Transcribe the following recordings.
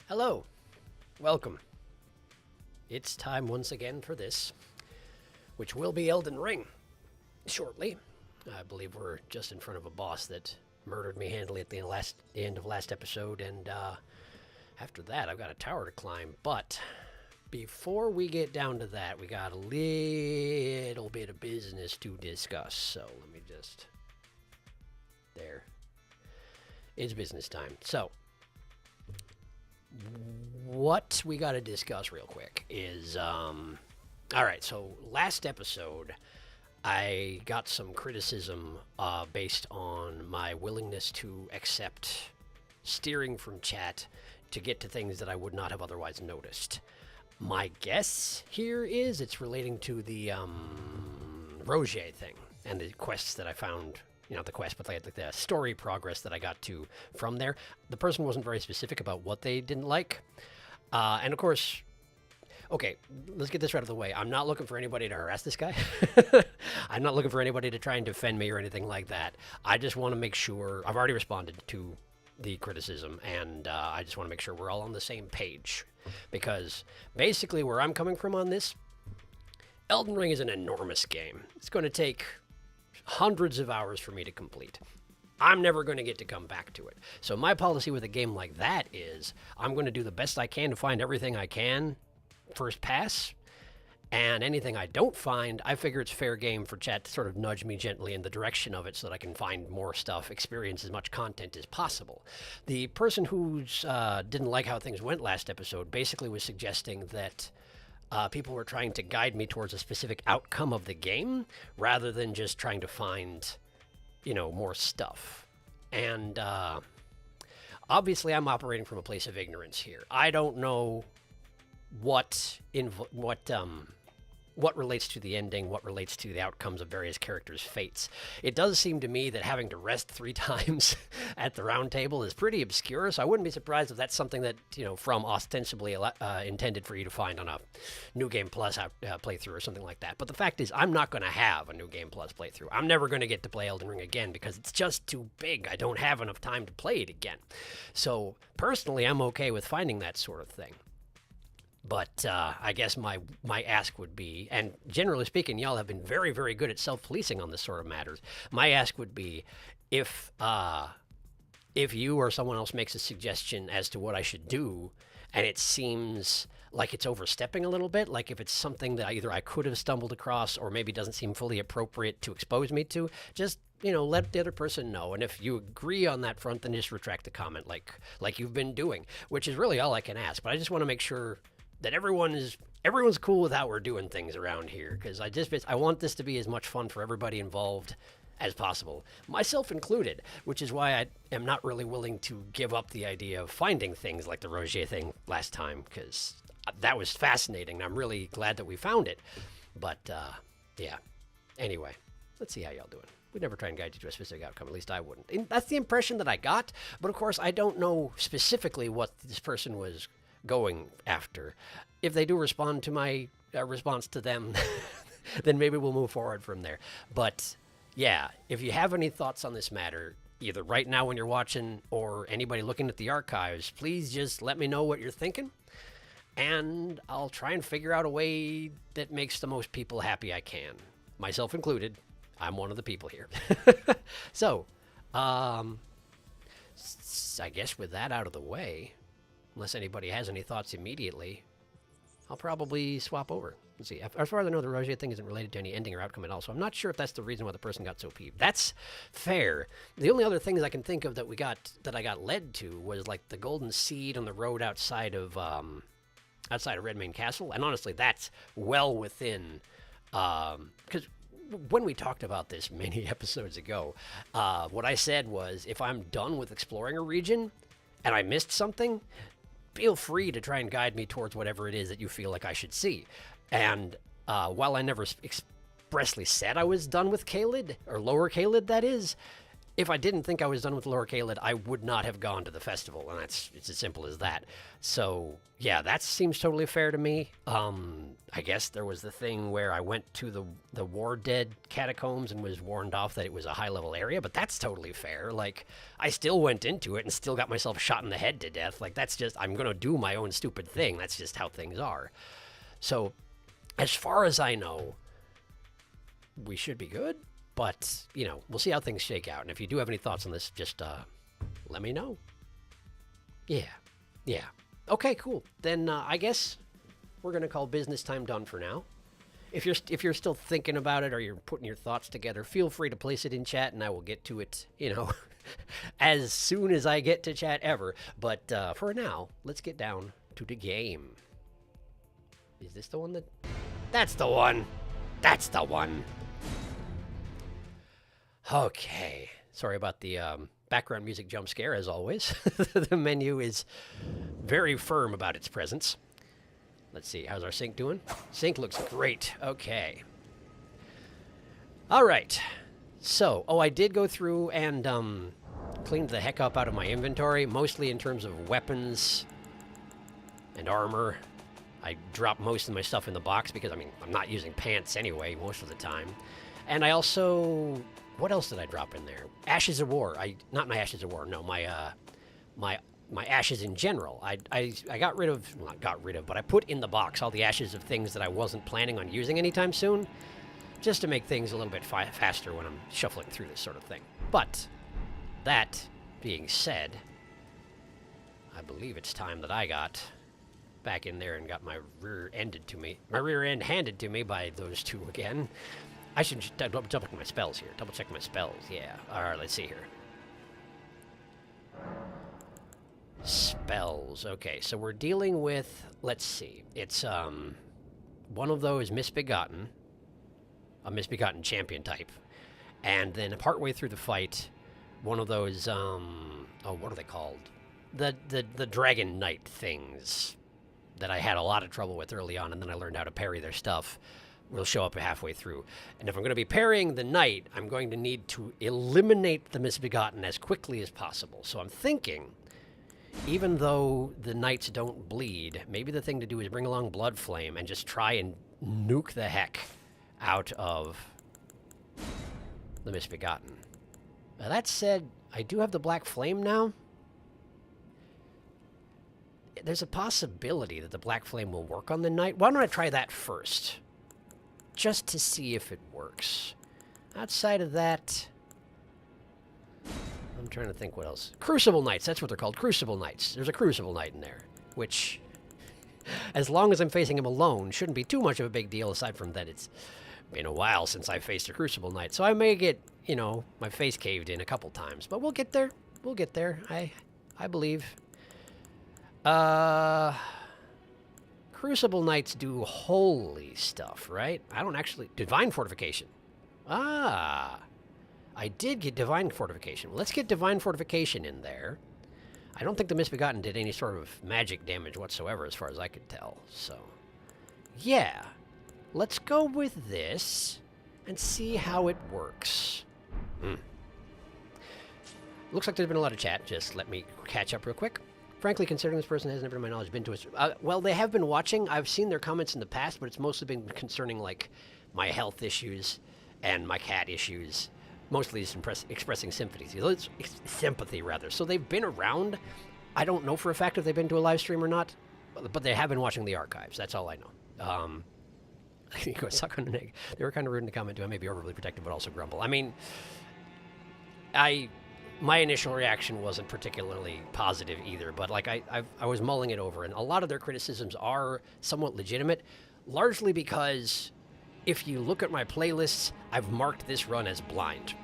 Hello, welcome. It's time once again for this, which will be Elden Ring shortly. I believe we're just in front of a boss that murdered me handily at the end of last episode, and after that I've got a tower to climb. But before we get down to that, we got a little bit of business to discuss. So let me just... There. It's business time. So, what we got to discuss real quick is, alright, so last episode, I got some criticism based on my willingness to accept steering from chat to get to things that I would not have otherwise noticed. My guess here is it's relating to the Roger thing and the quests that I found. Not the quest, but the story progress that I got to from there. The person wasn't very specific about what they didn't like. And of course, okay, let's get this right out of the way. I'm not looking for anybody to harass this guy. I'm not looking for anybody to try and defend me or anything like that. I just want to make sure, I've already responded to the criticism, and I just want to make sure we're all on the same page. Because basically where I'm coming from on this, Elden Ring is an enormous game. It's going to take hundreds of hours for me to complete. I'm never going to get to come back to it. So my policy with a game like that is I'm going to do the best I can to find everything I can first pass, and anything I don't find, I figure it's fair game for chat to sort of nudge me gently in the direction of it so that I can find more stuff, experience as much content as possible. The person who didn't like how things went last episode basically was suggesting that people were trying to guide me towards a specific outcome of the game rather than just trying to find, more stuff. And obviously I'm operating from a place of ignorance here. I don't know what relates to the ending, what relates to the outcomes of various characters' fates. It does seem to me that having to rest 3 times at the round table is pretty obscure, so I wouldn't be surprised if that's something that, from ostensibly intended for you to find on a New Game Plus playthrough or something like that. But the fact is, I'm not going to have a New Game Plus playthrough. I'm never going to get to play Elden Ring again because it's just too big. I don't have enough time to play it again. So, personally, I'm okay with finding that sort of thing. But I guess my ask would be, and generally speaking, y'all have been very, very good at self-policing on this sort of matters. My ask would be, if you or someone else makes a suggestion as to what I should do, and it seems like it's overstepping a little bit, like if it's something that either I could have stumbled across or maybe doesn't seem fully appropriate to expose me to, just let the other person know. And if you agree on that front, then just retract the comment like you've been doing, which is really all I can ask. But I just want to make sure that everyone's cool with how we're doing things around here, because I want this to be as much fun for everybody involved as possible, myself included, which is why I am not really willing to give up the idea of finding things like the Roger thing last time, because that was fascinating, and I'm really glad that we found it. But, yeah. Anyway, let's see how y'all doing. We'd never try and guide you to a specific outcome, at least I wouldn't. And that's the impression that I got, but of course I don't know specifically what this person was going after. If they do respond to my response to them, then maybe we'll move forward from there. But yeah, if you have any thoughts on this matter, either right now when you're watching or anybody looking at the archives, please just let me know what you're thinking, and I'll try and figure out a way that makes the most people happy I can, myself included. I'm one of the people here. So I guess with that out of the way, unless anybody has any thoughts immediately, I'll probably swap over. Let's see. As far as I know, the Roger thing isn't related to any ending or outcome at all, so I'm not sure if that's the reason why the person got so peeved. That's fair. The only other things I can think of that I got led to was like the golden seed on the road outside of Redmane Castle, and honestly, that's well within, because when we talked about this many episodes ago, what I said was, if I'm done with exploring a region and I missed something, feel free to try and guide me towards whatever it is that you feel like I should see. And while I never expressly said I was done with Caelid, or Lower Caelid, that is, if I didn't think I was done with Lower Caelid, I would not have gone to the festival, and it's as simple as that. So, yeah, that seems totally fair to me. I guess there was the thing where I went to the War Dead catacombs and was warned off that it was a high-level area, but that's totally fair. Like, I still went into it and still got myself shot in the head to death. Like, that's just, I'm going to do my own stupid thing. That's just how things are. So, as far as I know, we should be good. But, you know, we'll see how things shake out. And if you do have any thoughts on this, just let me know. Yeah. Okay, cool. Then I guess we're going to call business time done for now. If you're still thinking about it or you're putting your thoughts together, feel free to place it in chat and I will get to it, you know, as soon as I get to chat ever. But for now, let's get down to the game. Is this the one that... That's the one. That's the one. Okay, sorry about the background music jump scare, as always. The menu is very firm about its presence. Let's see, how's our sync doing? Sync looks great. Okay. All right. So, I did go through and cleaned the heck up out of my inventory, mostly in terms of weapons and armor. I dropped most of my stuff in the box because, I mean, I'm not using pants anyway most of the time. And I also... What else did I drop in there? Ashes of War. Not my Ashes of War. No, my ashes in general. I got rid of, well, not got rid of, but I put in the box all the ashes of things that I wasn't planning on using anytime soon, just to make things a little bit faster when I'm shuffling through this sort of thing. But that being said, I believe it's time that I got back in there and got my rear end handed to me by those two again. I should double check my spells here. Double check my spells, yeah. Alright, let's see here. Spells. Okay, so we're dealing with, let's see. It's one of those Misbegotten. A Misbegotten champion type. And then partway through the fight, one of those, what are they called? The Dragon Knight things that I had a lot of trouble with early on, and then I learned how to parry their stuff. Will show up halfway through. And if I'm going to be parrying the knight, I'm going to need to eliminate the Misbegotten as quickly as possible. So I'm thinking, even though the knights don't bleed, maybe the thing to do is bring along Blood Flame and just try and nuke the heck out of the Misbegotten. Now that said, I do have the Black Flame now. There's a possibility that the Black Flame will work on the knight. Why don't I try that first? Just to see if it works. Outside of that, I'm trying to think what else. Crucible Knights, that's what they're called, Crucible Knights. There's a Crucible Knight in there, which, as long as I'm facing him alone, shouldn't be too much of a big deal, aside from that it's been a while since I faced a Crucible Knight. So I may get, you know, my face caved in a couple times, but we'll get there. We'll get there, I believe. Crucible Knights do holy stuff, right? I don't actually... Divine Fortification. Ah. I did get Divine Fortification. Well, let's get Divine Fortification in there. I don't think the Misbegotten did any sort of magic damage whatsoever, as far as I could tell. So, yeah. Let's go with this and see how it works. Looks like there's been a lot of chat. Just let me catch up real quick. Frankly, considering this person has never, to my knowledge, been to us... well, they have been watching. I've seen their comments in the past, but it's mostly been concerning, like, my health issues and my cat issues. Mostly just expressing sympathy, rather. So they've been around. I don't know for a fact if they've been to a live stream or not, but they have been watching the archives. That's all I know. You go suck on an egg. They were kind of rude in the comment, too. I may be overly protective, but also grumble. I mean, my initial reaction wasn't particularly positive either, but like I was mulling it over, and a lot of their criticisms are somewhat legitimate, largely because if you look at my playlists, I've marked this run as blind.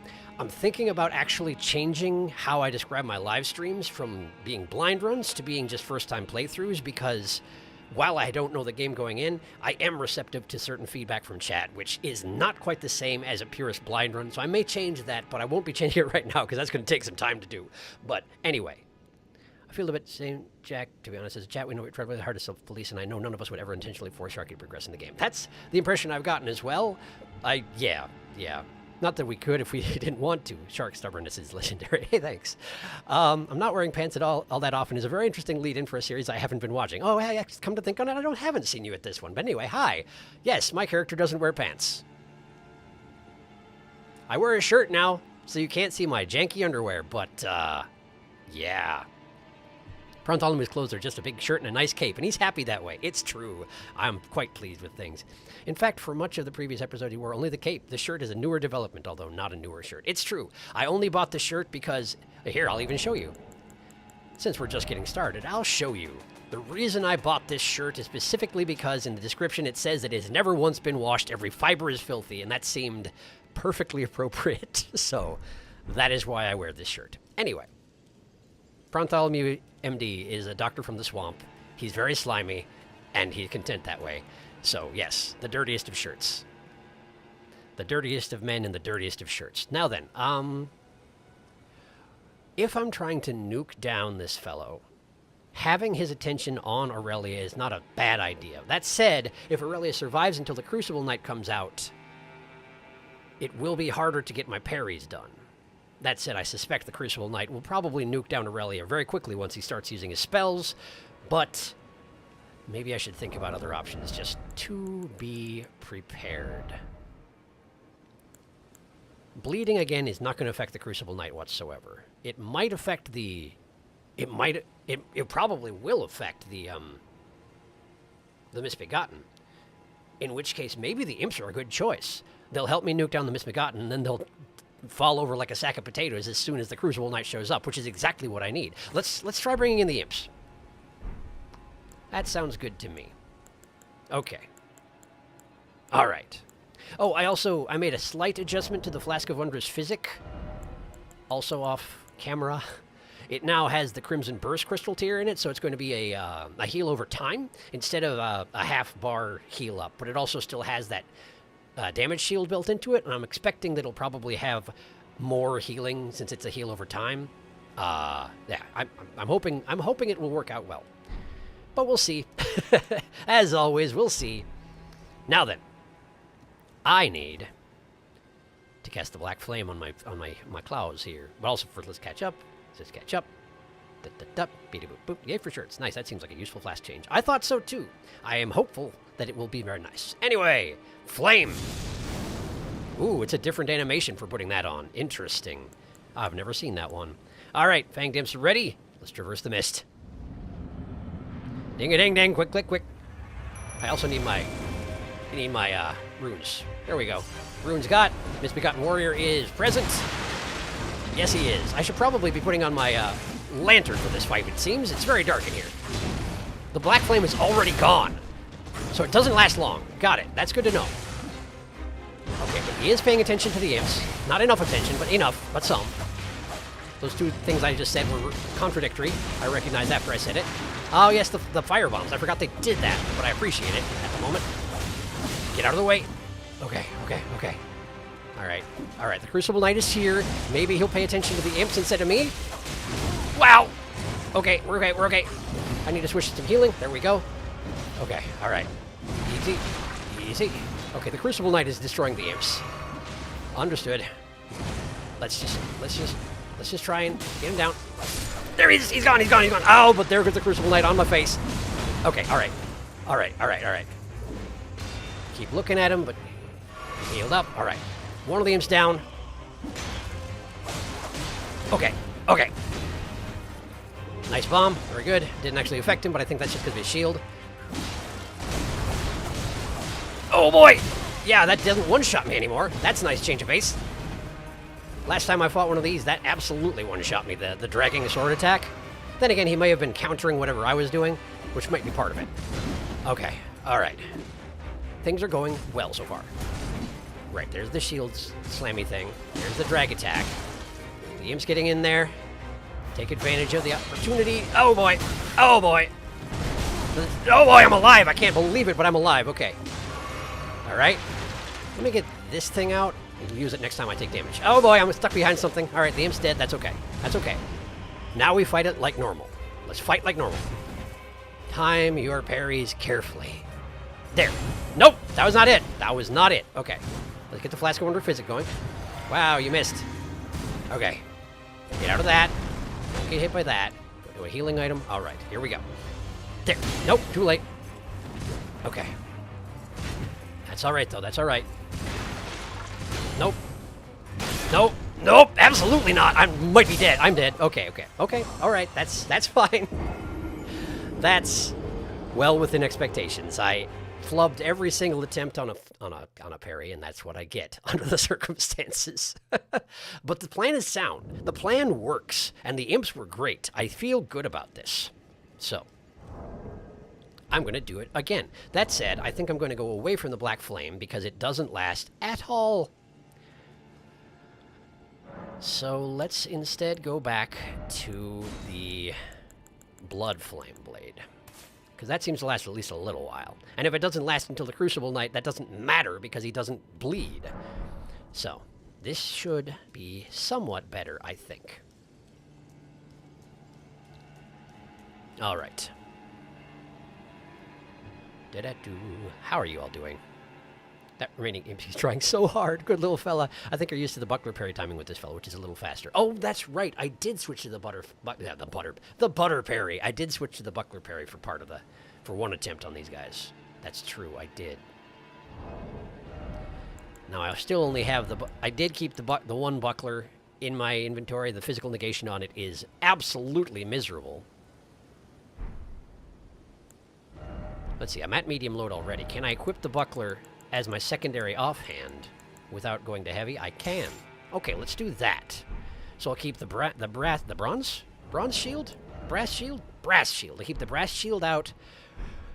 I'm thinking about actually changing how I describe my live streams from being blind runs to being just first-time playthroughs, because while I don't know the game going in, I am receptive to certain feedback from chat, which is not quite the same as a purist blind run, so I may change that, but I won't be changing it right now because that's going to take some time to do. But anyway, I feel a bit same, Jack, to be honest. As a chat, we know we try really hard to self-police, and I know none of us would ever intentionally force Sharky to progress in the game. That's the impression I've gotten as well. Yeah. Not that we could if we didn't want to. Shark stubbornness is legendary. Hey, thanks. I'm not wearing pants at all that often is a very interesting lead-in for a series I haven't been watching. Oh, hey, come to think on it, haven't seen you at this one. But anyway, hi. Yes, my character doesn't wear pants. I wear a shirt now, so you can't see my janky underwear, but, yeah. Bartholomew's clothes are just a big shirt and a nice cape, and he's happy that way. It's true. I'm quite pleased with things. In fact, for much of the previous episode, he wore only the cape. The shirt is a newer development, although not a newer shirt. It's true. I only bought the shirt because... Here, I'll even show you. Since we're just getting started, I'll show you. The reason I bought this shirt is specifically because in the description it says it has never once been washed, every fiber is filthy, and that seemed perfectly appropriate. So, that is why I wear this shirt. Anyway. Bartholomew MD is a doctor from the swamp. He's very slimy, and he's content that way. So, yes, the dirtiest of shirts. The dirtiest of men and the dirtiest of shirts. Now then, if I'm trying to nuke down this fellow, having his attention on Aurelia is not a bad idea. That said, if Aurelia survives until the Crucible Knight comes out, it will be harder to get my parries done. That said, I suspect the Crucible Knight will probably nuke down Aurelia very quickly once he starts using his spells, but maybe I should think about other options just to be prepared. Bleeding, again, is not going to affect the Crucible Knight whatsoever. It might affect the... It probably will affect the Misbegotten, in which case maybe the Imps are a good choice. They'll help me nuke down the Misbegotten, and then they'll fall over like a sack of potatoes as soon as the Crucible Knight shows up, which is exactly what I need. Let's try bringing in the Imps. That sounds good to me. Okay. All right. Oh, I made a slight adjustment to the Flask of Wondrous Physic, also off camera. It now has the Crimson Burst Crystal tier in it, so it's going to be a heal over time instead of a half-bar heal up, but it also still has that damage shield built into it, and I'm expecting that it'll probably have more healing since it's a heal over time. Yeah, I'm hoping it will work out well, but we'll see. As always, we'll see. Now then, I need to cast the Black Flame on my claws here, but also first let's catch up. Let's catch up. Beady boop boop. Yay for sure. It's nice. That seems like a useful flask change. I thought so too. I am hopeful that it will be very nice. Anyway, flame. Ooh, it's a different animation for putting that on. Interesting. I've never seen that one. All right, Fanged Imps are ready. Let's traverse the mist. Ding-a-ding-ding. Quick, quick, quick. I also need my runes. There we go. Runes got. Misbegotten Warrior is present. Yes, he is. I should probably be putting on my lantern for this fight, it seems. It's very dark in here. The Black Flame is already gone, so it doesn't last long. Got it. That's good to know. Okay, but he is paying attention to the Imps. Not enough attention, but enough, but some. Those two things I just said were contradictory. I recognize after I said it. Oh, yes, the fire bombs. I forgot they did that, but I appreciate it at the moment. Get out of the way. Okay, okay, okay. All right, the Crucible Knight is here. Maybe he'll pay attention to the Imps instead of me. Wow! Okay, we're okay, we're okay. I need to switch to some healing. There we go. Okay, all right. Easy, easy. Okay, the Crucible Knight is destroying the Imps. Understood. Let's just try and get him down. There he is! He's gone, he's gone, he's gone! Oh, but there goes the Crucible Knight on my face. Okay, all right. All right, all right, all right. Keep looking at him, but healed up. All right. One of the Imps down. Okay, okay. Nice bomb, very good. Didn't actually affect him, but I think that's just because of his shield. Oh boy! Yeah, that doesn't one-shot me anymore. That's a nice change of pace. Last time I fought one of these, that absolutely one-shot me, the dragging sword attack. Then again, he may have been countering whatever I was doing, which might be part of it. Okay, alright. Things are going well so far. Right, there's the shield slammy thing. There's the drag attack. The Imp's getting in there. Take advantage of the opportunity. Oh boy! Oh boy! Oh boy, I'm alive! I can't believe it, but I'm alive. Okay. Alright. Let me get this thing out. We'll use it next time I take damage. Oh boy, I'm stuck behind something. Alright, the Imp's dead. That's okay. That's okay. Now we fight it like normal. Let's fight like normal. Time your parries carefully. There. Nope! That was not it. That was not it. Okay. Let's get the Flask of Wonder Physic going. Wow, you missed. Okay. Get out of that. Don't get hit by that. Go to a healing item. All right, here we go. There. Nope, too late. Okay. That's all right, though. That's all right. Nope. Nope. Nope. Absolutely not. I might be dead. I'm dead. Okay. Okay. Okay. All right. That's fine. That's well within expectations. I flubbed every single attempt on a parry, and that's what I get under the circumstances. But the plan is sound. The plan works, and the imps were great. I feel good about this. So I'm going to do it again. That said, I think I'm going to go away from the Black Flame because it doesn't last at all. So let's instead go back to the Blood Flame Blade, because that seems to last at least a little while. And if it doesn't last until the Crucible Knight, that doesn't matter because he doesn't bleed. So this should be somewhat better, I think. All right. How are you all doing? That remaining imp, he's trying so hard. Good little fella. I think you're used to the buckler parry timing with this fella, which is a little faster. Oh, that's right. I did switch to the butter parry. I did switch to the buckler parry for one attempt on these guys. That's true. I did. Now I still only have I did keep the one buckler in my inventory. The physical negation on it is absolutely miserable. Let's see. I'm at medium load already. Can I equip the buckler as my secondary offhand without going to heavy? I can. Okay, let's do that. So I'll keep the bronze shield? Brass shield? Brass shield. I keep the brass shield out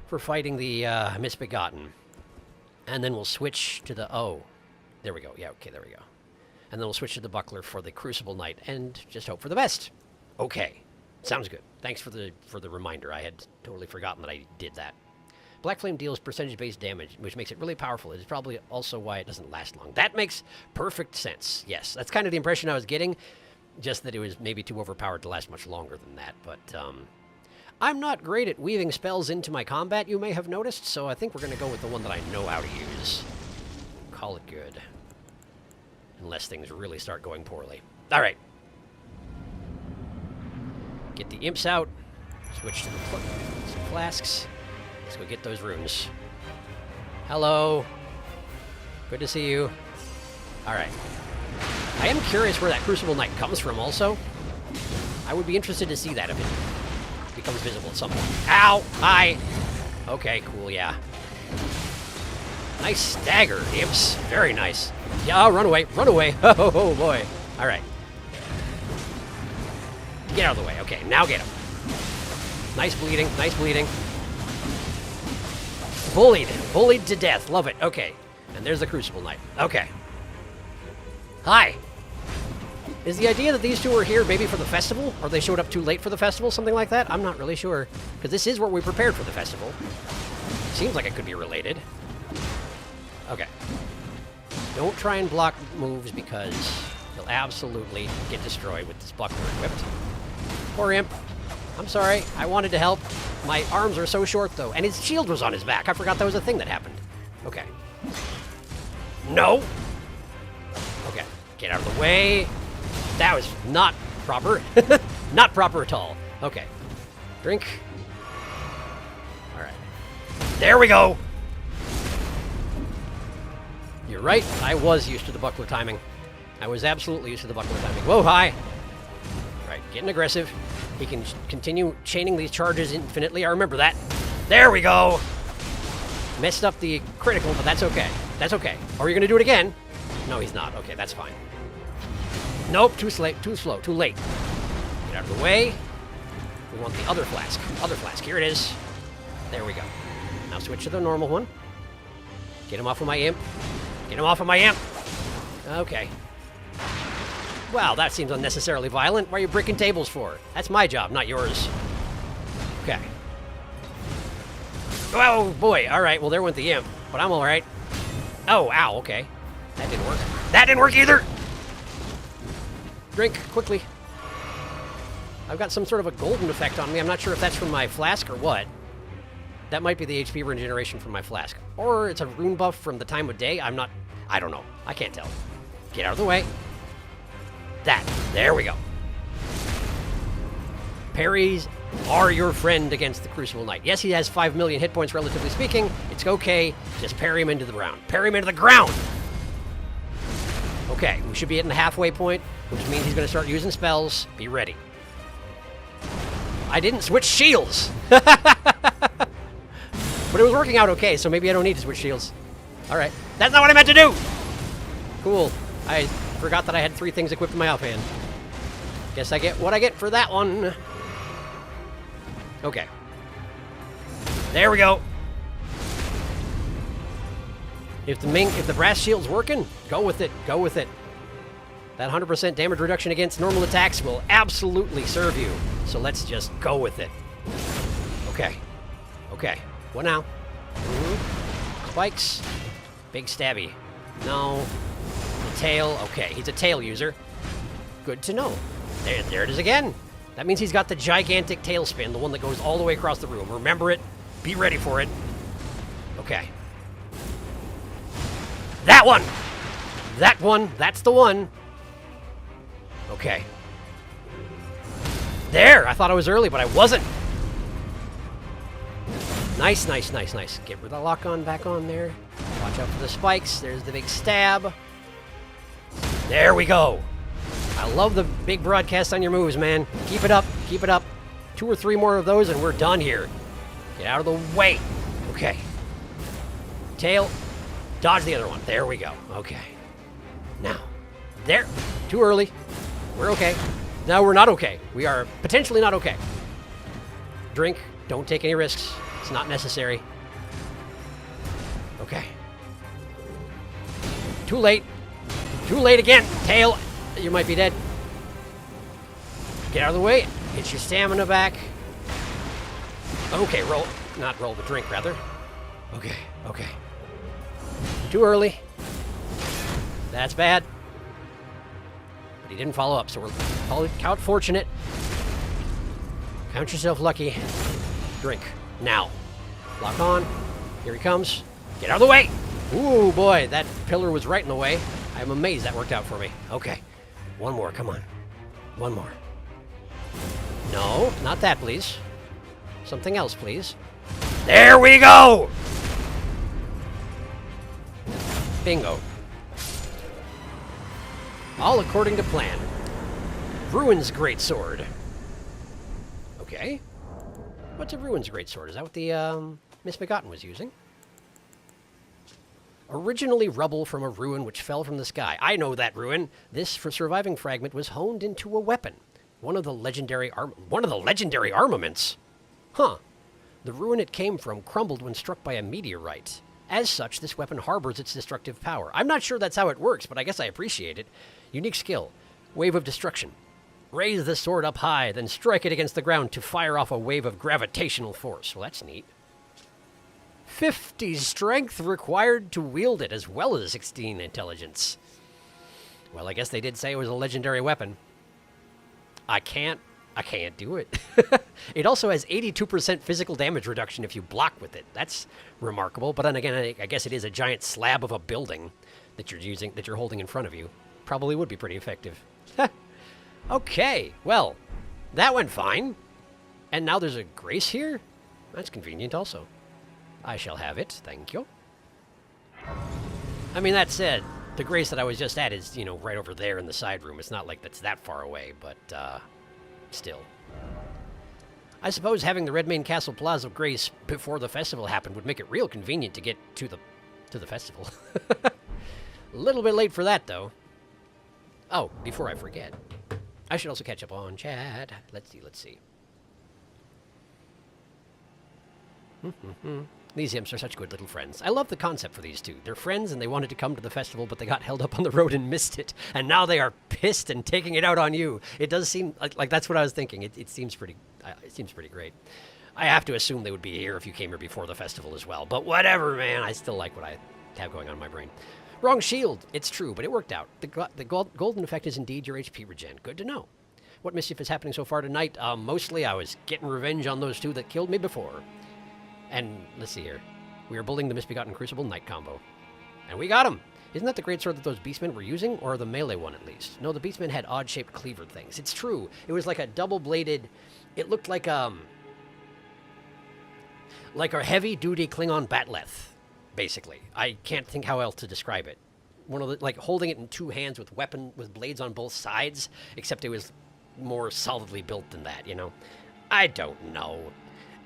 for fighting the misbegotten. And then we'll switch to the, oh, there we go. Yeah, okay, there we go. And then we'll switch to the buckler for the Crucible Knight and just hope for the best. Okay, sounds good. Thanks for the reminder. I had totally forgotten that I did that. Black Flame deals percentage-based damage, which makes it really powerful. It's probably also why it doesn't last long. That makes perfect sense. Yes, that's kind of the impression I was getting, just that it was maybe too overpowered to last much longer than that. But I'm not great at weaving spells into my combat, you may have noticed, so I think we're going to go with the one that I know how to use. Call it good. Unless things really start going poorly. All right. Get the imps out. Switch to the flasks. Let's go get those runes. Hello. Good to see you. All right. I am curious where that Crucible Knight comes from also. I would be interested to see that if it becomes visible at some point. Ow! Hi! Okay, cool, yeah. Nice stagger, imps. Very nice. Yeah, run away, run away. Oh, boy. All right. Get out of the way. Okay, now get him. Nice bleeding, nice bleeding. Bullied to death. Love it. Okay. And there's the Crucible Knight. Okay. Hi. Is the idea that these two are here maybe for the festival? Or they showed up too late for the festival? Something like that? I'm not really sure. Because this is what we prepared for the festival. Seems like it could be related. Okay. Don't try and block moves because you'll absolutely get destroyed with this buckler equipped. Poor imp. I'm sorry. I wanted to help. My arms are so short, though. And his shield was on his back. I forgot that was a thing that happened. Okay. No! Okay. Get out of the way. That was not proper. Not proper at all. Okay. Drink. All right. There we go! You're right. I was used to the buckler timing. I was absolutely used to the buckler timing. Whoa, hi! All right, getting aggressive. He can continue chaining these charges infinitely. I remember that. There we go! Messed up the critical, but that's okay. That's okay. Are you going to do it again? No, he's not. Okay, that's fine. Nope, too slow, too late. Get out of the way. We want the other flask. Other flask. Here it is. There we go. Now switch to the normal one. Get him off of my imp. Get him off of my imp. Okay. Wow, that seems unnecessarily violent. Why are you bricking tables for? That's my job, not yours. Okay. Oh, boy. All right, well, there went the imp. But I'm all right. Oh, ow, okay. That didn't work. That didn't work either! Drink, quickly. I've got some sort of a golden effect on me. I'm not sure if that's from my flask or what. That might be the HP regeneration from my flask. Or it's a rune buff from the time of day. I don't know. I can't tell. Get out of the way. There we go. Parries are your friend against the Crucible Knight. Yes, he has 5 million hit points, relatively speaking. It's okay. Just parry him into the ground. Parry him into the ground! Okay, we should be hitting the halfway point, which means he's going to start using spells. Be ready. I didn't switch shields! But it was working out okay, so maybe I don't need to switch shields. Alright. That's not what I meant to do! Cool. I forgot that I had 3 things equipped in my offhand. Guess I get what I get for that one. Okay. There we go. If the brass shield's working, go with it. Go with it. That 100% damage reduction against normal attacks will absolutely serve you. So let's just go with it. Okay. Okay. What now? Spikes. Big stabby. No. The tail. Okay, he's a tail user. Good to know. There it is again. That means he's got the gigantic tail spin, the one that goes all the way across the room. Remember it. Be ready for it. Okay. That one! That one. That's the one. Okay. There! I thought I was early, but I wasn't. Nice, nice, nice, nice. Get rid of the lock-on back on there. Watch out for the spikes. There's the big stab. There we go. I love the big broadcast on your moves, man. Keep it up. Keep it up. 2 or 3 more of those, and we're done here. Get out of the way. Okay. Tail. Dodge the other one. There we go. Okay. Now. There. Too early. We're okay. Now we're not okay. We are potentially not okay. Drink. Don't take any risks. It's not necessary. Okay. Too late. Too late again. Tail. You might be dead. Get out of the way. Get your stamina back. Okay, roll. Not roll, but drink, rather. Okay, okay. Too early. That's bad. But he didn't follow up, so we're count fortunate. Count yourself lucky. Drink. Now. Lock on. Here he comes. Get out of the way! Ooh, boy, that pillar was right in the way. I'm amazed that worked out for me. Okay. One more, come on. One more. No, not that, please. Something else, please. There we go! Bingo. All according to plan. Ruin's Greatsword. Okay. What's a Ruin's Greatsword? Is that what the Misbegotten was using? Originally rubble from a ruin which fell from the sky. I know that ruin. This surviving fragment was honed into a weapon. One of the legendary armaments. Huh. The ruin it came from crumbled when struck by a meteorite. As such, this weapon harbors its destructive power. I'm not sure that's how it works, but I guess I appreciate it. Unique skill. Wave of Destruction. Raise the sword up high, then strike it against the ground to fire off a wave of gravitational force. Well, that's neat. 50 strength required to wield it, as well as 16 intelligence. Well, I guess they did say it was a legendary weapon. I can't do it. It also has 82% physical damage reduction if you block with it. That's remarkable. But then again, I guess it is a giant slab of a building that you're holding in front of you. Probably would be pretty effective. Okay, well, that went fine. And now there's a grace here? That's convenient also. I shall have it, thank you. I mean, that said, the grace that I was just at is, right over there in the side room. It's not like that's that far away, but, still. I suppose having the Redmane Castle Plaza of Grace before the festival happened would make it real convenient to get to the festival. A little bit late for that, though. Oh, before I forget, I should also catch up on chat. Let's see. These imps are such good little friends. I love the concept for these two. They're friends and they wanted to come to the festival, but they got held up on the road and missed it. And now they are pissed and taking it out on you. It does seem like that's what I was thinking. It seems pretty great. I have to assume they would be here if you came here before the festival as well. But whatever, man. I still like what I have going on in my brain. Wrong shield. It's true, but it worked out. The golden effect is indeed your HP regen. Good to know. What mischief is happening so far tonight? Mostly I was getting revenge on those two that killed me before. And let's see here. We are building the Misbegotten Crucible Knight combo. And we got him! Isn't that the greatsword that those beastmen were using? Or the melee one, at least? No, the beastmen had odd-shaped cleaver things. It's true. It was like a double-bladed... It looked like a heavy-duty Klingon batleth, basically. I can't think how else to describe it. One of the... Like, holding it in two hands with blades on both sides, except it was more solidly built than that, you know? I don't know.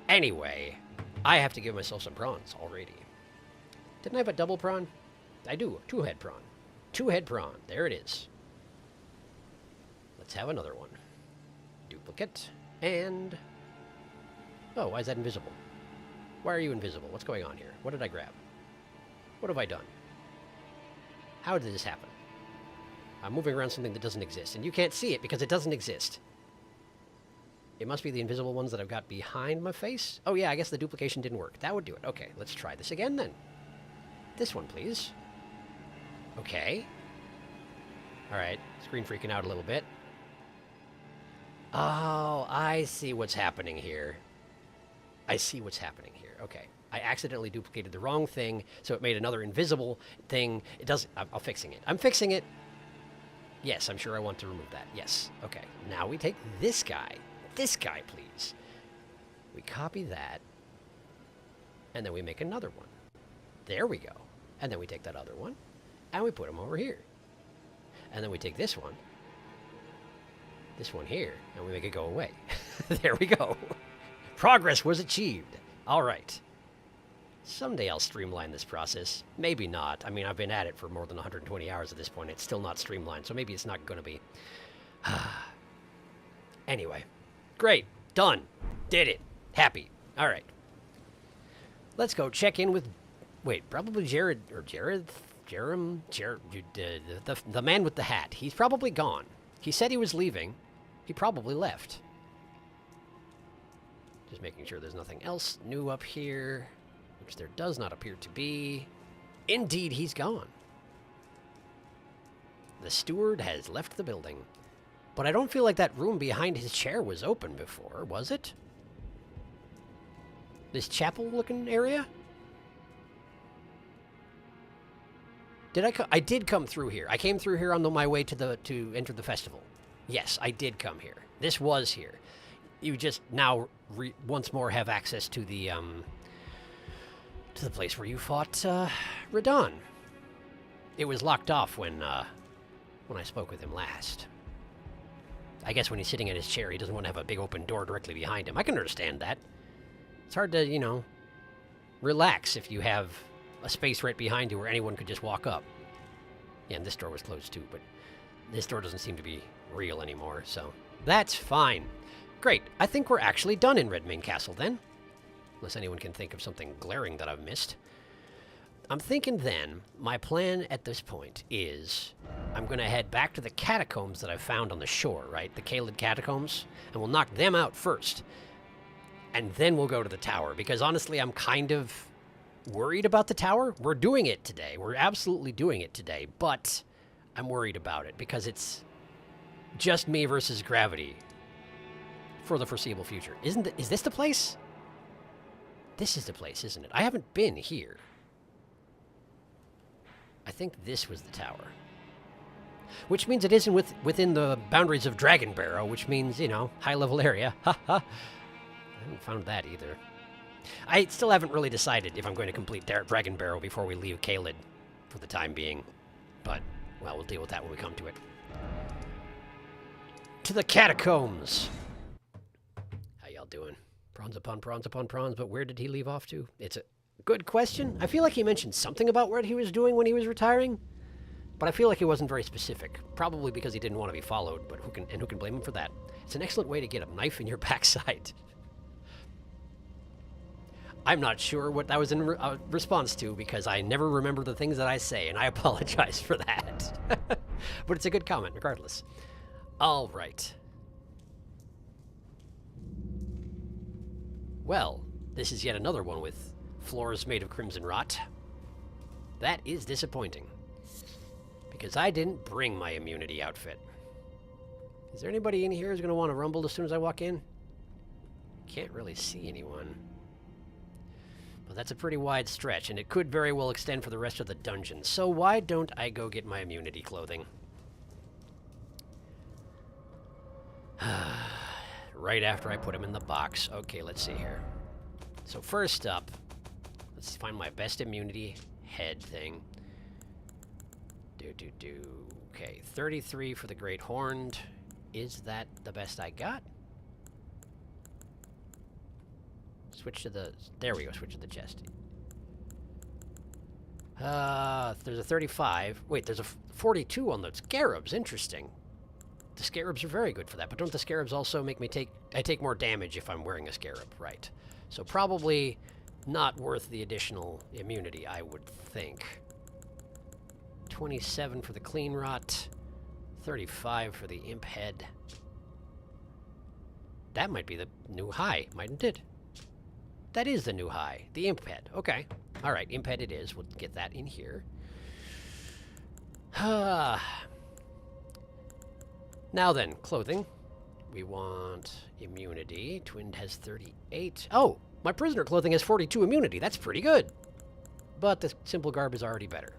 Anyway, I have to give myself some prawns already. Didn't I have a double prawn? I do. Two-head prawn. Two-head prawn. There it is. Let's have another one. Duplicate. And... Oh, why is that invisible? Why are you invisible? What's going on here? What did I grab? What have I done? How did this happen? I'm moving around something that doesn't exist, and you can't see it because it doesn't exist. It must be the invisible ones that I've got behind my face? Oh yeah, I guess the duplication didn't work. That would do it. Okay, let's try this again then. This one, please. Okay. Alright, screen freaking out a little bit. Oh, I see what's happening here. I see what's happening here. Okay. I accidentally duplicated the wrong thing, so it made another invisible thing. It doesn't... I'm fixing it. I'm fixing it. Yes, I'm sure I want to remove that. Yes. Okay. Now we take this guy. This guy, please. We copy that. And then we make another one. There we go. And then we take that other one. And we put him over here. And then we take this one here, and we make it go away. There we go. Progress was achieved. All right. Someday I'll streamline this process. Maybe not. I mean, I've been at it for more than 120 hours at this point. It's still not streamlined, so maybe it's not going to be. Anyway. Great. Done. Did it. Happy. All right. Let's go check in with... Wait, probably Jared... Or Jared... Jerem... the man with the hat. He's probably gone. He said he was leaving. He probably left. Just making sure there's nothing else new up here, which there does not appear to be. Indeed, he's gone. The steward has left the building. But I don't feel like that room behind his chair was open before, was it? This chapel-looking area? Did I did come through here. I came through here on my way to enter the festival. Yes, I did come here. This was here. You just now once more have access to the place where you fought Radon. It was locked off when I spoke with him last. I guess when he's sitting in his chair, he doesn't want to have a big open door directly behind him. I can understand that. It's hard to, you know, relax if you have a space right behind you where anyone could just walk up. Yeah, and this door was closed too, but this door doesn't seem to be real anymore, so that's fine. Great. I think we're actually done in Redmane Castle then. Unless anyone can think of something glaring that I've missed. I'm thinking then, my plan at this point is I'm going to head back to the catacombs that I found on the shore, right? The Caelid catacombs. And we'll knock them out first. And then we'll go to the tower. Because honestly, I'm kind of worried about the tower. We're doing it today. We're absolutely doing it today. But I'm worried about it because it's just me versus gravity for the foreseeable future. Is this the place? This is the place, isn't it? I haven't been here. I think this was the tower. Which means it isn't within the boundaries of Dragon Barrow, which means, you know, high-level area. Ha ha. I haven't found that either. I still haven't really decided if I'm going to complete Dragon Barrow before we leave Caelid for the time being. But, well, we'll deal with that when we come to it. To the catacombs! How y'all doing? Prawns upon prawns upon prawns, but where did he leave off to? It's a good question. I feel like he mentioned something about what he was doing when he was retiring, but I feel like he wasn't very specific. Probably because he didn't want to be followed, but who can blame him for that? It's an excellent way to get a knife in your backside. I'm not sure what that was in response to, because I never remember the things that I say, and I apologize for that. But it's a good comment, regardless. All right. Well, this is yet another one with floors made of crimson rot. That is disappointing, because I didn't bring my immunity outfit. Is there anybody in here who's going to want to rumble as soon as I walk in? Can't really see anyone. But that's a pretty wide stretch, and it could very well extend for the rest of the dungeon. So why don't I go get my immunity clothing? Right after I put him in the box. Okay, let's see here. So first up, let's find my best immunity head thing. Okay, 33 for the Great Horned. Is that the best I got? Switch to the... There we go, switch to the chest. There's a 35. Wait, there's a 42 on the scarabs. Interesting. The scarabs are very good for that, but don't the scarabs also make me take... I take more damage if I'm wearing a scarab, right? So probably not worth the additional immunity, I would think. 27 for the Clean Rot. 35 for the Imp Head. That might be the new high, mightn't it? That is the new high. The Imp Head. Okay. Alright, Imp Head it is. We'll get that in here. Now then, clothing. We want immunity. Twinned has 38. Oh! My prisoner clothing has 42 immunity. That's pretty good. But the simple garb is already better.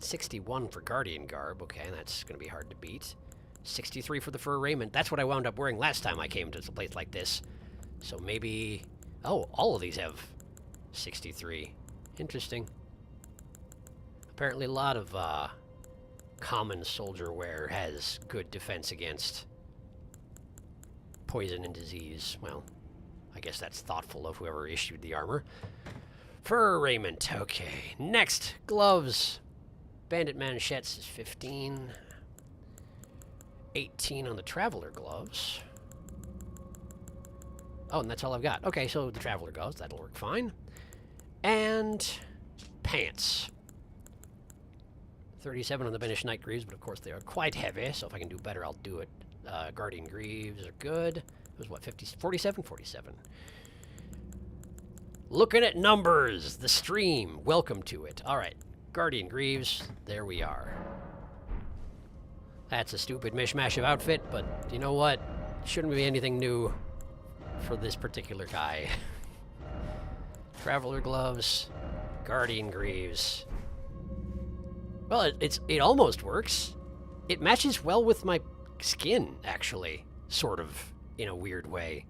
61 for Guardian garb. Okay, that's going to be hard to beat. 63 for the fur raiment. That's what I wound up wearing last time I came to a place like this. So maybe... Oh, all of these have 63. Interesting. Apparently a lot of common soldier wear has good defense against poison and disease. Well, I guess that's thoughtful of whoever issued the armor. Fur raiment. Okay. Next, gloves. Bandit manchettes is 15. 18 on the traveler gloves. Oh, and that's all I've got. Okay, so the traveler gloves, that'll work fine. And pants. 37 on the Banished Night Greaves, but of course they are quite heavy, so if I can do better, I'll do it. Guardian Greaves are good. It was what, 47? 47. Looking at numbers, the stream. Welcome to it. All right, Guardian Greaves, there we are. That's a stupid mishmash of outfit, but you know what? Shouldn't be anything new for this particular guy. Traveler gloves, Guardian Greaves. Well, it almost works. It matches well with my skin, actually, sort of, in a weird way.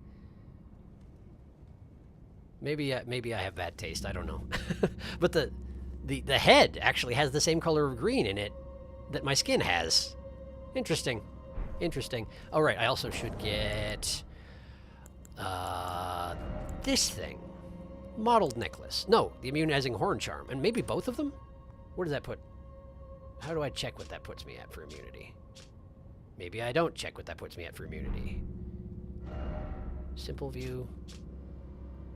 Maybe I have bad taste. I don't know. But the head actually has the same color of green in it that my skin has. Interesting. Interesting. All right, I also should get this thing. Mottled necklace. No, the immunizing horn charm. And maybe both of them? Where does that put... How do I check what that puts me at for immunity? Maybe I don't check what that puts me at for immunity. Simple view.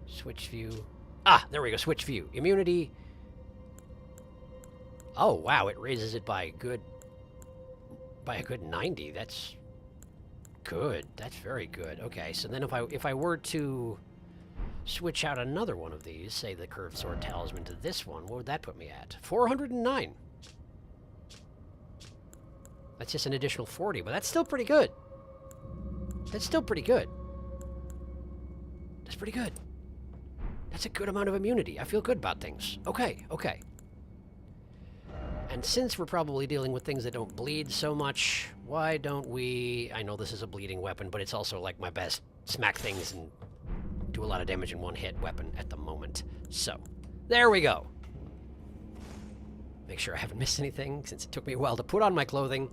Switch view. Ah, there we go. Switch view. Immunity. Oh, wow. It raises it by a good 90. That's good. That's very good. Okay, so then if I were to switch out another one of these, say the Curved Sword Talisman to this one, what would that put me at? 409. That's just an additional 40, but that's still pretty good. That's still pretty good. That's pretty good. That's a good amount of immunity. I feel good about things. Okay, okay. And since we're probably dealing with things that don't bleed so much, why don't we... I know this is a bleeding weapon, but it's also like my best smack things and do a lot of damage in one hit weapon at the moment. So, there we go. Make sure I haven't missed anything, since it took me a while to put on my clothing.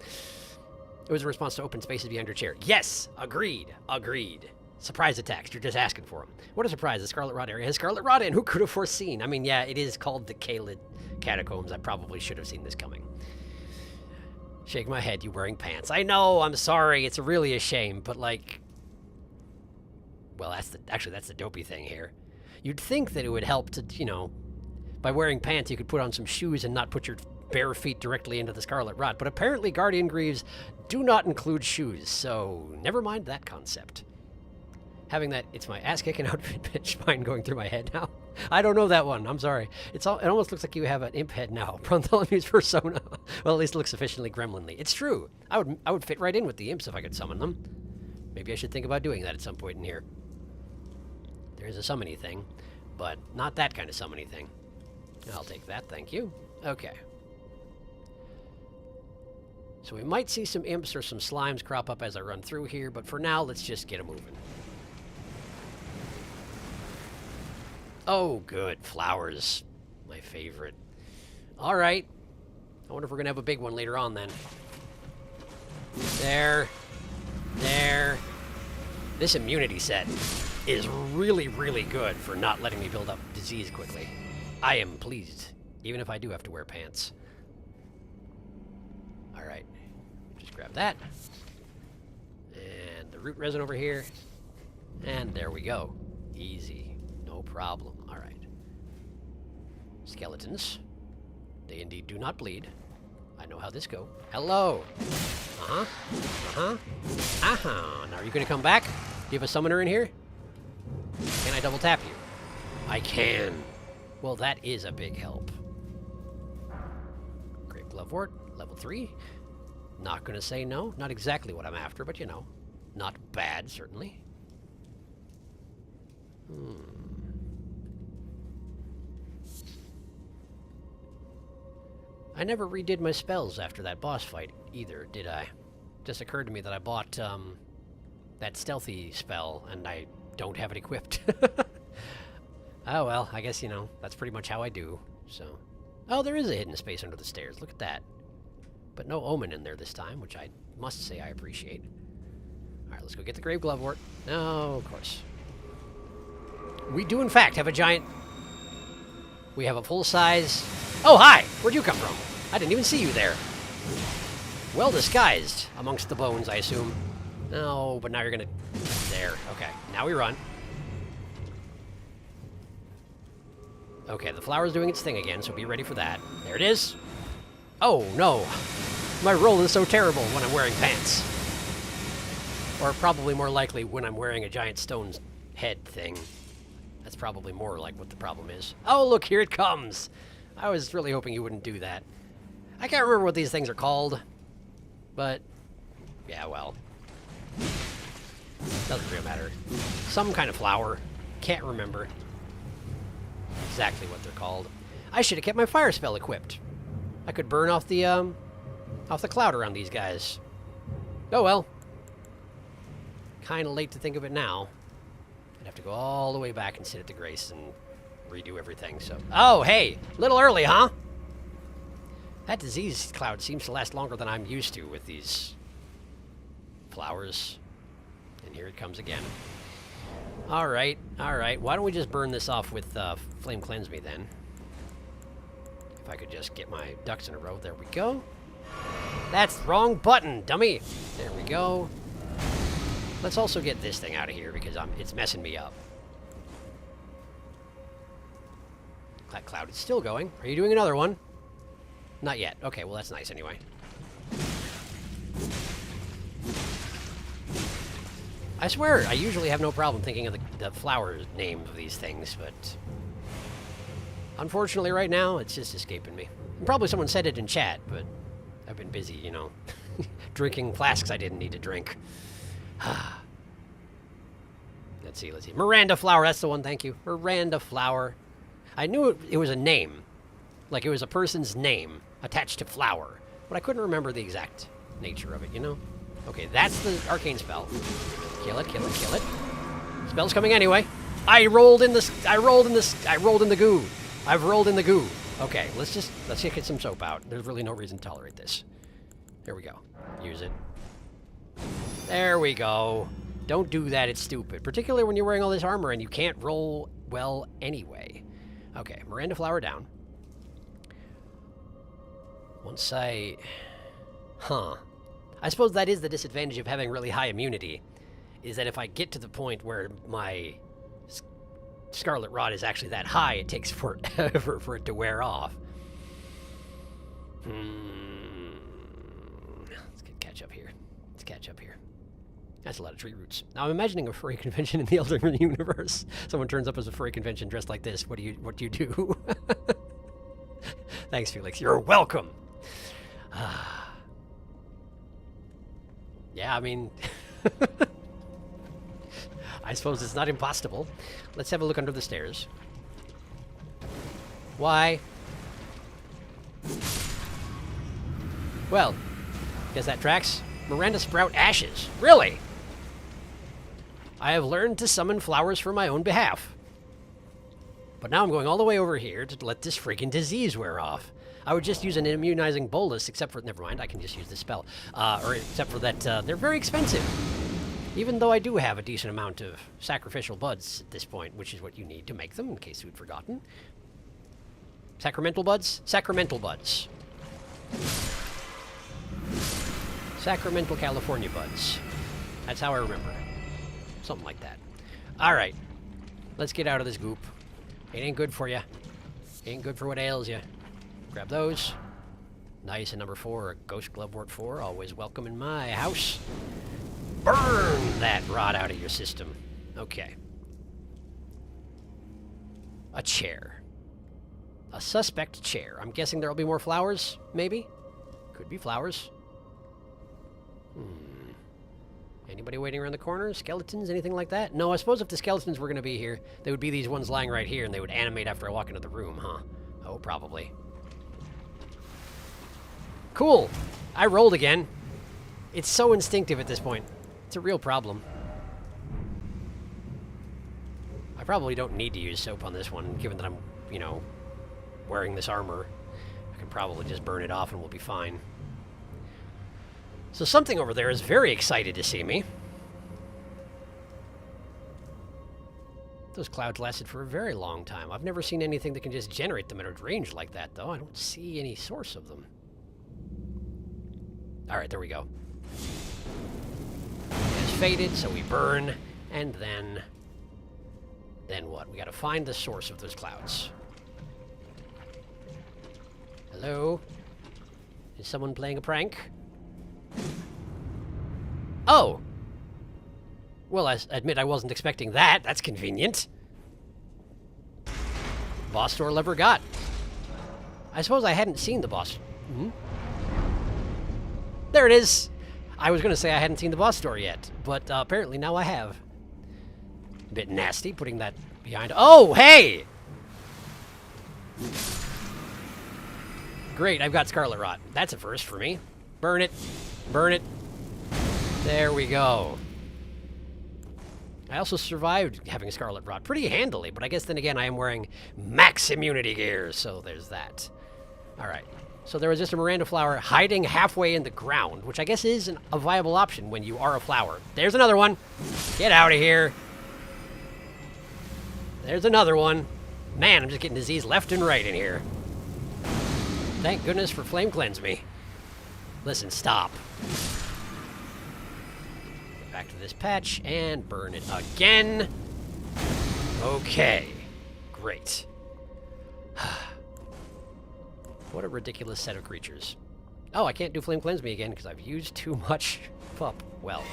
It was a response to open spaces behind your chair. Yes! Agreed. Agreed. Surprise attacks. You're just asking for them. What a surprise. The Scarlet Rot area has Scarlet Rot in. Who could have foreseen? I mean, yeah, it is called the Caelid Catacombs. I probably should have seen this coming. Shake my head. You wearing pants. I know. I'm sorry. It's really a shame, but like... Well, that's the dopey thing here. You'd think that it would help to, you know... By wearing pants, you could put on some shoes and not put your bare feet directly into the Scarlet Rot. But apparently Guardian Greaves do not include shoes, so never mind that concept. Having that it's my ass-kicking outfit bitch fine going through my head now. I don't know that one. I'm sorry. It almost looks like you have an imp head now. Bartholomew's persona. Well, at least it looks sufficiently gremlinly. It's true. I would fit right in with the imps if I could summon them. Maybe I should think about doing that at some point in here. There is a summony thing. but not that kind of summony thing. I'll take that, thank you. Okay. So we might see some imps or some slimes crop up as I run through here, but for now, let's just get them moving. Oh, good. Flowers. My favorite. All right. I wonder if we're going to have a big one later on, then. There. There. This immunity set is really, really good for not letting me build up disease quickly. I am pleased, even if I do have to wear pants. All right. Just grab that. And the root resin over here. And there we go. Easy. No problem. All right. Skeletons. They indeed do not bleed. I know how this goes. Hello. Uh-huh. Uh-huh. Uh-huh. Now, are you going to come back? Do you have a summoner in here? Can I double tap you? I can. Well, that is a big help. Great Glovewort. Level 3. Not going to say no. Not exactly what I'm after, but you know. Not bad, certainly. I never redid my spells after that boss fight either, did I? Just occurred to me that I bought that stealthy spell and I don't have it equipped. Oh well, I guess, you know, that's pretty much how I do, so. Oh, there is a hidden space under the stairs, look at that. But no omen in there this time, which I must say I appreciate. Alright, let's go get the Grave Glovewort. No, of course. We do in fact have a giant... We have a full-size... Oh, hi! Where'd you come from? I didn't even see you there. Well disguised amongst the bones, I assume. No, but now you're gonna... There. Okay. Now we run. Okay, the flower's doing its thing again, so be ready for that. There it is. Oh, no. My roll is so terrible when I'm wearing pants. Or probably more likely when I'm wearing a giant stone head thing. That's probably more like what the problem is. Oh, look, here it comes. I was really hoping you wouldn't do that. I can't remember what these things are called. But, yeah, well. Doesn't really matter. Some kind of flower. Can't remember exactly what they're called. I should have kept my fire spell equipped. I could burn off the cloud around these guys. Oh well. Kind of late to think of it now. I'd have to go all the way back and sit at the Grace and redo everything, so... Oh, hey! Little early, huh? That disease cloud seems to last longer than I'm used to with these flowers. And here it comes again. Alright, alright. Why don't we just burn this off with Flame Cleanse Me, then? If I could just get my ducks in a row. There we go. That's the wrong button, dummy! There we go. Let's also get this thing out of here, because it's messing me up. That cloud is still going. Are you doing another one? Not yet. Okay, well that's nice anyway. I swear, I usually have no problem thinking of the flower name of these things, but... Unfortunately right now, it's just escaping me. And probably someone said it in chat, but I've been busy, you know, drinking flasks I didn't need to drink. Let's see. Miranda Flower, that's the one, thank you. Miranda Flower. I knew it was a name. Like it was a person's name attached to flower. But I couldn't remember the exact nature of it, you know? Okay, that's the arcane spell. Kill it, kill it, kill it. Spell's coming anyway. I rolled in the goo. I've rolled in the goo. Okay, let's get some soap out. There's really no reason to tolerate this. There we go. Use it. There we go. Don't do that, it's stupid. Particularly when you're wearing all this armor and you can't roll well anyway. Okay, Miranda Flower down. Once I... Huh. I suppose that is the disadvantage of having really high immunity, is that if I get to the point where my Scarlet Rot is actually that high, it takes forever for it to wear off. Let's catch up here. Let's catch up here. That's a lot of tree roots. Now I'm imagining a furry convention in the Elden universe. Someone turns up as a furry convention dressed like this. What do you do? Thanks, Felix. You're welcome. Yeah, I mean, I suppose it's not impossible. Let's have a look under the stairs. Why? Well, guess that tracks. Miranda sprout ashes. Really? I have learned to summon flowers for my own behalf. But now I'm going all the way over here to let this freaking disease wear off. I would just use an immunizing bolus, except for... Never mind, I can just use this spell. Or except for that they're very expensive. Even though I do have a decent amount of sacrificial buds at this point, which is what you need to make them, in case you'd forgotten. Sacramental buds? Sacramental buds. Sacramental California buds. That's how I remember. Something like that. Alright. Let's get out of this goop. It ain't good for you. Ain't good for what ails you. Grab those. Nice. And number 4, a Ghost Glovewort 4. Always welcome in my house. Burn that rot out of your system. Okay. A chair. A suspect chair. I'm guessing there'll be more flowers, maybe? Could be flowers. Anybody waiting around the corner? Skeletons? Anything like that? No, I suppose if the skeletons were going to be here, they would be these ones lying right here, and they would animate after I walk into the room, huh? Oh, probably. Cool! I rolled again. It's so instinctive at this point. It's a real problem. I probably don't need to use soap on this one, given that I'm, you know, wearing this armor. I can probably just burn it off and we'll be fine. So something over there is very excited to see me. Those clouds lasted for a very long time. I've never seen anything that can just generate them at a range like that, though. I don't see any source of them. Alright, there we go. It's faded, so we burn, and then... Then what? We gotta find the source of those clouds. Hello? Is someone playing a prank? Oh! Well, I admit I wasn't expecting that. That's convenient. Boss door lever got. I suppose I hadn't seen the boss... There it is! I was going to say I hadn't seen the boss door yet, but apparently now I have. A bit nasty putting that behind... Oh, hey! Great, I've got Scarlet Rot. That's a first for me. Burn it. Burn it. There we go. I also survived having Scarlet Rot pretty handily, but I guess then again I am wearing max immunity gear, so there's that. Alright, so there was just a Miranda flower hiding halfway in the ground, which I guess is a viable option when you are a flower. There's another one. Get out of here. There's another one. Man, I'm just getting disease left and right in here. Thank goodness for Flame Cleanse me. Listen, stop. Get back to this patch and burn it again. Okay. Great. What a ridiculous set of creatures. Oh, I can't do Flame Cleanse me again because I've used too much pup. Well,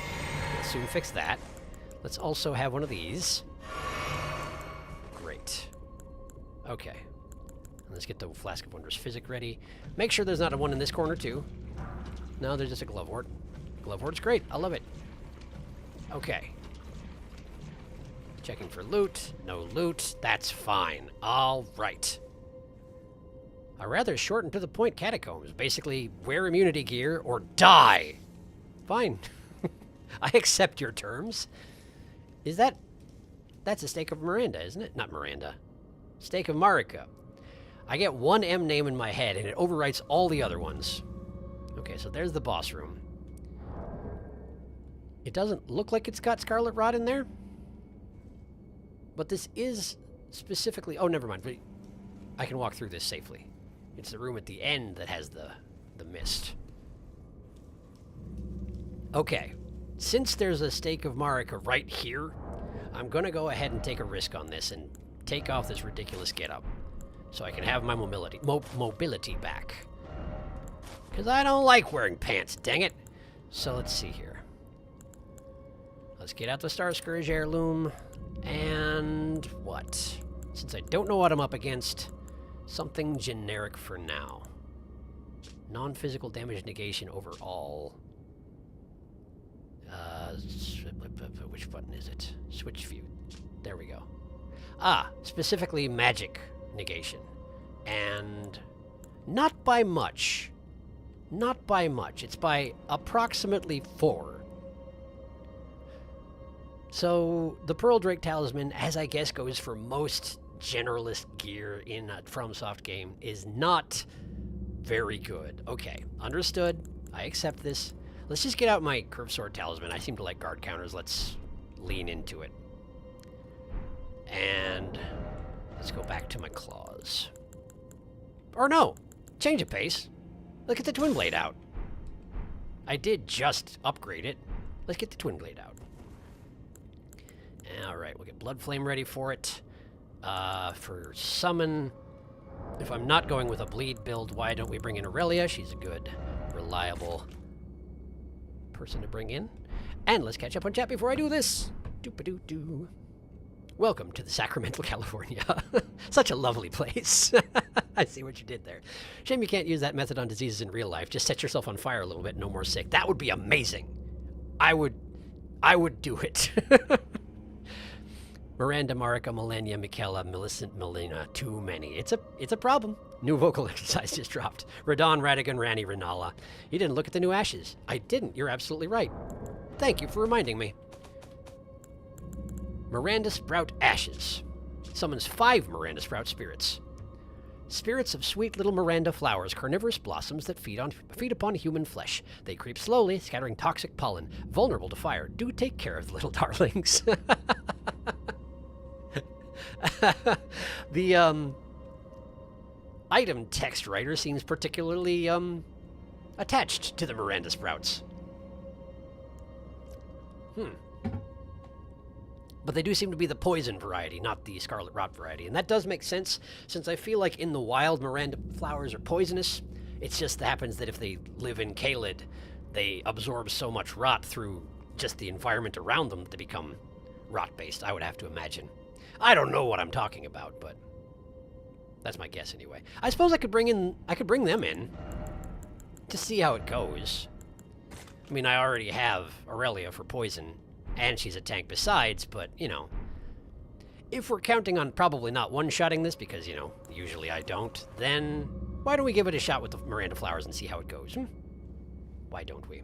we'll soon fix that. Let's also have one of these. Great. Okay. Let's get the Flask of Wondrous Physic ready. Make sure there's not a one in this corner, too. No, there's just a Glovewort. Glovewort's great. I love it. Okay. Checking for loot. No loot. That's fine. All right. A rather short and to the point catacombs. Basically, wear immunity gear or die. Fine. I accept your terms. Is that... That's a stake of Miranda, isn't it? Not Miranda. Stake of Marika. I get one M name in my head, and it overwrites all the other ones. Okay, so there's the boss room. It doesn't look like it's got Scarlet Rot in there. But this is specifically... Oh, never mind. But I can walk through this safely. It's the room at the end that has the mist. Okay. Since there's a stake of Marika right here, I'm going to go ahead and take a risk on this and take off this ridiculous getup. So I can have my mobility back. Because I don't like wearing pants, dang it. So let's see here. Let's get out the Star Scourge heirloom. And what? Since I don't know what I'm up against, something generic for now. Non-physical damage negation overall. Which button is it? Switch view. There we go. Ah, specifically magic negation. And not by much. Not by much. It's by approximately 4. So the Pearl Drake Talisman, as I guess goes for most generalist gear in a FromSoft game, is not very good. Okay, understood. I accept this. Let's just get out my Curved Sword Talisman. I seem to like guard counters. Let's lean into it. And let's go back to my claws. Or no, change of pace. Let's get the Twin Blade out. I did just upgrade it. Let's get the Twin Blade out. Alright, we'll get Blood Flame ready for it. For summon, if I'm not going with a bleed build, why don't we bring in Aurelia? She's a good, reliable person to bring in. And let's catch up on chat before I do this. Doop-a-doo-doo. Welcome to the Sacramento, California. Such a lovely place. I see what you did there. Shame you can't use that method on diseases in real life. Just set yourself on fire a little bit, no more sick. That would be amazing. I would do it. Miranda, Marika, Melania, Michaela, Millicent, Melina. Too many. It's a problem. New vocal exercise just dropped. Radon, Radigan, Rani, Renala. You didn't look at the new ashes. I didn't. You're absolutely right. Thank you for reminding me. Miranda Sprout Ashes. Summons 5 Miranda Sprout spirits. Spirits of sweet little Miranda flowers, carnivorous blossoms that feed upon human flesh. They creep slowly, scattering toxic pollen. Vulnerable to fire. Do take care of the little darlings. The item text writer seems particularly attached to the Miranda Sprouts. But they do seem to be the poison variety, not the scarlet rot variety. And that does make sense, since I feel like in the wild, Miranda flowers are poisonous. It just happens that if they live in Caelid, they absorb so much rot through just the environment around them to become rot-based, I would have to imagine. I don't know what I'm talking about, but that's my guess anyway. I suppose I could bring them in to see how it goes. I mean, I already have Aurelia for poison, and she's a tank besides, but, you know, if we're counting on probably not one-shotting this, because, you know, usually I don't, then why don't we give it a shot with the Miranda flowers and see how it goes? Why don't we?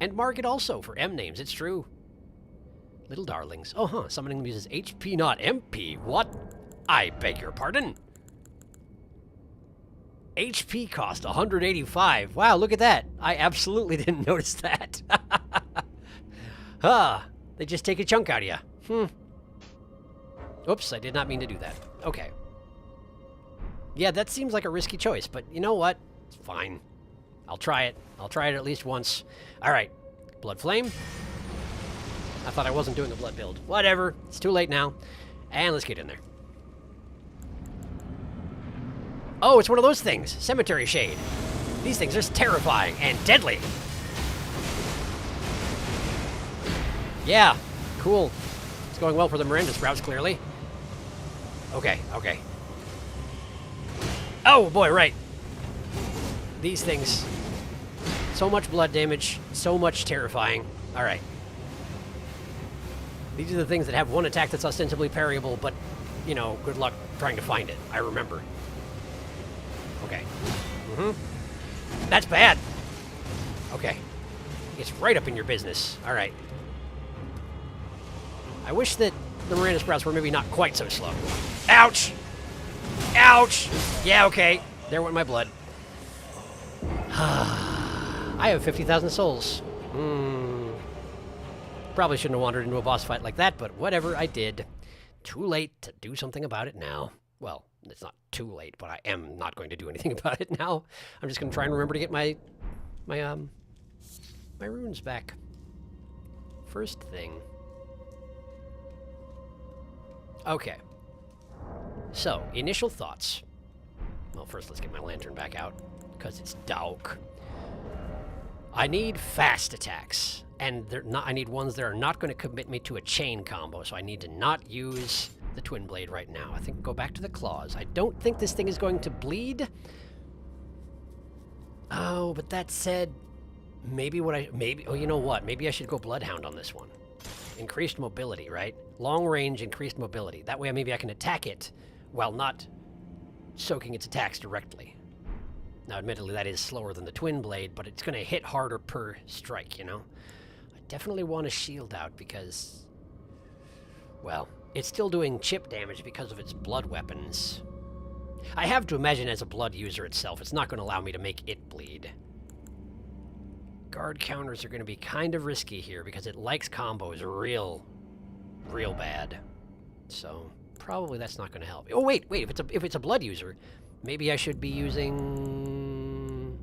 And Margaret also for M names, it's true. Little darlings. Oh, summoning them uses HP, not MP. What? I beg your pardon? HP cost 185. Wow, look at that. I absolutely didn't notice that. They just take a chunk out of you. Oops, I did not mean to do that. Okay. Yeah, that seems like a risky choice, but you know what? It's fine. I'll try it. I'll try it at least once. All right. Blood Flame. I thought I wasn't doing a blood build. Whatever. It's too late now. And let's get in there. Oh, it's one of those things. Cemetery Shade. These things are terrifying and deadly. Yeah. Cool. It's going well for the Miranda Sprouts, clearly. Okay. Oh, boy, right. These things. So much blood damage. So much terrifying. All right. These are the things that have one attack that's ostensibly parryable, but, you know, good luck trying to find it. I remember. Okay. That's bad. Okay. It's right up in your business. All right. I wish that the Miranda Sprouts were maybe not quite so slow. Ouch! Ouch! Yeah, okay. There went my blood. I have 50,000 souls. Probably shouldn't have wandered into a boss fight like that, but whatever, I did. Too late to do something about it now. Well, it's not too late, but I am not going to do anything about it now. I'm just going to try and remember to get my runes back. First thing. Okay. So, initial thoughts. Well, first let's get my lantern back out, because it's dark. I need fast attacks, and I need ones that are not going to commit me to a chain combo, so I need to not use the Twin Blade right now. I think go back to the claws. I don't think this thing is going to bleed. Oh, but that said, oh, you know what? Maybe I should go Bloodhound on this one. Increased mobility, right? Long range, increased mobility. That way maybe I can attack it while not soaking its attacks directly. Now, admittedly, that is slower than the twin blade, but it's going to hit harder per strike, you know? I definitely want a shield out because, well, it's still doing chip damage because of its blood weapons. I have to imagine as a blood user itself, it's not going to allow me to make it bleed. Guard counters are going to be kind of risky here because it likes combos real bad. So probably that's not going to help. Oh wait, if it's a blood user, maybe I should be using...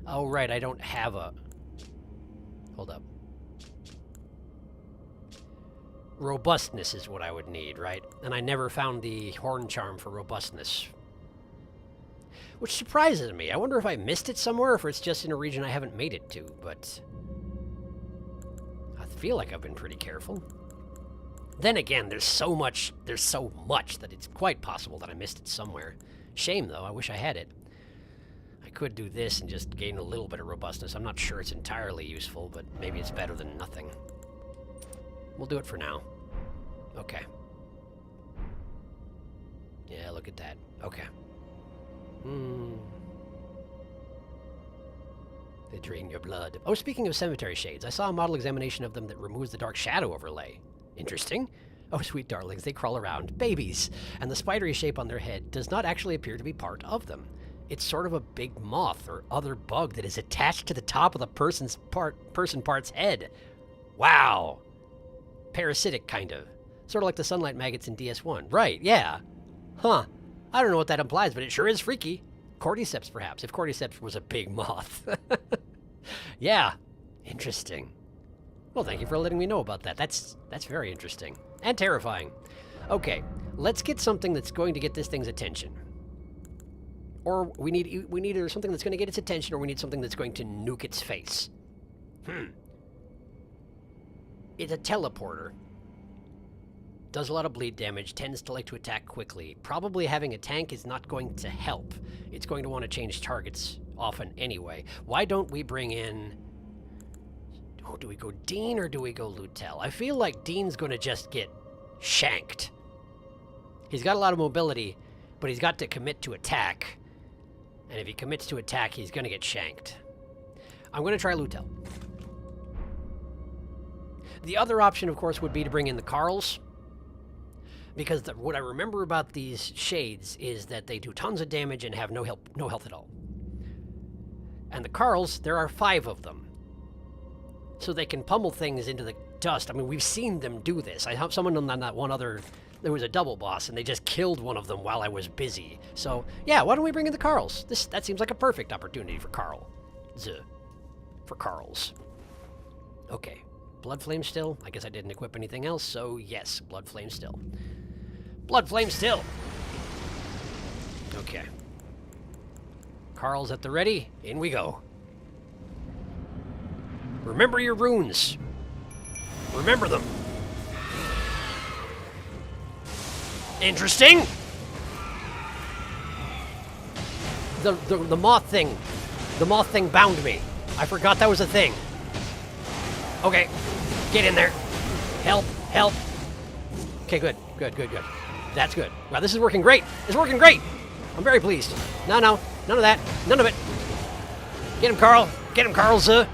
Oh right, I don't have a... Hold up. Robustness is what I would need, right? And I never found the horn charm for robustness. Which surprises me. I wonder if I missed it somewhere or if it's just in a region I haven't made it to, but... I feel like I've been pretty careful. Then again, there's so much that it's quite possible that I missed it somewhere. Shame, though. I wish I had it. I could do this and just gain a little bit of robustness. I'm not sure it's entirely useful, but maybe it's better than nothing. We'll do it for now. Okay. Yeah, look at that. Okay. They drain your blood. Oh, speaking of cemetery shades, I saw a model examination of them that removes the dark shadow overlay. Interesting. Oh, sweet darlings, they crawl around. Babies. And the spidery shape on their head does not actually appear to be part of them. It's sort of a big moth or other bug that is attached to the top of the person part's head. Wow. Parasitic, kind of. Sort of like the sunlight maggots in DS1. Right, yeah. Huh. I don't know what that implies, but it sure is freaky. Cordyceps, perhaps, if Cordyceps was a big moth. Yeah. Interesting. Well, thank you for letting me know about that. That's very interesting. And terrifying. Okay, let's get something that's going to get this thing's attention. Or we need either something that's going to get its attention or we need something that's going to nuke its face. It's a teleporter. Does a lot of bleed damage, tends to like to attack quickly. Probably having a tank is not going to help. It's going to want to change targets often anyway. Why don't we bring in... Oh, do we go Dean or do we go Lutel? I feel like Dean's going to just get shanked. He's got a lot of mobility, but he's got to commit to attack. And if he commits to attack, he's going to get shanked. I'm going to try Lutel. The other option, of course, would be to bring in the Carls. Because what I remember about these shades is that they do tons of damage and have no health at all. And the Carls, there are 5 of them. So they can pummel things into the dust. I mean, we've seen them do this. I have someone on that one other... There was a double boss, and they just killed one of them while I was busy. So, yeah, why don't we bring in the Carls? That seems like a perfect opportunity for Carl. For Carls. Okay. Blood Flame still? I guess I didn't equip anything else, so yes, Blood Flame still. Blood Flame still! Okay. Carl's at the ready. In we go. Remember your runes. Remember them. Interesting! The moth thing. The moth thing bound me. I forgot that was a thing. Okay. Get in there. Help. Help. Okay, good. Good. That's good. Wow, this is working great. It's working great. I'm very pleased. No. None of that. None of it. Get him, Carl. Get him, Carl, sir.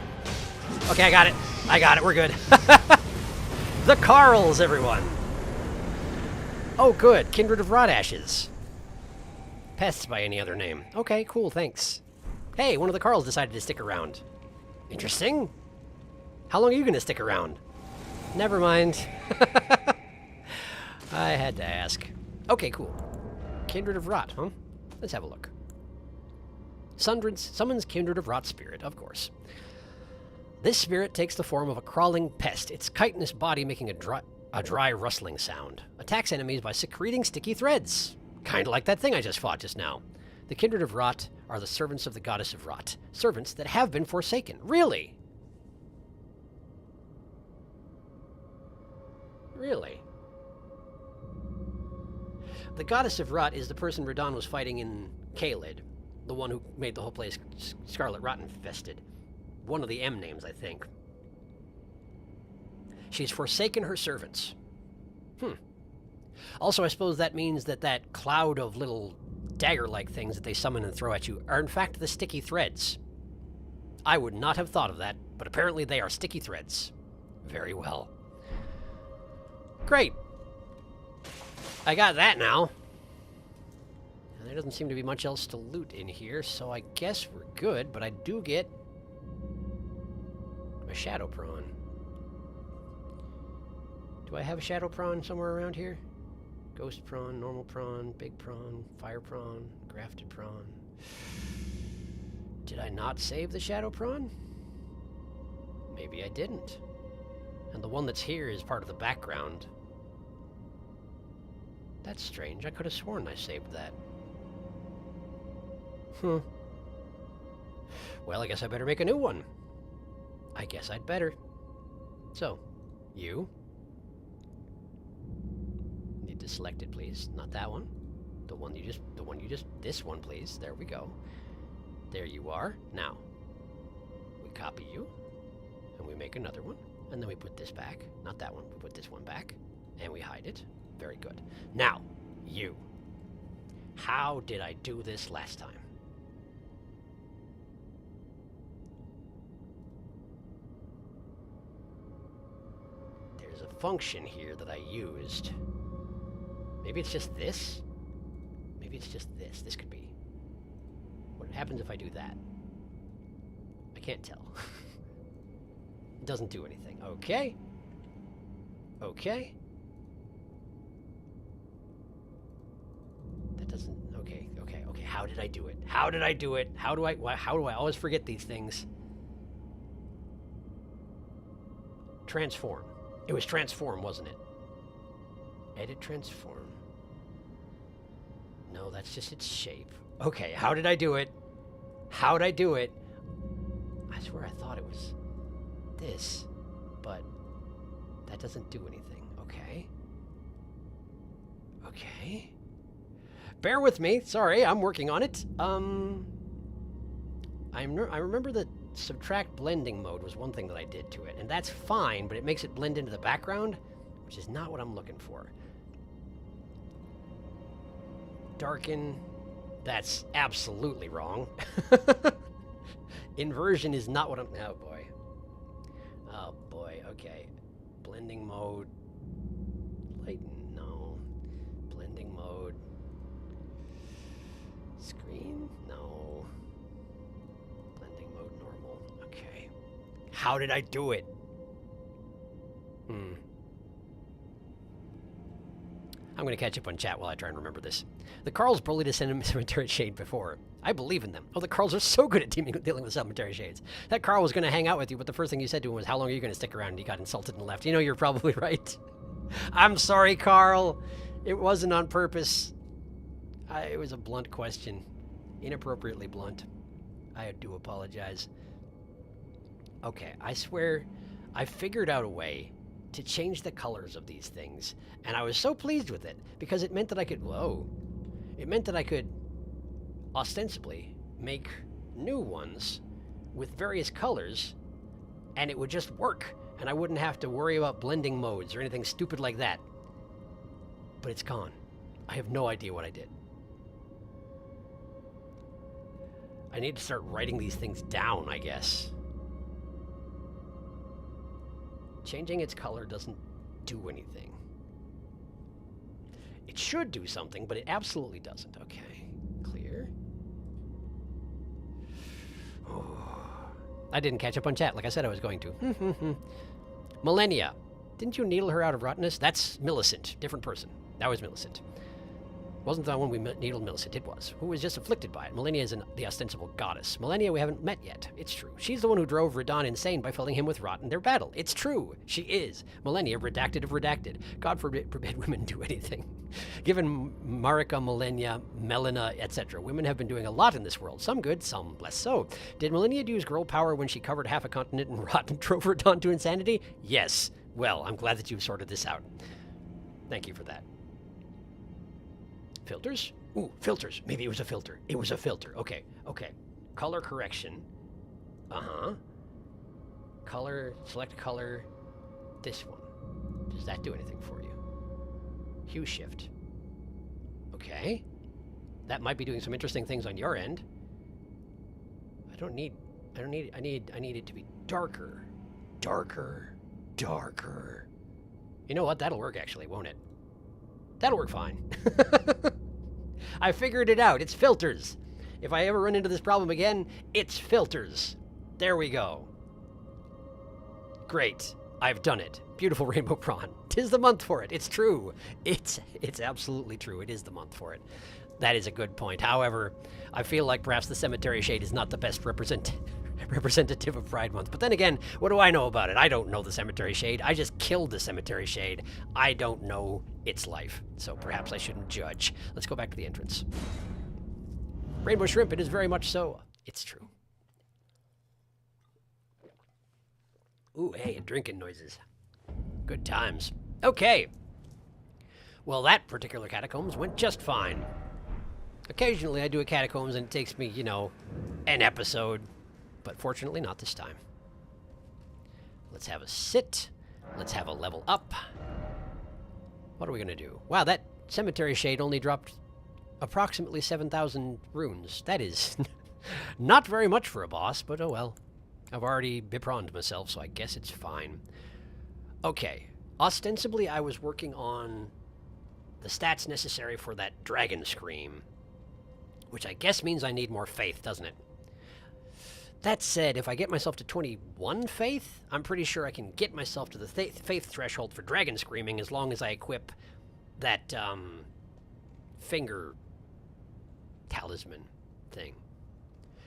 Okay, I got it. We're good. The Carls, everyone. Oh, good. Kindred of Rot Ashes. Pests by any other name. Okay, cool, thanks. Hey, one of the Carls decided to stick around. Interesting. How long are you going to stick around? Never mind. I had to ask. Okay, cool. Kindred of Rot, huh? Let's have a look. Summons Kindred of Rot spirit, of course. This spirit takes the form of a crawling pest, its chitinous body making a dry rustling sound. Attacks enemies by secreting sticky threads. Kind of like that thing I just fought just now. The Kindred of Rot are the servants of the goddess of Rot. Servants that have been forsaken. Really? Really? The goddess of Rot is the person Radon was fighting in Caelid. The one who made the whole place scarlet rot infested. One of the M names, I think. She's forsaken her servants. Also, I suppose that means that that cloud of little dagger-like things that they summon and throw at you are in fact the sticky threads. I would not have thought of that, but apparently they are sticky threads. Very well. Great. I got that now. And there doesn't seem to be much else to loot in here, so I guess we're good, but I do get a shadow prawn. Do I have a shadow prawn somewhere around here? Ghost prawn, normal prawn, big prawn, fire prawn, grafted prawn. Did I not save the shadow prawn? Maybe I didn't. And the one that's here is part of the background. That's strange. I could have sworn I saved that. Well, I guess I better make a new one. I guess I'd better. So, you. Need to select it, please. Not that one. This one, please. There we go. There you are. Now, we copy you, and we make another one, and then we put this back. Not that one. We put this one back, and we hide it. Very good. Now, you. How did I do this last time? There's a function here that I used. Maybe it's just this? Maybe it's just this. This could be. What happens if I do that? I can't tell. It doesn't do anything. Okay. Okay. That doesn't... Okay. How did I do it? How did I do it? How do I always forget these things? Transform. It was transform, wasn't it? Edit transform. No, that's just its shape. Okay, how did I do it? How'd I do it? I swear I thought it was this, but that doesn't do anything. Okay. Okay. Bear with me. Sorry, I'm working on it. I remember that subtract blending mode was one thing that I did to it, and that's fine, but it makes it blend into the background, which is not what I'm looking for. Darken. That's absolutely wrong. Inversion is not what I'm... Oh, boy. Oh, boy. Okay. Blending mode. Lighten. No. Blending mode. Screen. No. Blending mode normal. Okay. How did I do it? I'm going to catch up on chat while I try and remember this. The Carls bullied a cemetery shade before. I believe in them. Oh, the Carls are so good at dealing with cemetery shades. That Carl was going to hang out with you, but the first thing you said to him was, how long are you going to stick around? And he got insulted and left. You know, you're probably right. I'm sorry, Carl. It wasn't on purpose. It was a blunt question. Inappropriately blunt. I do apologize. Okay, I swear I figured out a way to change the colors of these things, and I was so pleased with it because it meant that I could it meant that I could ostensibly make new ones with various colors, and it would just work, and I wouldn't have to worry about blending modes or anything stupid like that. But it's gone. I have no idea what I did. I need to start writing these things down, I guess. Changing its color doesn't do anything. It should do something, but it absolutely doesn't. Okay, clear. Oh. I didn't catch up on chat like I said I was going to. Millennia. Didn't you needle her out of rottenness? That's Millicent. Different person. That was Millicent. Wasn't the one we needled Millicent, it was. Who was just afflicted by it. Millennia is the ostensible goddess. Millennia we haven't met yet. It's true. She's the one who drove Radon insane by filling him with rot in their battle. It's true. She is. Millennia, redacted of redacted. God forbid women do anything. Given Marika, Millennia, Melina, etc., women have been doing a lot in this world. Some good, some less so. Did Millennia use girl power when she covered half a continent in rot and drove Radon to insanity? Yes. Well, I'm glad that you've sorted this out. Thank you for that. Filters? Ooh, filters. Maybe it was a filter. It was a filter. Okay, okay. Color correction. Uh-huh. Color, select color. This one. Does that do anything for you? Hue shift. Okay. That might be doing some interesting things on your end. I need it to be darker. Darker. Darker. You know what? That'll work actually, won't it? That'll work fine. I figured it out. It's filters. If I ever run into this problem again, it's filters. There we go. Great. I've done it. Beautiful rainbow prawn. 'Tis the month for it. It's true. It's absolutely true. It is the month for it. That is a good point. However, I feel like perhaps the cemetery shade is not the best representative of Pride Month. But then again, what do I know about it? I don't know the cemetery shade. I just killed the cemetery shade. I don't know its life. So perhaps I shouldn't judge. Let's go back to the entrance. Rainbow shrimp, it is very much so. It's true. Ooh, hey, and drinking noises. Good times. Okay. Well, that particular catacombs went just fine. Occasionally I do a catacombs and it takes me, you know, an episode. But fortunately not this time. Let's have a sit. Let's have a level up. What are we going to do? Wow, that cemetery shade only dropped approximately 7,000 runes. That is not very much for a boss, but oh well. I've already biprawned myself, so I guess it's fine. Okay. Ostensibly, I was working on the stats necessary for that dragon scream, which I guess means I need more faith, doesn't it? That said, if I get myself to 21 faith, I'm pretty sure I can get myself to the faith threshold for dragon screaming as long as I equip that finger talisman thing.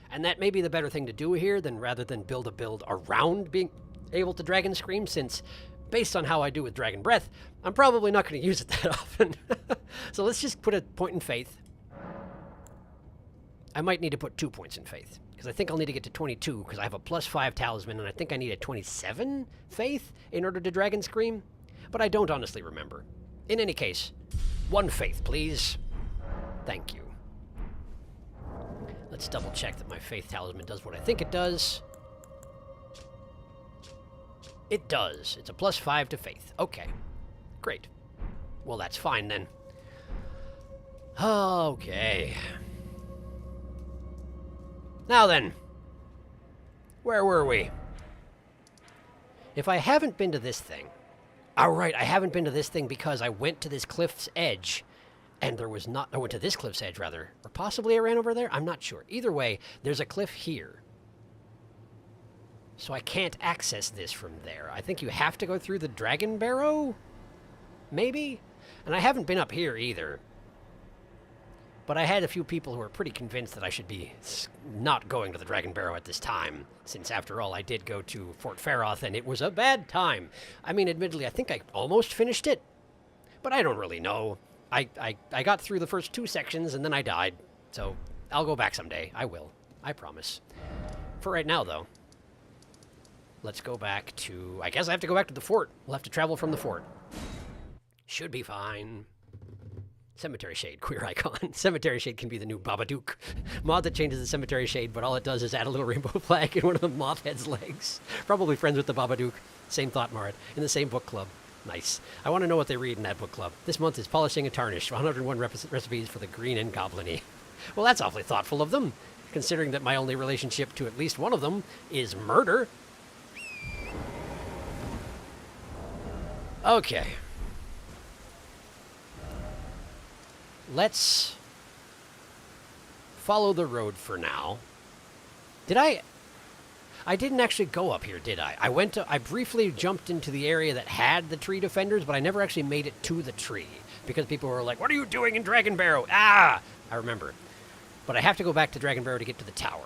And that may be the better thing to do here than rather than build a build around being able to dragon scream, since based on how I do with dragon breath, I'm probably not going to use it that often. So let's just put a point in faith. I might need to put 2 points in faith, because I think I'll need to get to 22, because I have a +5 talisman, and I think I need a 27 faith in order to dragon scream, but I don't honestly remember. In any case, 1 faith, please. Thank you. Let's double check that my faith talisman does what I think it does. It does. It's a +5 to faith. Okay. Great. Well, that's fine then. Okay. Now then. Where were we? If I haven't been to this thing... Oh, right, I haven't been to this thing because I went to this cliff's edge, and there was not... I went to this cliff's edge, rather. Or possibly I ran over there? I'm not sure. Either way, there's a cliff here. So I can't access this from there. I think you have to go through the Dragon Barrow? Maybe? And I haven't been up here either. But I had a few people who were pretty convinced that I should be not going to the Dragon Barrow at this time, since after all I did go to Fort Faroth and it was a bad time. I mean, admittedly, I think I almost finished it, but I don't really know. I got through the first 2 sections and then I died, so I'll go back someday. I will. I promise. For right now, though, let's go back to... I guess I have to go back to the fort. We'll have to travel from the fort. Should be fine. Cemetery Shade, queer icon. Cemetery Shade can be the new Babadook mod that changes the Cemetery Shade, but all it does is add a little rainbow flag in one of the moth head's legs. Probably friends with the Babadook. Same thought, Marit. In the same book club. Nice. I want to know what they read in that book club. This month is Polishing a Tarnish. 101 recipes for the green and goblin-y. Well, that's awfully thoughtful of them, considering that my only relationship to at least one of them is murder. Okay. Let's follow the road for now. Did I didn't actually go up here, did I? I briefly jumped into the area that had the tree defenders, but I never actually made it to the tree because people were like, "What are you doing in Dragon Barrow?" Ah, I remember. But I have to go back to Dragon Barrow to get to the tower.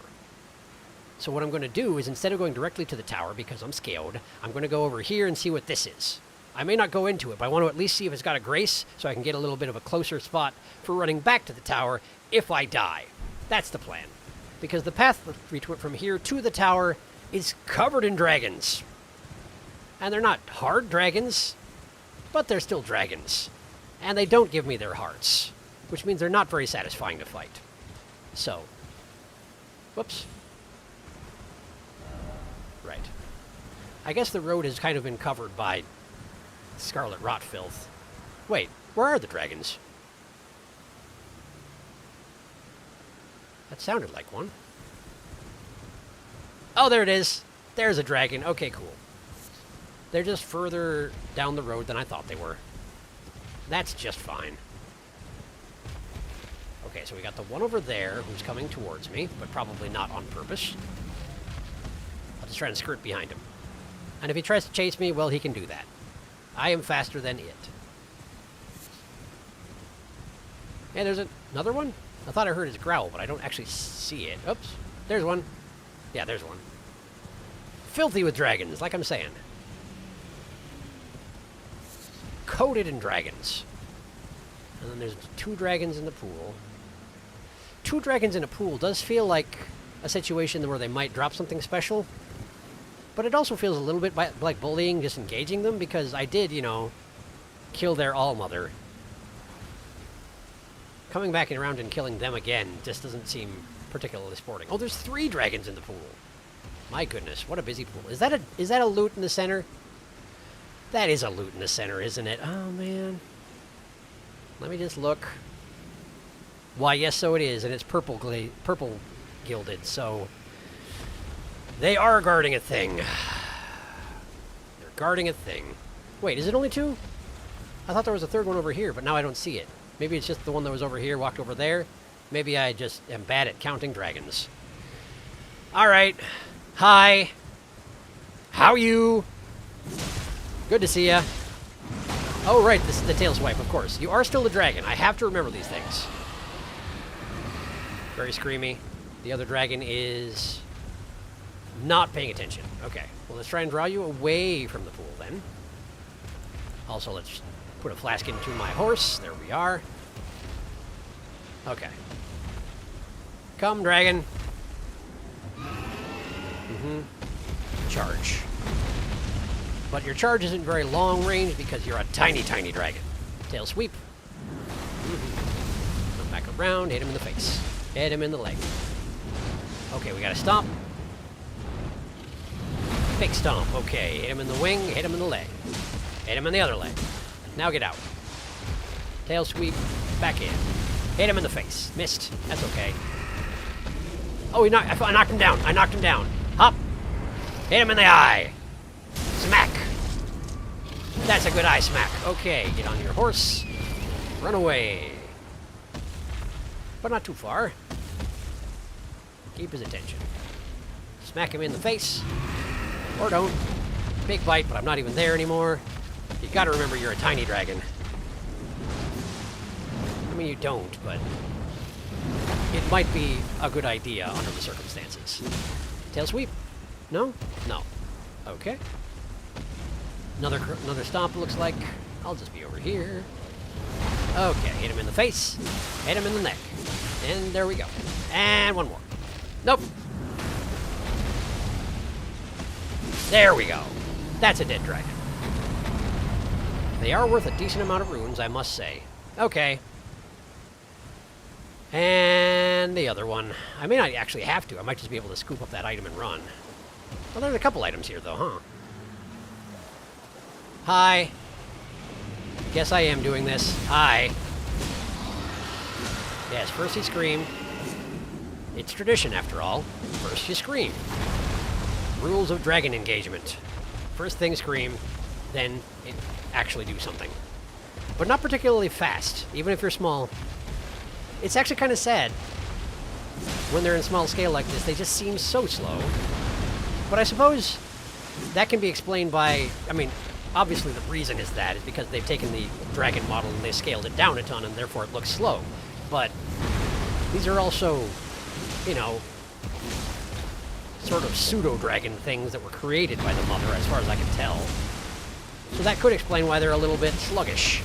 So what I'm going to do is, instead of going directly to the tower because I'm scared, I'm going to go over here and see what this is. I may not go into it, but I want to at least see if it's got a grace so I can get a little bit of a closer spot for running back to the tower if I die. That's the plan. Because the path from here to the tower is covered in dragons. And they're not hard dragons, but they're still dragons. And they don't give me their hearts, which means they're not very satisfying to fight. So, whoops. Right. I guess the road has kind of been covered by Scarlet Rot filth. Wait, Where are the dragons? That sounded like one. Oh, there it is. There's a dragon. Okay, cool. They're just further down the road than I thought they were. That's just fine. Okay, so we got the one over there who's coming towards me, but probably not on purpose. I'll just try and skirt behind him. And if he tries to chase me, well, he can do that. I am faster than it. Hey, there's another one? I thought I heard his growl, but I don't actually see it. Oops. There's one. Yeah, there's one. Filthy with dragons, like I'm saying. Coated in dragons. And then there's 2 dragons in the pool. 2 dragons in a pool does feel like a situation where they might drop something special. But it also feels a little bit like bullying, just engaging them, because I did, you know, kill their all-mother. Coming back around and killing them again just doesn't seem particularly sporting. Oh, there's 3 dragons in the pool. My goodness, what a busy pool. Is that a loot in the center? That is a loot in the center, isn't it? Oh, man. Let me just look. Why, yes, so it is, and it's purple gilded, so... They are guarding a thing. They're guarding a thing. Wait, is it only 2? I thought there was a 3rd one over here, but now I don't see it. Maybe it's just the one that was over here, walked over there. Maybe I just am bad at counting dragons. Alright. Hi. How you? Good to see ya. Oh, right, this is the tail swipe, of course. You are still a dragon. I have to remember these things. Very screamy. The other dragon is not paying attention. Okay, well, let's try and draw you away from the pool, then. Also, let's put a flask into my horse. There we are. Okay. Come, dragon. Charge. But your charge isn't very long range because you're a tiny, tiny dragon. Tail sweep. Come back around, hit him in the face. Hit him in the leg. Okay, we gotta stop. Big stomp. Okay, hit him in the wing, hit him in the leg. Hit him in the other leg. Now get out. Tail sweep, back in. Hit him in the face. Missed. That's okay. Oh, I knocked him down. I knocked him down. Hop. Hit him in the eye. Smack. That's a good eye smack. Okay, get on your horse. Run away. But not too far. Keep his attention. Smack him in the face. Or don't. Big bite, but I'm not even there anymore. You gotta remember you're a tiny dragon. I mean, you don't, but it might be a good idea under the circumstances. Tail sweep? No? No. Okay. Another stomp, looks like. I'll just be over here. Okay, hit him in the face. Hit him in the neck. And there we go. And one more. Nope. There we go. That's a dead dragon. They are worth a decent amount of runes, I must say. Okay. And the other one. I may not actually have to. I might just be able to scoop up that item and run. Well, there's a couple items here, though, huh? Hi. Guess I am doing this. Hi. Yes, first you scream. It's tradition, after all. First you scream. Rules of dragon engagement. First thing scream, then actually do something. But not particularly fast, even if you're small. It's actually kind of sad. When they're in small scale like this, they just seem so slow. But I suppose that can be explained by, I mean, obviously the reason is because they've taken the dragon model and they scaled it down a ton and therefore it looks slow. But these are also, you know, sort of pseudo-dragon things that were created by the mother, as far as I can tell. So that could explain why they're a little bit sluggish.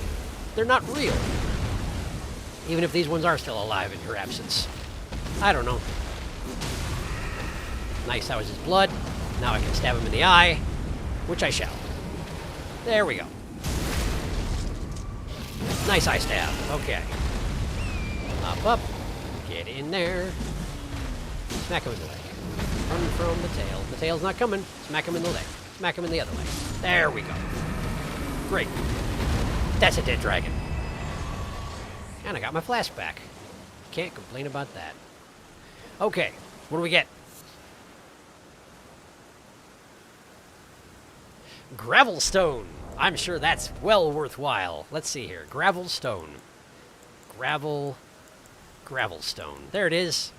They're not real. Even if these ones are still alive in her absence. I don't know. Nice, that was his blood. Now I can stab him in the eye, which I shall. There we go. Nice eye stab. Okay. Hop up. Get in there. Smack him in the leg. Run from the tail. The tail's not coming. Smack him in the leg. Smack him in the other leg. There we go. Great. That's a dead dragon. And I got my flask back. Can't complain about that. Okay, what do we get? Gravelstone. I'm sure that's well worthwhile. Let's see here. Gravelstone. Gravelstone. There it is.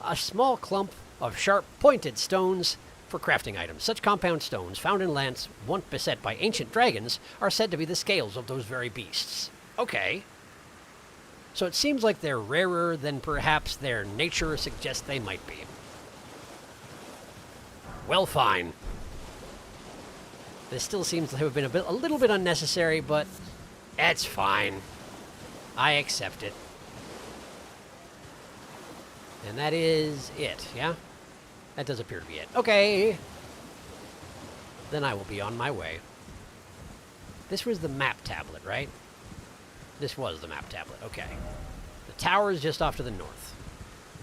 A small clump of sharp, pointed stones for crafting items. Such compound stones, found in lands once beset by ancient dragons, are said to be the scales of those very beasts. Okay. So it seems like they're rarer than perhaps their nature suggests they might be. Well, fine. This still seems to have been a little bit unnecessary, but it's fine. I accept it. And that is it, yeah? That does appear to be it. Okay. Then I will be on my way. This was the map tablet, right? This was the map tablet, okay. The tower is just off to the north.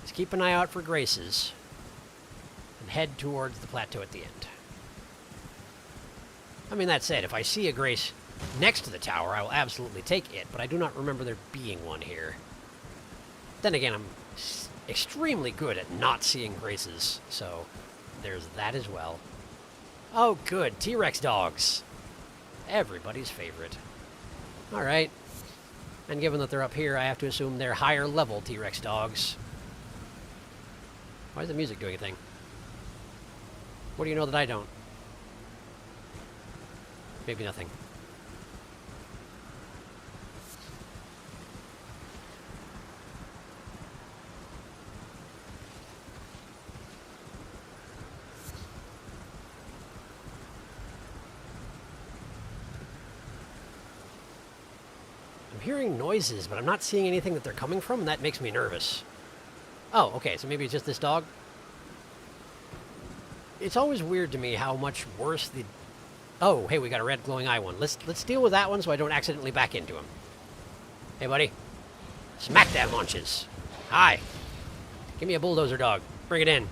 Just keep an eye out for graces and head towards the plateau at the end. I mean, that said, if I see a grace next to the tower, I will absolutely take it, but I do not remember there being one here. Then again, I'm extremely good at not seeing graces, so there's that as well. Oh, good. T-Rex dogs. Everybody's favorite. All right. And given that they're up here, I have to assume they're higher level T-Rex dogs. Why is the music doing a thing? What do you know that I don't? Maybe nothing. I'm hearing noises, but I'm not seeing anything that they're coming from, and that makes me nervous. Oh, okay, so maybe it's just this dog? It's always weird to me how much worse the... Oh, hey, we got a red glowing eye one. Let's deal with that one so I don't accidentally back into him. Hey, buddy. Smack that launches. Hi. Give me a bulldozer dog. Bring it in.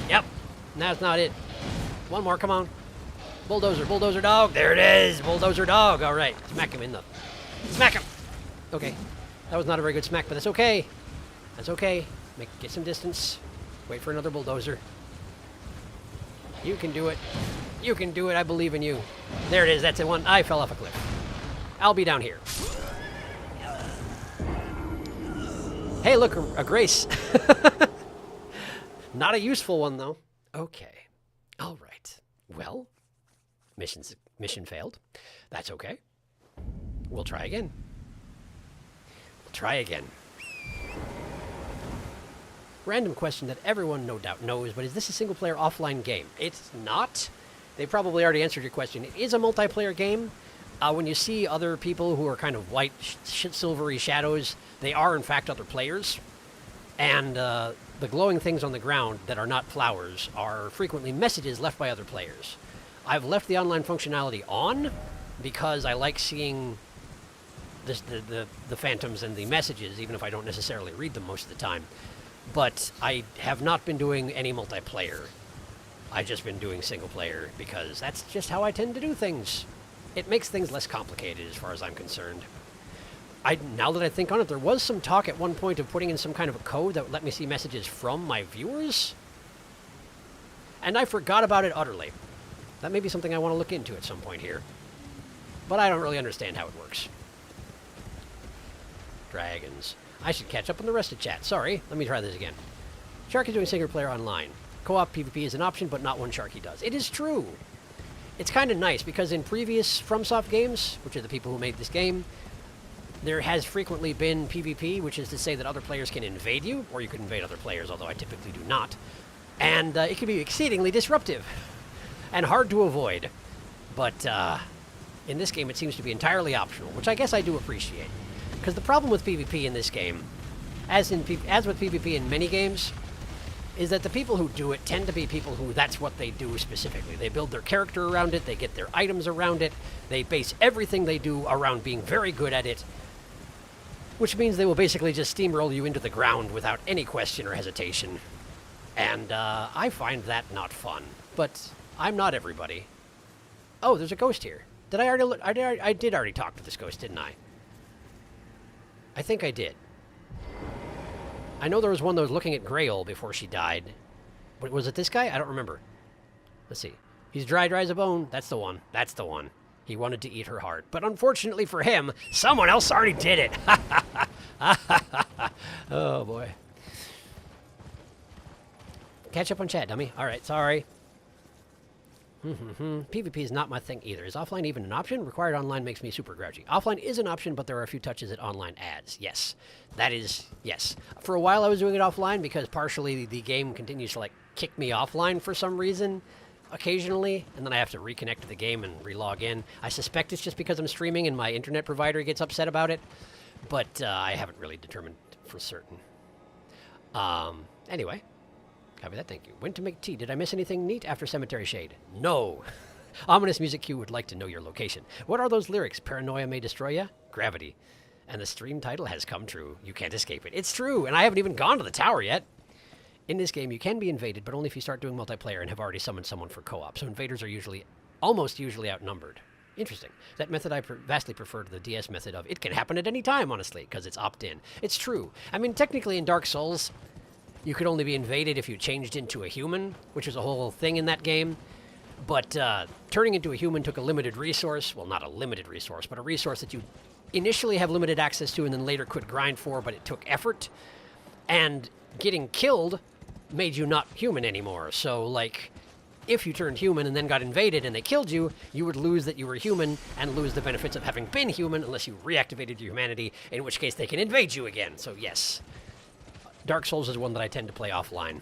Yep. That's not it. One more, come on. Bulldozer dog. There it is. Bulldozer dog. All right. Smack him in the... Smack him. Okay. That was not a very good smack, but that's okay. That's okay. Get some distance. Wait for another bulldozer. You can do it. You can do it. I believe in you. There it is. That's the one. I fell off a cliff. I'll be down here. Hey, look, a grace. Not a useful one, though. Okay. All right. Well, mission failed. That's okay. We'll try again. We'll try again. Random question that everyone no doubt knows, but is this a single-player offline game? It's not. They probably already answered your question. It is a multiplayer game. When you see other people who are kind of white, silvery shadows, they are, in fact, other players. And the glowing things on the ground that are not flowers are frequently messages left by other players. I've left the online functionality on because I like seeing the phantoms and the messages, even if I don't necessarily read them most of the time. But I have not been doing any multiplayer. I've just been doing single player because that's just how I tend to do things. It makes things less complicated as far as I'm concerned. Now that I think on it, there was some talk at one point of putting in some kind of a code that would let me see messages from my viewers. And I forgot about it utterly. That may be something I want to look into at some point here. But I don't really understand how it works. Dragons. I should catch up on the rest of chat. Sorry, let me try this again. Sharky is doing single player online. Co-op PvP is an option, but not one Sharky does. It is true. It's kind of nice, because in previous FromSoft games, which are the people who made this game, there has frequently been PvP, which is to say that other players can invade you, or you can invade other players, although I typically do not. And it can be exceedingly disruptive and hard to avoid. But in this game, it seems to be entirely optional, which I guess I do appreciate. Because the problem with PvP in this game, as with PvP in many games, is that the people who do it tend to be people who that's what they do specifically. They build their character around it, they get their items around it, they base everything they do around being very good at it, which means they will basically just steamroll you into the ground without any question or hesitation. And I find that not fun. But I'm not everybody. Oh, there's a ghost here. Did I already look? I did already talk to this ghost, didn't I? I think I did. I know there was one that was looking at Grail before she died. But was it this guy? I don't remember. Let's see. He's dry as a bone. That's the one. That's the one. He wanted to eat her heart. But unfortunately for him, someone else already did it. Oh, boy. Catch up on chat, dummy. All right, sorry. PvP is not my thing either. Is offline even an option? Required online makes me super grouchy. Offline is an option, but there are a few touches that online adds. Yes. That is, yes. For a while I was doing it offline because partially the game continues to, like, kick me offline for some reason occasionally, and then I have to reconnect to the game and relog in. I suspect it's just because I'm streaming and my internet provider gets upset about it, but I haven't really determined for certain. Anyway. Copy that, thank you. Went to make tea. Did I miss anything neat after Cemetery Shade? No. Ominous Music Cue would like to know your location. What are those lyrics? Paranoia may destroy ya? Gravity. And the stream title has come true. You can't escape it. It's true, and I haven't even gone to the tower yet. In this game, you can be invaded, but only if you start doing multiplayer and have already summoned someone for co-op. So invaders are almost usually outnumbered. Interesting. That method I vastly prefer to the DS method of it can happen at any time, honestly, because it's opt-in. It's true. I mean, technically in Dark Souls, you could only be invaded if you changed into a human, which was a whole thing in that game. But turning into a human took a limited resource. Well, not a limited resource, but a resource that you initially have limited access to and then later could grind for, but it took effort. And getting killed made you not human anymore. So, like, if you turned human and then got invaded and they killed you, you would lose that you were human and lose the benefits of having been human unless you reactivated your humanity, in which case they can invade you again. So, yes. Dark Souls is one that I tend to play offline.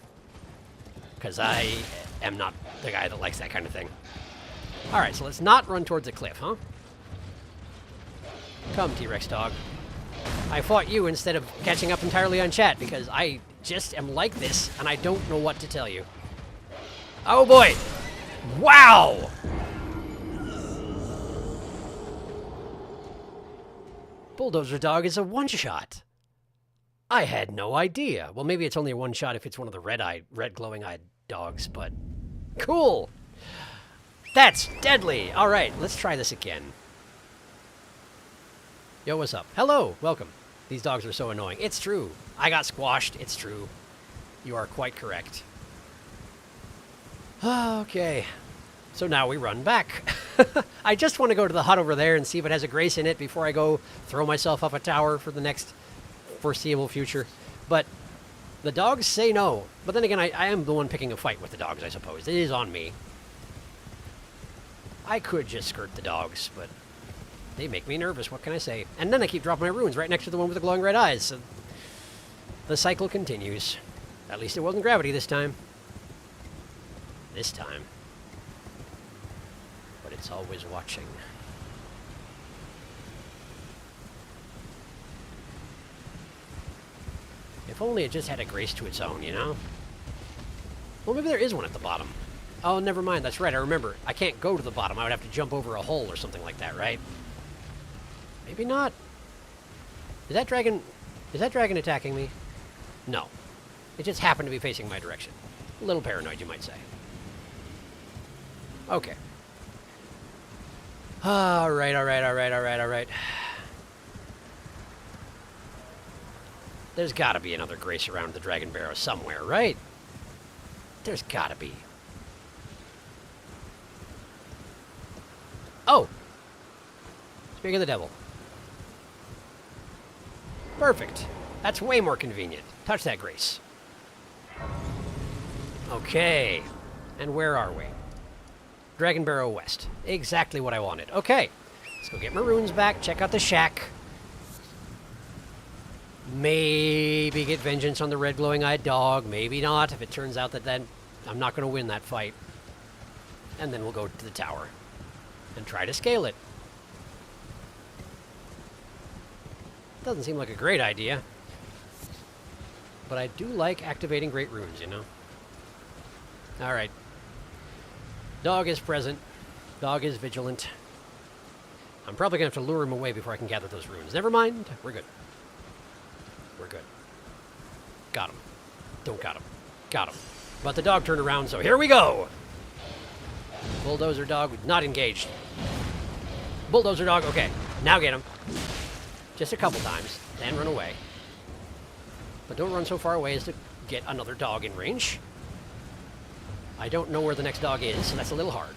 Because I am not the guy that likes that kind of thing. Alright, so let's not run towards the cliff, huh? Come, T-Rex dog. I fought you instead of catching up entirely on chat, because I just am like this, and I don't know what to tell you. Oh boy! Wow! Bulldozer dog is a one-shot. I had no idea. Well, maybe it's only a one-shot if it's one of the red glowing-eyed dogs, but cool. That's deadly. All right, let's try this again. Yo, what's up? Hello, welcome. These dogs are so annoying. It's true. I got squashed. It's true. You are quite correct. Okay. So now we run back. I just want to go to the hut over there and see if it has a grace in it before I go throw myself off a tower for the next foreseeable future. But the dogs say no. But then again, I am the one picking a fight with the dogs, I suppose. It is on me. I could just skirt the dogs, but they make me nervous. What can I say? And then I keep dropping my runes right next to the one with the glowing red eyes. So the cycle continues. At least it wasn't gravity this time. This time. But it's always watching. If only it just had a grace to its own, you know? Well, maybe there is one at the bottom. Oh, never mind. That's right. I remember. I can't go to the bottom. I would have to jump over a hole or something like that, right? Maybe not. Is that dragon attacking me? No. It just happened to be facing my direction. A little paranoid, you might say. Okay. All right. There's got to be another grace around the Dragon Barrow somewhere, right? There's got to be. Oh! Speak of the devil. Perfect. That's way more convenient. Touch that grace. Okay. And where are we? Dragon Barrow West. Exactly what I wanted. Okay. Let's go get my runes back, check out the shack. Maybe get vengeance on the red glowing-eyed dog. Maybe not, if it turns out that then I'm not going to win that fight. And then we'll go to the tower and try to scale it. Doesn't seem like a great idea. But I do like activating great runes, you know? Alright. Dog is present. Dog is vigilant. I'm probably going to have to lure him away before I can gather those runes. Never mind. We're good. We're good. Got him. Don't got him. Got him. But the dog turned around, so here we go! Bulldozer dog, not engaged. Bulldozer dog, okay. Now get him. Just a couple times, then run away. But don't run so far away as to get another dog in range. I don't know where the next dog is, so that's a little hard.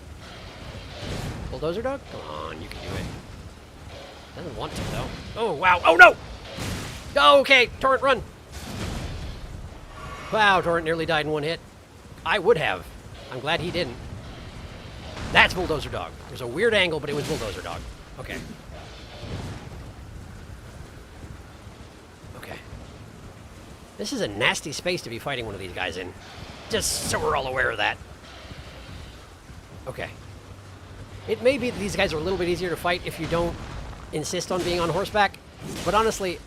Bulldozer dog? Come on, you can do it. Doesn't want to, though. Oh, wow. Oh, no! Oh, okay, Torrent, run! Wow, Torrent nearly died in one hit. I would have. I'm glad he didn't. That's Bulldozer Dog. There's a weird angle, but it was Bulldozer Dog. Okay. Okay. This is a nasty space to be fighting one of these guys in. Just so we're all aware of that. Okay. It may be that these guys are a little bit easier to fight if you don't insist on being on horseback, but honestly,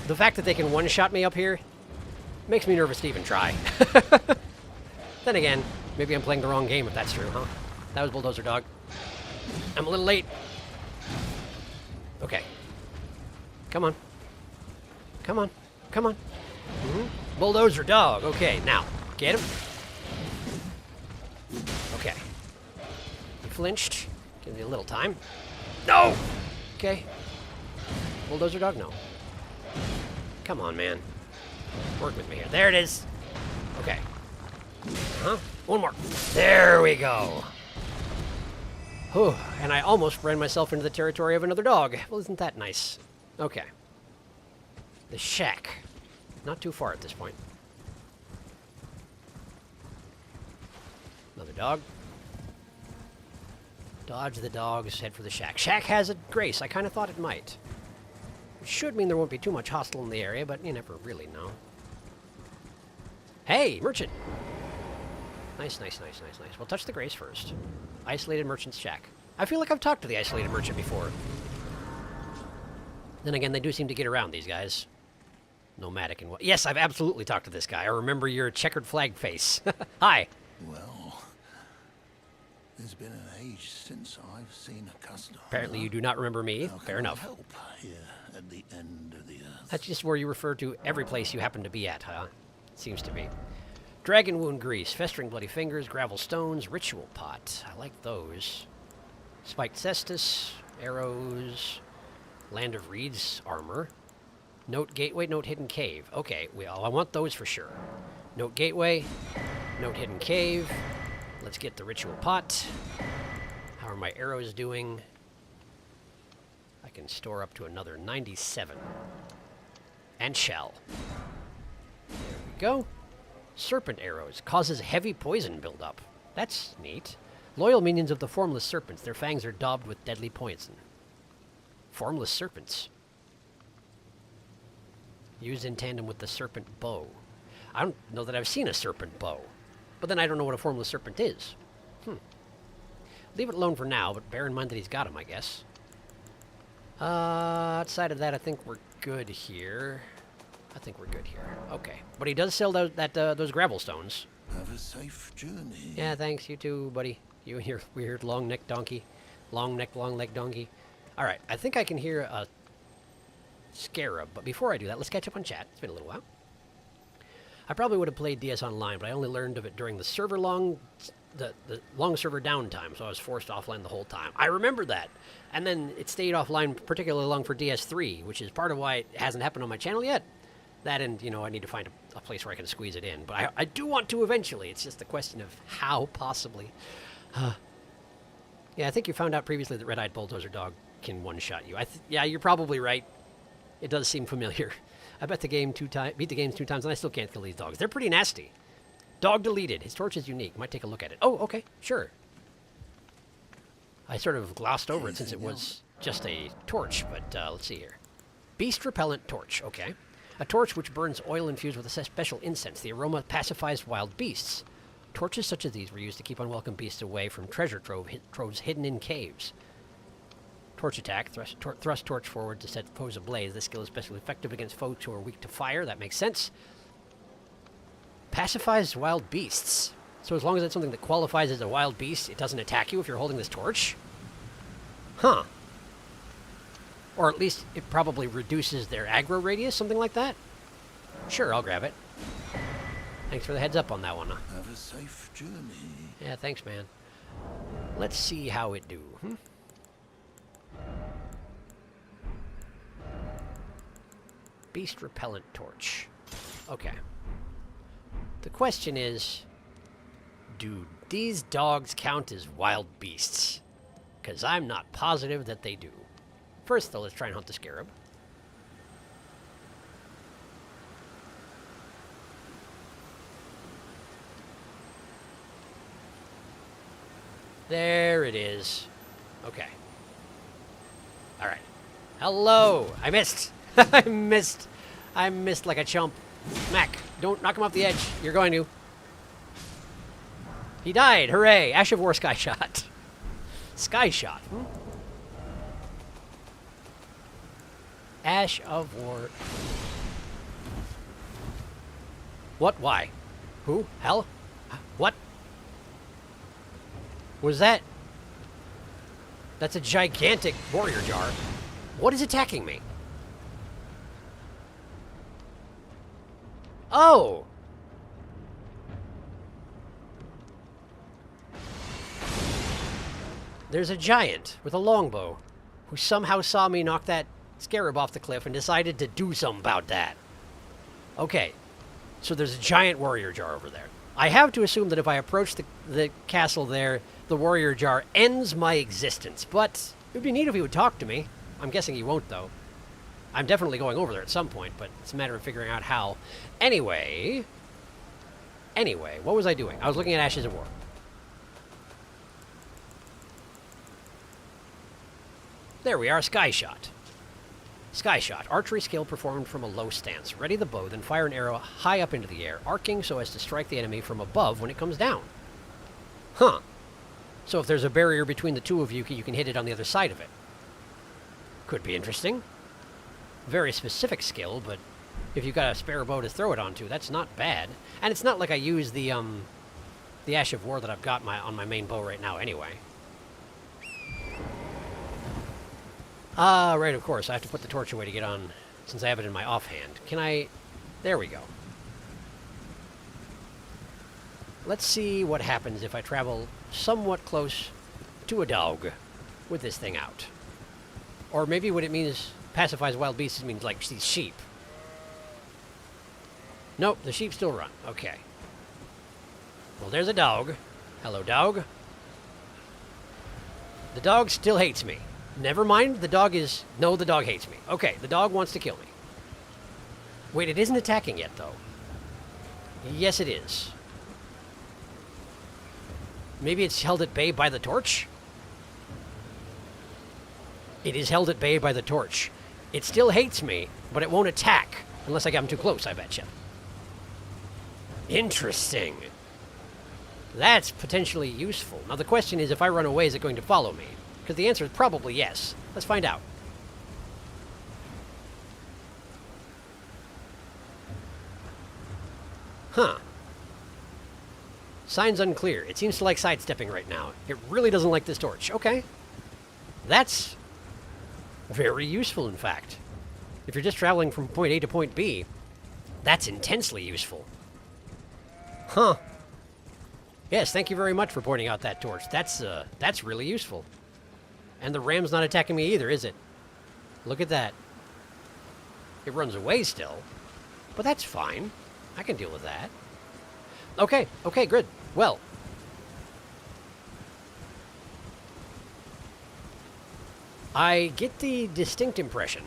the fact that they can one-shot me up here makes me nervous to even try. Then again, maybe I'm playing the wrong game if that's true, huh? That was Bulldozer Dog. I'm a little late. Okay. Come on. Come on. Come on. Bulldozer Dog. Okay, now, get him. Okay. He flinched. Give me a little time. No! Okay. Bulldozer Dog? No. Come on, man. Work with me here. There it is. Okay. One more. There we go. Whew. And I almost ran myself into the territory of another dog. Well, isn't that nice? Okay. The shack. Not too far at this point. Another dog. Dodge the dogs, head for the shack. Shack has a grace. I kind of thought it might. Which should mean there won't be too much hostile in the area, but you never really know. Hey, merchant! Nice, nice, nice, nice, nice. We'll touch the grace first. Isolated merchant's shack. I feel like I've talked to the isolated merchant before. Then again, they do seem to get around, these guys. Nomadic and what? Yes, I've absolutely talked to this guy. I remember your checkered flag face. Hi. Well, there's been an age since I've seen a customer. Apparently you do not remember me. How Fair can I enough. help here at the end of the earth? That's just where you refer to every place you happen to be at, huh? Seems to be. Dragon wound grease, festering bloody fingers, gravel stones, ritual pot. I like those. Spiked cestus, arrows, land of reeds, armor. Note gateway, note hidden cave. Okay, I want those for sure. Note gateway, note hidden cave. Let's get the ritual pot. How are my arrows doing? I can store up to another 97. And shell. There we go. Serpent arrows. Causes heavy poison buildup. That's neat. Loyal minions of the formless serpents. Their fangs are daubed with deadly poison. Formless serpents. Used in tandem with the serpent bow. I don't know that I've seen a serpent bow. But then I don't know what a formless serpent is. Leave it alone for now, but bear in mind that he's got him, I guess. Outside of that, I think we're good here. Okay. But he does sell those gravel stones. Have a safe journey. Yeah, thanks. You too, buddy. You and your weird long-necked donkey. Long-legged donkey. Alright, I think I can hear a scarab. But before I do that, let's catch up on chat. It's been a little while. I probably would have played DS Online, but I only learned of it during the the long server downtime, so I was forced offline the whole time. I remember that. And then it stayed offline particularly long for DS3, which is part of why it hasn't happened on my channel yet. That and, I need to find a place where I can squeeze it in. But I do want to eventually. It's just a question of how, possibly. Yeah, I think you found out previously that Red-Eyed Bulldozer Dog can one-shot you. Yeah, you're probably right. It does seem familiar. I beat the games 2 times, and I still can't kill these dogs. They're pretty nasty. Dog deleted. His torch is unique. Might take a look at it. Oh, okay. Sure. I sort of glossed over it since it was just a torch, but let's see here. Beast Repellent Torch. Okay. A torch which burns oil infused with a special incense. The aroma pacifies wild beasts. Torches such as these were used to keep unwelcome beasts away from treasure troves hidden in caves. Torch attack. Thrust torch forward to set foes ablaze. This skill is especially effective against foes who are weak to fire. That makes sense. Pacifies wild beasts. So as long as it's something that qualifies as a wild beast, it doesn't attack you if you're holding this torch? Huh. Or at least it probably reduces their aggro radius, something like that? Sure, I'll grab it. Thanks for the heads up on that one. Have a safe journey. Yeah, thanks, man. Let's see how it do. Beast repellent torch. Okay. The question is, do these dogs count as wild beasts? Because I'm not positive that they do. First, though, let's try and hunt the scarab. There it is. Okay. All right. Hello! I missed! I missed! I missed like a chump. Mac, don't knock him off the edge. You're going to. He died! Hooray! Ash of War Sky Shot. Sky Shot. Ash of War. What? Why? Who? Hell? What? Was that? That's a gigantic warrior jar. What is attacking me? Oh! There's a giant with a longbow who somehow saw me knock that scarab off the cliff and decided to do something about that. Okay, so there's a giant warrior jar over there. I have to assume that if I approach the castle there, the warrior jar ends my existence, but it would be neat if he would talk to me. I'm guessing he won't, though. I'm definitely going over there at some point, but it's a matter of figuring out how. Anyway, what was I doing? I was looking at Ashes of War. There we are, Sky Shot. Sky Shot, archery skill performed from a low stance. Ready the bow, then fire an arrow high up into the air, arcing so as to strike the enemy from above when it comes down. Huh. So if there's a barrier between the two of you, you can hit it on the other side of it. Could be interesting. Very specific skill, but if you've got a spare bow to throw it onto, that's not bad. And it's not like I use the Ash of War that I've got on my main bow right now anyway. Right, of course. I have to put the torch away to get on, since I have it in my offhand. Can I... There we go. Let's see what happens if I travel somewhat close to a dog with this thing out. Or maybe what it means, pacifies wild beasts, means like these sheep. Nope, the sheep still run. Okay. Well, there's a dog. Hello, dog. The dog still hates me. Never mind, the dog is... No, the dog hates me. Okay, the dog wants to kill me. Wait, it isn't attacking yet, though. Yes, it is. Maybe it's held at bay by the torch? It is held at bay by the torch. It still hates me, but it won't attack. Unless I get him too close, I betcha. Interesting. That's potentially useful. Now, the question is, if I run away, is it going to follow me? Because the answer is probably yes. Let's find out. Huh. Signs unclear. It seems to like sidestepping right now. It really doesn't like this torch. Okay. That's very useful, in fact. If you're just traveling from point A to point B, that's intensely useful. Huh. Yes, thank you very much for pointing out that torch. That's really useful. And the ram's not attacking me either, is it? Look at that. It runs away still. But that's fine. I can deal with that. Okay, good. Well. I get the distinct impression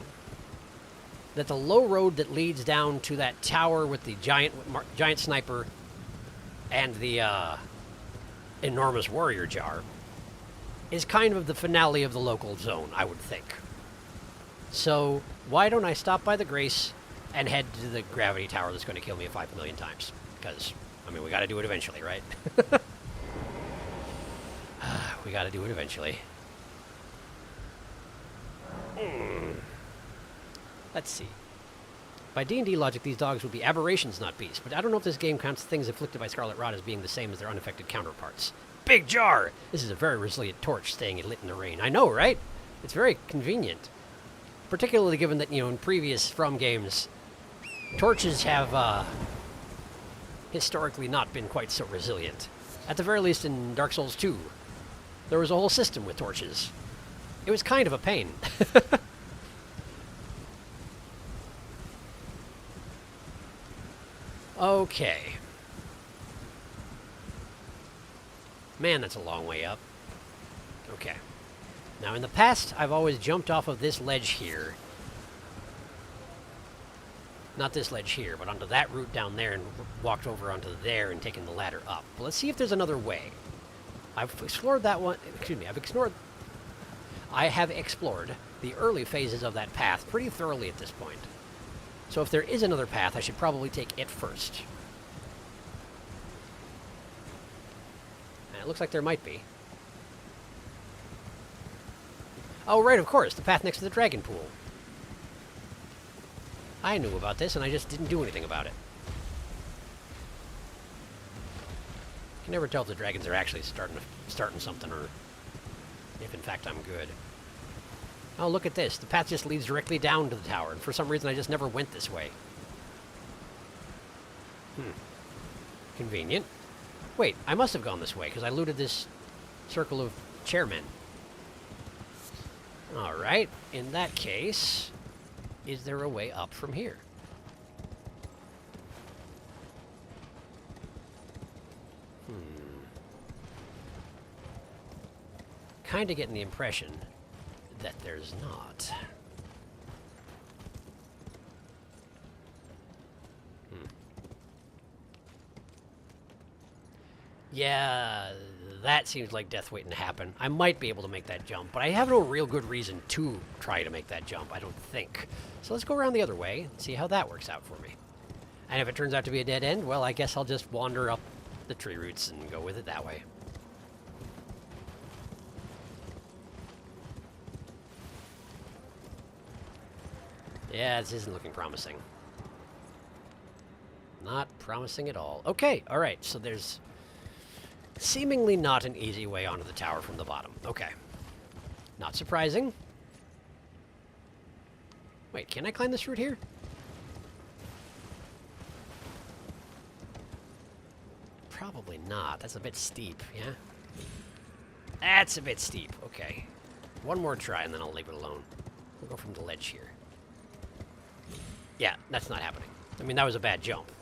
that the low road that leads down to that tower with the giant sniper and the enormous warrior jar is kind of the finale of the local zone, I would think. So, why don't I stop by the Grace and head to the gravity tower that's going to kill me 5 million times? Because, I mean, we got to do it eventually, right? We got to do it eventually. Let's see. By D&D logic, these dogs would be aberrations, not beasts, but I don't know if this game counts things afflicted by Scarlet Rot as being the same as their unaffected counterparts. Big jar! This is a very resilient torch staying lit in the rain. I know, right? It's very convenient. Particularly given that, in previous From games, torches have, historically not been quite so resilient. At the very least in Dark Souls 2, there was a whole system with torches. It was kind of a pain. Okay. Man, that's a long way up. Okay. Now, in the past, I've always jumped off of this ledge here. Not this ledge here, but onto that route down there and walked over onto there and taken the ladder up. But let's see if there's another way. I've explored that one. Excuse me. I have explored the early phases of that path pretty thoroughly at this point. So if there is another path, I should probably take it first. And it looks like there might be. Oh, right, of course. The path next to the dragon pool. I knew about this, and I just didn't do anything about it. You can never tell if the dragons are actually starting something, or if, in fact, I'm good. Oh, look at this. The path just leads directly down to the tower, and for some reason I just never went this way. Convenient. Wait, I must have gone this way, because I looted this circle of chairmen. Alright, in that case, is there a way up from here? Kinda getting the impression that there's not. Yeah, that seems like death waiting to happen. I might be able to make that jump, but I have no real good reason to try to make that jump, I don't think. So let's go around the other way and see how that works out for me. And if it turns out to be a dead end, well, I guess I'll just wander up the tree roots and go with it that way. Yeah, this isn't looking promising. Not promising at all. Okay, alright, so there's seemingly not an easy way onto the tower from the bottom. Okay. Not surprising. Wait, can I climb this route here? Probably not. That's a bit steep, yeah? That's a bit steep. Okay. One more try and then I'll leave it alone. We'll go from the ledge here. Yeah, that's not happening. I mean, that was a bad jump.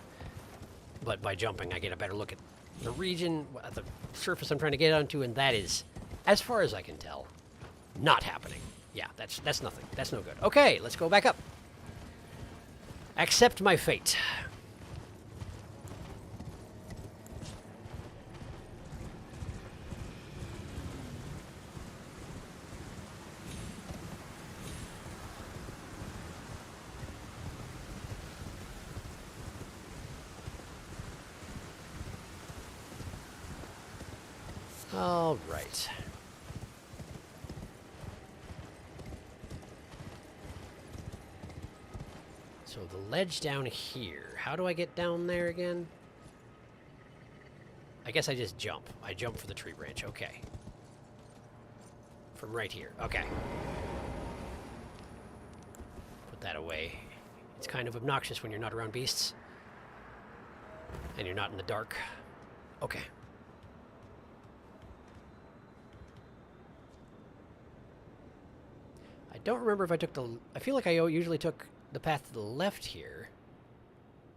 But by jumping, I get a better look at the region, at the surface I'm trying to get onto, and that is, as far as I can tell, not happening. Yeah, that's nothing. That's no good. Okay, let's go back up. Accept my fate. All right. So the ledge down here. How do I get down there again? I guess I just jump. I jump for the tree branch. Okay. From right here. Okay. Put that away. It's kind of obnoxious when you're not around beasts. And you're not in the dark. Okay. I don't remember if I took the... I feel like I usually took the path to the left here.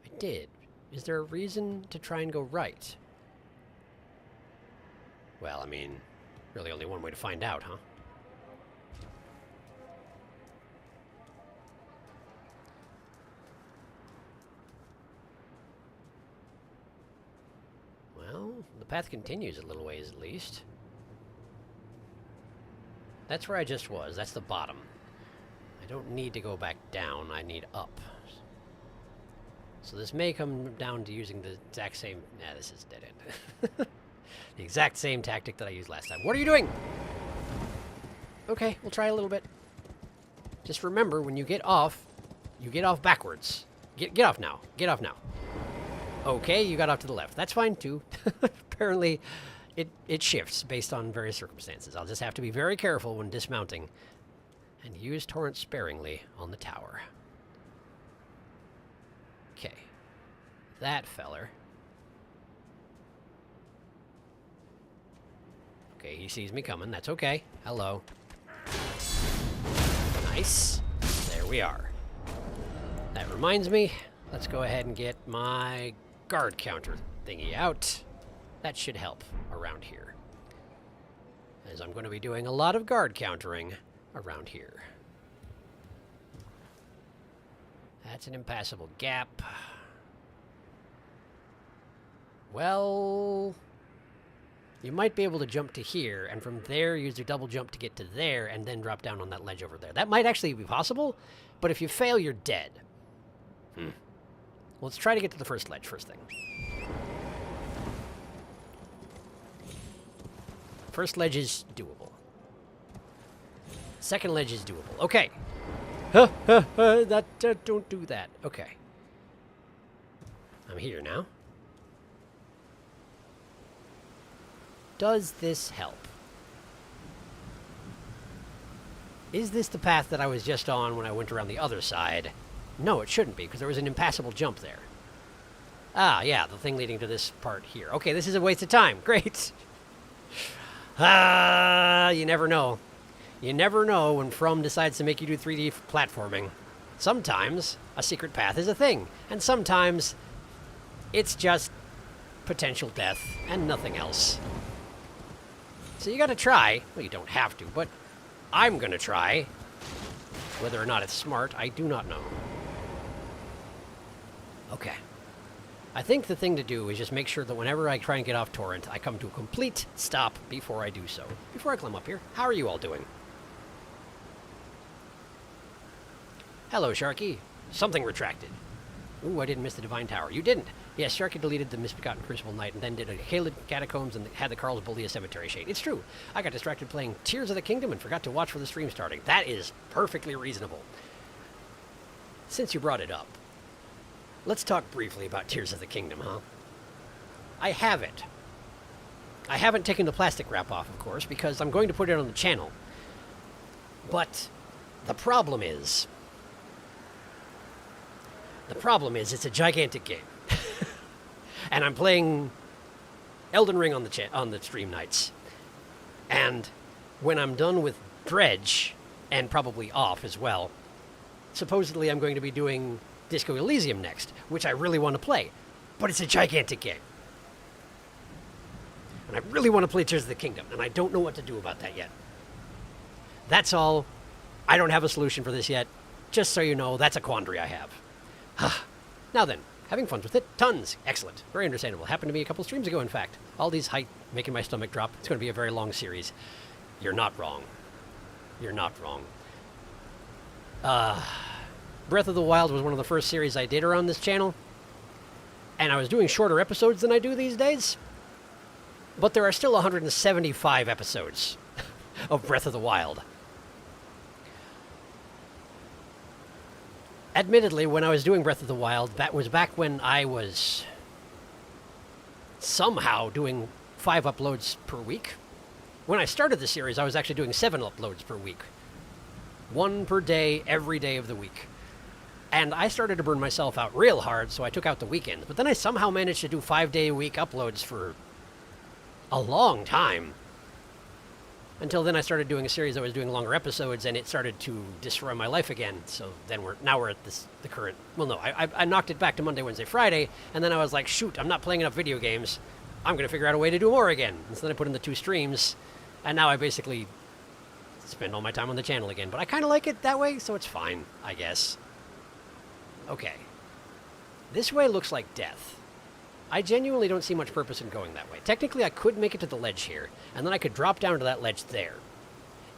I did. Is there a reason to try and go right? Well, I mean, really only one way to find out, huh? Well, the path continues a little ways at least. That's where I just was. That's the bottom. I don't need to go back down. I need up. So this may come down to using the exact same... Nah, this is dead end. The exact same tactic that I used last time. What are you doing? Okay, we'll try a little bit. Just remember, when you get off backwards. Get off now. Get off now. Okay, you got off to the left. That's fine, too. Apparently, it shifts based on various circumstances. I'll just have to be very careful when dismounting and use torrent sparingly on the tower. Okay. That feller. Okay, he sees me coming. That's okay. Hello. Nice. There we are. That reminds me, let's go ahead and get my guard counter thingy out. That should help around here, as I'm going to be doing a lot of guard countering around here. That's an impassable gap. Well, you might be able to jump to here, and from there use your double jump to get to there, and then drop down on that ledge over there. That might actually be possible, but if you fail, you're dead. Well, let's try to get to the first ledge first thing. First ledge is doable. Second ledge is doable. Okay. Don't do that. Okay. I'm here now. Does this help? Is this the path that I was just on when I went around the other side? No, it shouldn't be, because there was an impassable jump there. Ah, yeah, the thing leading to this part here. Okay, this is a waste of time. Great. You never know. You never know when From decides to make you do 3D platforming. Sometimes a secret path is a thing, and sometimes it's just potential death and nothing else. So you gotta try. Well, you don't have to, but I'm gonna try. Whether or not it's smart, I do not know. Okay. I think the thing to do is just make sure that whenever I try and get off torrent, I come to a complete stop before I do so. Before I climb up here, how are you all doing? Hello, Sharky. Something retracted. Ooh, I didn't miss the Divine Tower. You didn't. Yes, Sharky deleted the Misbegotten Crucible Knight and then did a Halid Catacombs and had the Carl's Bullia Cemetery Shade. It's true. I got distracted playing Tears of the Kingdom and forgot to watch for the stream starting. That is perfectly reasonable. Since you brought it up, let's talk briefly about Tears of the Kingdom, huh? I have it. I haven't taken the plastic wrap off, of course, because I'm going to put it on the channel. But the problem is it's a gigantic game. And I'm playing Elden Ring on the stream nights. And when I'm done with Dredge, and probably off as well, supposedly I'm going to be doing Disco Elysium next, which I really want to play. But it's a gigantic game. And I really want to play Tears of the Kingdom, and I don't know what to do about that yet. That's all. I don't have a solution for this yet. Just so you know, that's a quandary I have. Now then, having fun with it. Tons. Excellent. Very understandable. Happened to me a couple streams ago, in fact. All these height making my stomach drop. It's going to be a very long series. You're not wrong. You're not wrong. Breath of the Wild was one of the first series I did around this channel. And I was doing shorter episodes than I do these days. But there are still 175 episodes of Breath of the Wild. Admittedly, when I was doing Breath of the Wild, that was back when I was somehow doing 5 uploads per week. When I started the series, I was actually doing 7 uploads per week. 1 per day, every day of the week. And I started to burn myself out real hard, so I took out the weekends. But then I somehow managed to do 5-day-a-week uploads for a long time. Until then I started doing a series that was doing longer episodes, and it started to destroy my life again. So then now we're at the current... Well, no, I knocked it back to Monday, Wednesday, Friday, and then I was like, shoot, I'm not playing enough video games. I'm going to figure out a way to do more again. And so then I put in the 2 streams, and now I basically spend all my time on the channel again. But I kind of like it that way, so it's fine, I guess. Okay. This way looks like death. I genuinely don't see much purpose in going that way. Technically, I could make it to the ledge here, and then I could drop down to that ledge there.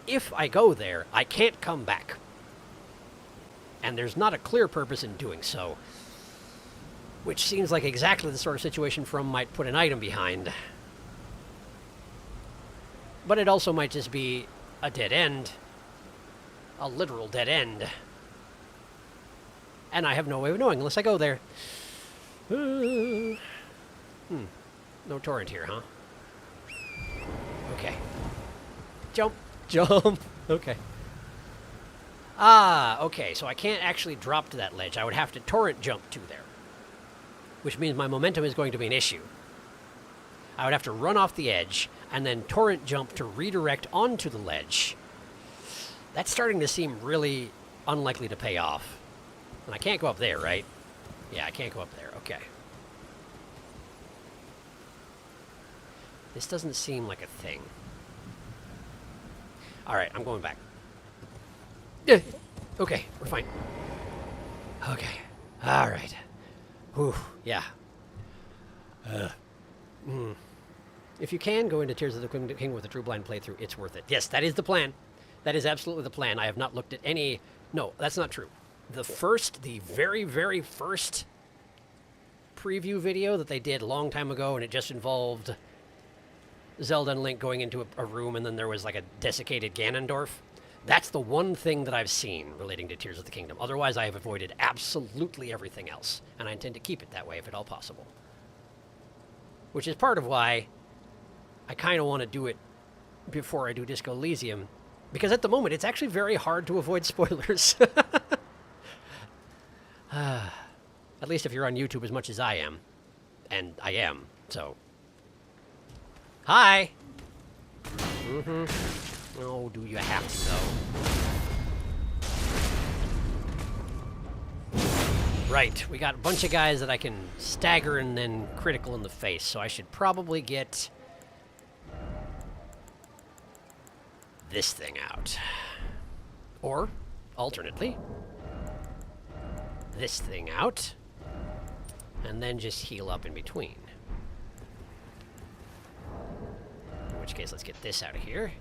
If I go there, I can't come back. And there's not a clear purpose in doing so. Which seems like exactly the sort of situation From might put an item behind. But it also might just be a dead end. A literal dead end. And I have no way of knowing unless I go there. No torrent here, huh? Okay. Jump. Jump. Okay. Ah, okay. So I can't actually drop to that ledge. I would have to torrent jump to there. Which means my momentum is going to be an issue. I would have to run off the edge and then torrent jump to redirect onto the ledge. That's starting to seem really unlikely to pay off. And I can't go up there, right? Yeah, I can't go up there. Okay. This doesn't seem like a thing. Alright, I'm going back. Okay, we're fine. Okay. Alright. Whew, yeah. If you can go into Tears of the King with a True Blind playthrough, it's worth it. Yes, that is the plan. That is absolutely the plan. I have not looked at any... No, that's not true. The very, very first preview video that they did a long time ago, and it just involved Zelda and Link going into a room, and then there was like a desiccated Ganondorf. That's the one thing that I've seen relating to Tears of the Kingdom. Otherwise, I have avoided absolutely everything else, and I intend to keep it that way if at all possible. Which is part of why I kind of want to do it before I do Disco Elysium, because at the moment, it's actually very hard to avoid spoilers. At least if you're on YouTube as much as I am. And I am, so. Hi! Oh, do you have to, though? Right, we got a bunch of guys that I can stagger and then critical in the face, so I should probably get this thing out. Or, alternately, this thing out, and then just heal up in between. In which case, let's get this out of here.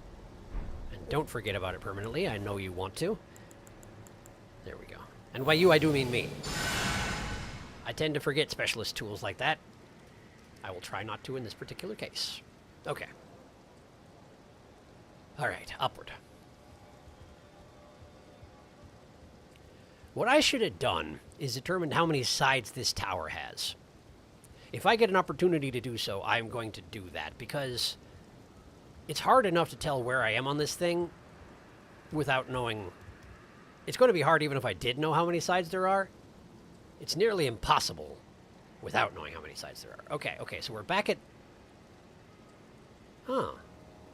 And don't forget about it permanently. I know you want to. There we go. And by you, I do mean me. I tend to forget specialist tools like that. I will try not to in this particular case. Okay. Alright, upward. What I should have done is determined how many sides this tower has. If I get an opportunity to do so, I'm going to do that, because it's hard enough to tell where I am on this thing without knowing. It's going to be hard even if I did know how many sides there are. It's nearly impossible without knowing how many sides there are. Okay, so we're back at... Huh.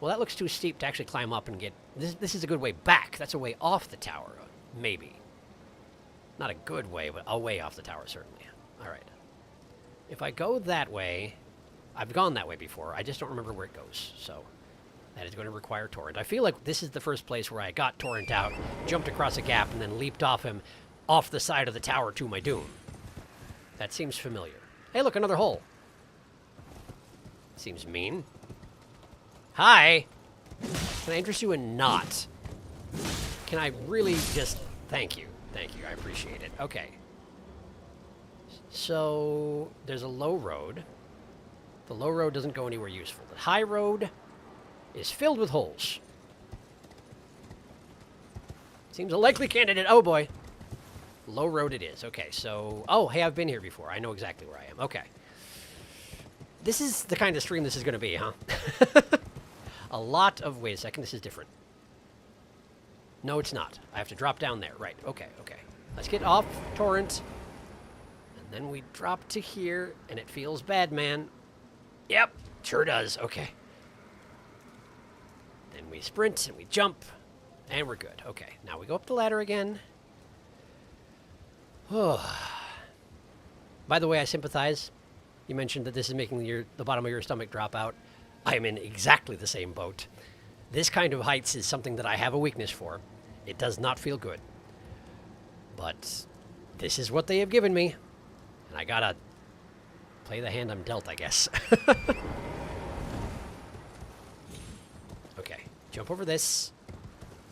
Well, that looks too steep to actually climb up and get... This is a good way back. That's a way off the tower, maybe. Not a good way, but a way off the tower, certainly. All right. If I go that way... I've gone that way before. I just don't remember where it goes, so... That is going to require Torrent. I feel like this is the first place where I got Torrent out, jumped across a gap, and then leaped off him off the side of the tower to my doom. That seems familiar. Hey, look, another hole. Seems mean. Hi! Can I interest you in not? Can I really just... Thank you. Thank you. I appreciate it. Okay. So, there's a low road. The low road doesn't go anywhere useful. The high road is filled with holes. Seems a likely candidate. Oh, boy. Low road it is. Okay, so... Oh, hey, I've been here before. I know exactly where I am. Okay. This is the kind of stream this is going to be, huh? A lot of... Wait a second. This is different. No, it's not. I have to drop down there. Right. Okay. Let's get off Torrent. And then we drop to here, and it feels bad, man. Yep. Sure does. Okay. Then we sprint, and we jump, and we're good. Okay. Now we go up the ladder again. Oh. By the way, I sympathize. You mentioned that this is making the bottom of your stomach drop out. I'm in exactly the same boat. This kind of heights is something that I have a weakness for. It does not feel good. But this is what they have given me. And I gotta play the hand I'm dealt, I guess. Okay, jump over this.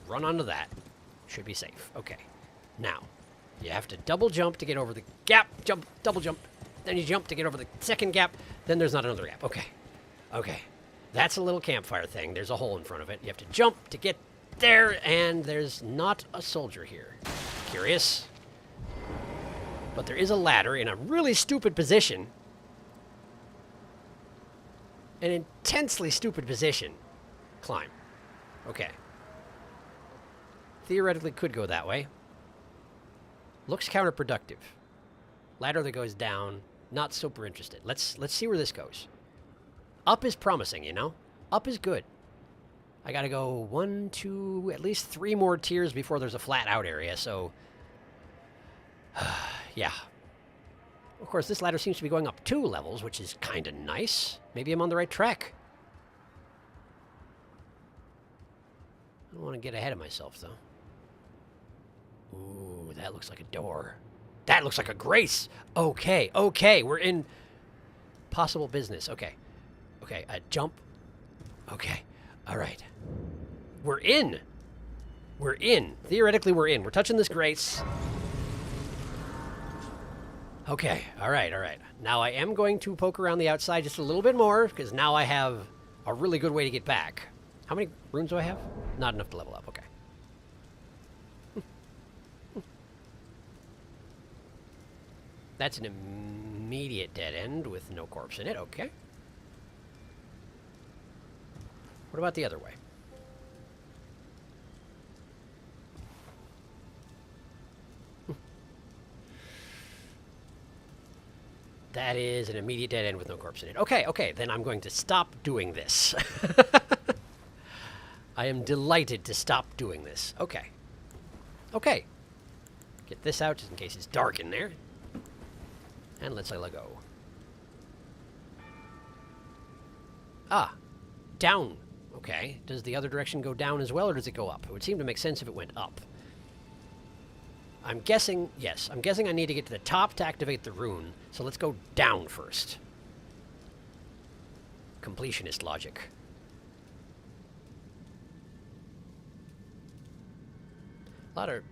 Run onto that. Should be safe. Okay. Now, you have to double jump to get over the gap. Jump, double jump. Then you jump to get over the second gap. Then there's not another gap. Okay. Okay. That's a little campfire thing. There's a hole in front of it. You have to jump to get there, and there's not a soldier here. Curious. But there is a ladder in a really stupid position. An intensely stupid position. Climb. Okay. Theoretically could go that way. Looks counterproductive. Ladder that goes down. Not super interested. Let's see where this goes. Up is promising, you know? Up is good. I gotta go 1, 2, at least 3 more tiers before there's a flat out area, so... yeah. Of course, this ladder seems to be going up 2 levels, which is kinda nice. Maybe I'm on the right track. don't want to get ahead of myself, though. Ooh, that looks like a door. That looks like a grace! Okay, okay, we're in possible business. Okay. Okay, jump. Okay, alright. We're in! We're in. Theoretically, we're in. We're touching this grace. Okay, alright, alright. Now I am going to poke around the outside just a little bit more, because now I have a really good way to get back. How many runes do I have? Not enough to level up, okay. That's an immediate dead end with no corpse in it, okay. What about the other way? That is an immediate dead end with no corpse in it. Okay, okay, then I'm going to stop doing this. I am delighted to stop doing this. Okay. Okay. Get this out just in case it's dark in there. And let's let go. Ah. Down. Okay. Does the other direction go down as well, or does it go up? It would seem to make sense if it went up. I'm guessing, yes, I'm guessing I need to get to the top to activate the rune. So let's go down first. Completionist logic. A lot of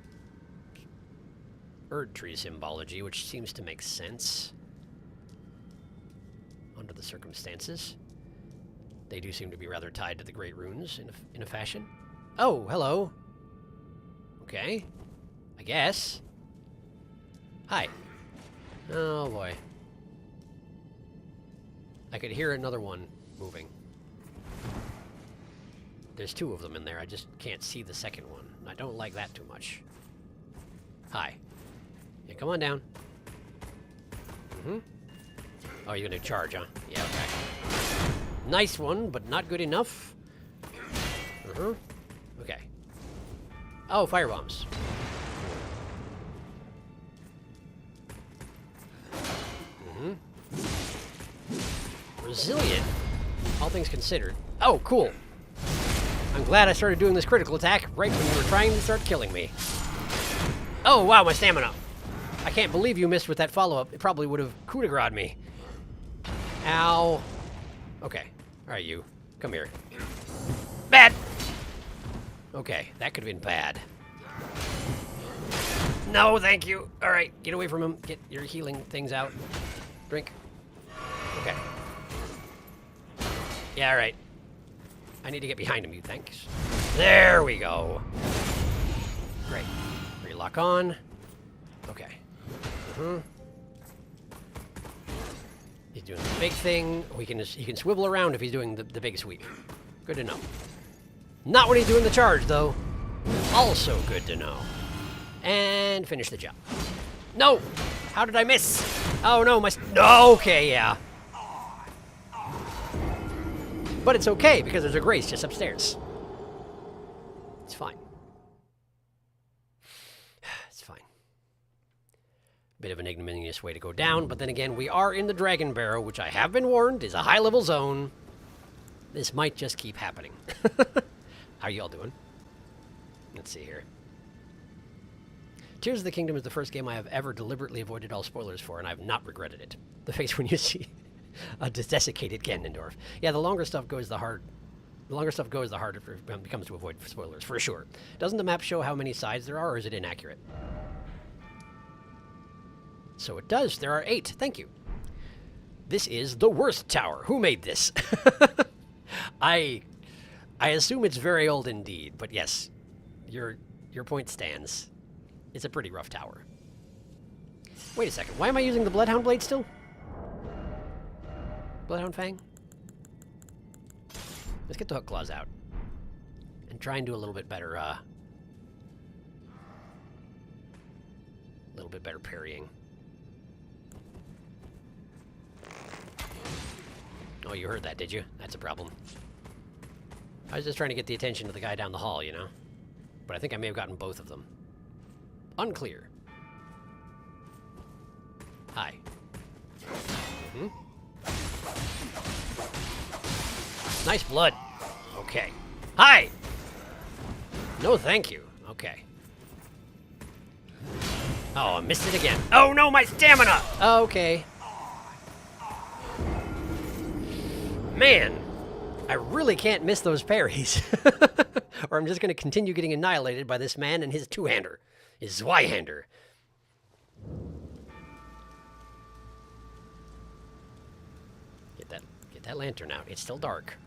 Erd tree symbology, which seems to make sense under the circumstances. They do seem to be rather tied to the Great Runes in a fashion. Oh, hello. Okay. I guess. Hi. Oh, boy. I could hear another one moving. There's two of them in there. I just can't see the second one. I don't like that too much. Hi. Yeah, come on down. Mm-hmm. Oh, you're gonna charge, huh? Yeah, okay. Nice one, but not good enough. Uh-huh. Okay. Oh, firebombs. Resilient, all things considered. Oh, cool. I'm glad I started doing this critical attack right when you were trying to start killing me. Oh, wow, my stamina. I can't believe you missed with that follow-up. It probably would have coup de grace me. Ow. Okay. All right, you. Come here. Bad! Okay, that could have been bad. No, thank you. All right, get away from him. Get your healing things out. Drink. Okay. Yeah, all right. I need to get behind him, you thanks. There we go. Great. Relock on. Okay. He's doing the big thing. He can swivel around if he's doing the big sweep. Good to know. Not when he's doing the charge, though. Also good to know. And finish the job. No! How did I miss? Oh, no, no, okay, yeah. But it's okay, because there's a grace just upstairs. It's fine. It's fine. Bit of an ignominious way to go down, but then again, we are in the Dragon Barrow, which I have been warned is a high-level zone. This might just keep happening. How y'all doing? Let's see here. Tears of the Kingdom is the first game I have ever deliberately avoided all spoilers for, and I've not regretted it. The face when you see a desiccated Ganondorf. Yeah, the longer stuff goes, the harder it becomes to avoid spoilers, for sure. Doesn't the map show how many sides there are, or is it inaccurate? So it does. There are 8. Thank you. This is the worst tower. Who made this? I assume it's very old indeed, but yes, your point stands. It's a pretty rough tower. Wait a second. Why am I using the Bloodhound Blade still? Bloodhound Fang? Let's get the Hook Claws out. And try and do a little bit better, parrying. Oh, you heard that, did you? That's a problem. I was just trying to get the attention of the guy down the hall, you know? But I think I may have gotten both of them. Unclear. Hi. Nice blood. Okay. Hi! No, thank you. Okay. Oh, I missed it again. Oh, no, my stamina! Okay. Man, I really can't miss those parries. Or I'm just going to continue getting annihilated by this man and his two-hander. His Zweihander. Get that lantern out. It's still dark.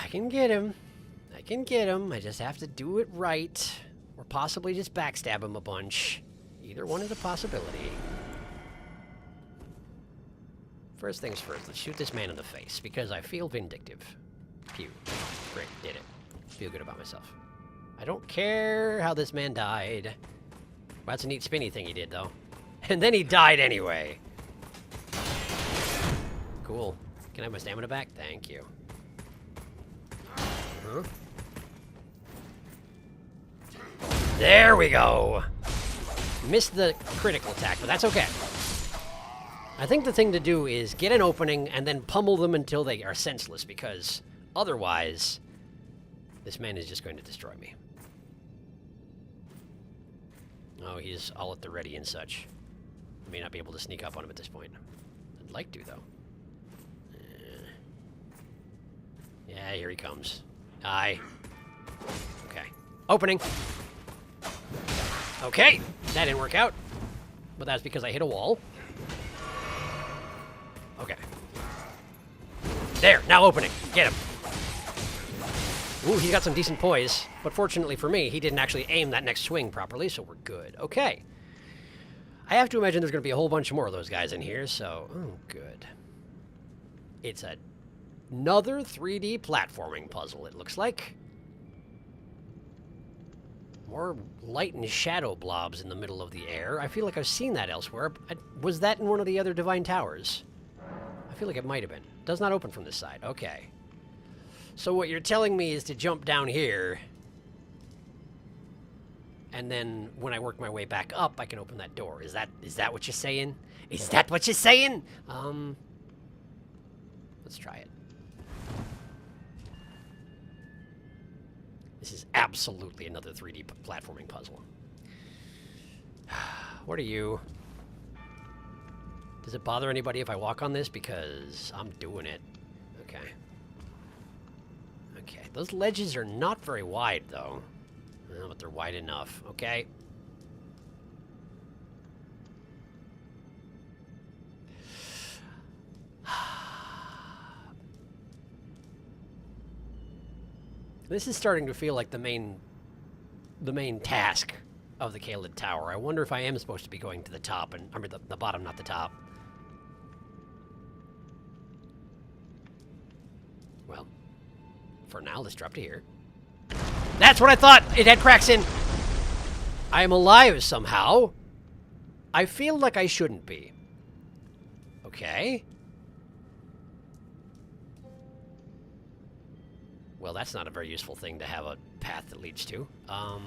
I can get him. I can get him. I just have to do it right. Or possibly just backstab him a bunch. Either one is a possibility. First things first, let's shoot this man in the face, because I feel vindictive. Pew. Great, did it. Feel good about myself. I don't care how this man died. Well, that's a neat spinny thing he did, though. And then he died anyway. Cool. Can I have my stamina back? Thank you. Huh? There we go! Missed the critical attack, but that's okay. I think the thing to do is get an opening and then pummel them until they are senseless, because otherwise, this man is just going to destroy me. Oh, he's all at the ready and such. I may not be able to sneak up on him at this point. I'd like to, though. Yeah, here he comes. Aye. Okay. Opening. Okay, that didn't work out. But that's because I hit a wall. Okay. There, now opening. Get him. Ooh, he's got some decent poise. But fortunately for me, he didn't actually aim that next swing properly, so we're good. Okay. I have to imagine there's going to be a whole bunch more of those guys in here, so... Oh, good. It's another 3D platforming puzzle, it looks like. More light and shadow blobs in the middle of the air. I feel like I've seen that elsewhere. Was that in one of the other Divine Towers? I feel like it might have been. Does not open from this side. Okay. So what you're telling me is to jump down here, and then when I work my way back up, I can open that door. Is that what you're saying? Is that what you're saying? Let's try it. This is absolutely another 3D platforming puzzle. What are you? Does it bother anybody if I walk on this? Because I'm doing it. Okay. Okay, those ledges are not very wide, though. Well, but they're wide enough. Okay. This is starting to feel like the main task of the MacLeod Tower. I wonder if I am supposed to be going to the top, and I mean the bottom, not the top. Well, for now, let's drop to here. That's what I thought! It had cracks in! I am alive somehow. I feel like I shouldn't be. Okay. Well, that's not a very useful thing to have a path that leads to. I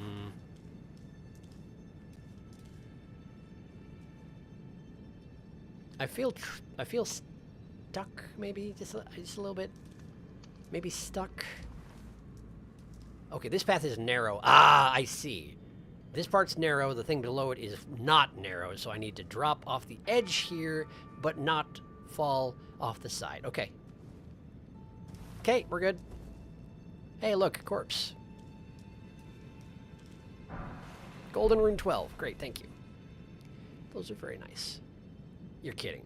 feel stuck, maybe just a little bit. Maybe stuck. Okay, this path is narrow. Ah, I see. This part's narrow. The thing below it is not narrow, so I need to drop off the edge here, but not fall off the side. Okay. Okay, we're good. Hey, look, corpse. Golden Rune 12. Great, thank you. Those are very nice. You're kidding.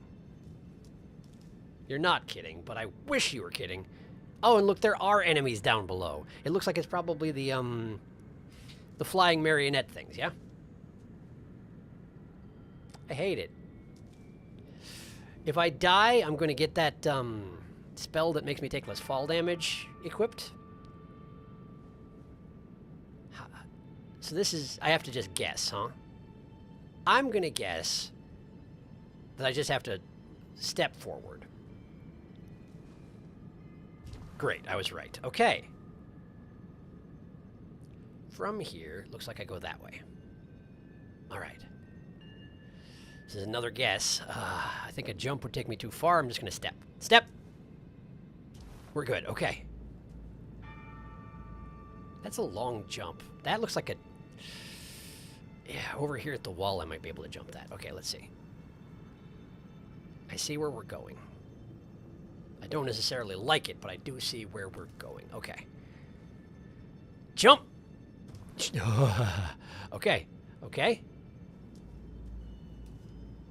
You're not kidding, but I wish you were kidding. Oh, and look, there are enemies down below. It looks like it's probably the flying marionette things, yeah? I hate it. If I die, I'm going to get that spell that makes me take less fall damage equipped. So this is... I have to just guess, huh? I'm going to guess that I just have to step forward. Great, I was right. Okay. From here, looks like I go that way. All right. This is another guess. I think a jump would take me too far. I'm just going to step. Step! We're good. Okay. That's a long jump. That looks like a... Yeah, over here at the wall I might be able to jump that. Okay, let's see. I see where we're going. I don't necessarily like it, but I do see where we're going. Okay. Jump! Okay. Okay.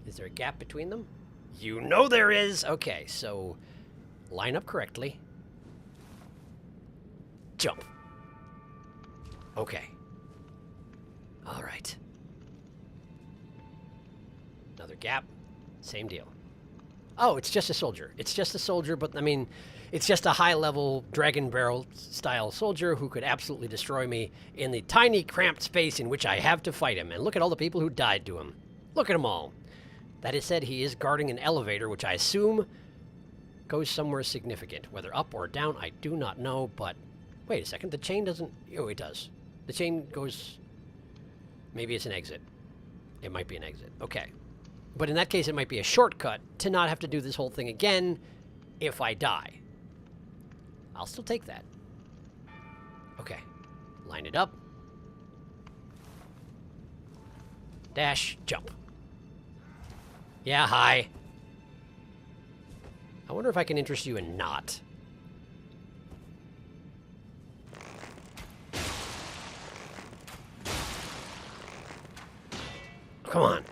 Is there a gap between them? You know there is! Okay, so line up correctly. Jump. Okay. All right. Another gap. Same deal. Oh, it's just a soldier. It's just a soldier, but I mean, it's just a high-level dragon barrel style soldier who could absolutely destroy me in the tiny cramped space in which I have to fight him. And look at all the people who died to him. Look at them all. That is said, he is guarding an elevator, which I assume goes somewhere significant. Whether up or down, I do not know, but wait a second. The chain doesn't... Oh, it does. The chain goes... Maybe it's an exit. It might be an exit. Okay. But in that case, it might be a shortcut to not have to do this whole thing again if I die. I'll still take that. Okay. Line it up. Dash. Jump. Yeah, hi. I wonder if I can interest you in not. Come on.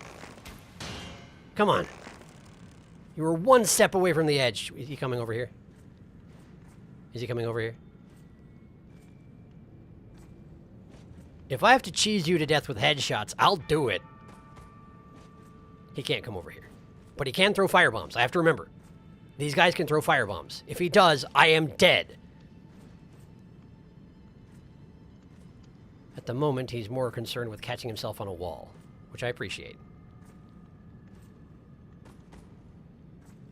Come on. You were one step away from the edge. Is he coming over here? Is he coming over here? If I have to cheese you to death with headshots, I'll do it. He can't come over here. But he can throw firebombs. I have to remember. These guys can throw firebombs. If he does, I am dead. At the moment, he's more concerned with catching himself on a wall, which I appreciate.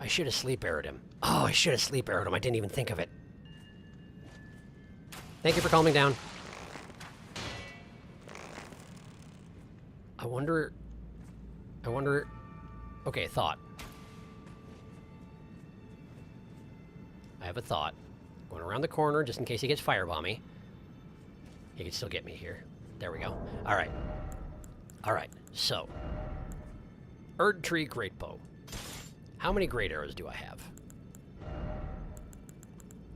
I should have sleep arrowed him. Oh, I should have sleep arrowed him. I didn't even think of it. Thank you for calming down. I wonder... Okay, thought. I have a thought. Going around the corner, just in case he gets firebomby. He can still get me here. There we go. Alright. Alright, so. Erd Tree Great Bow. How many great arrows do I have?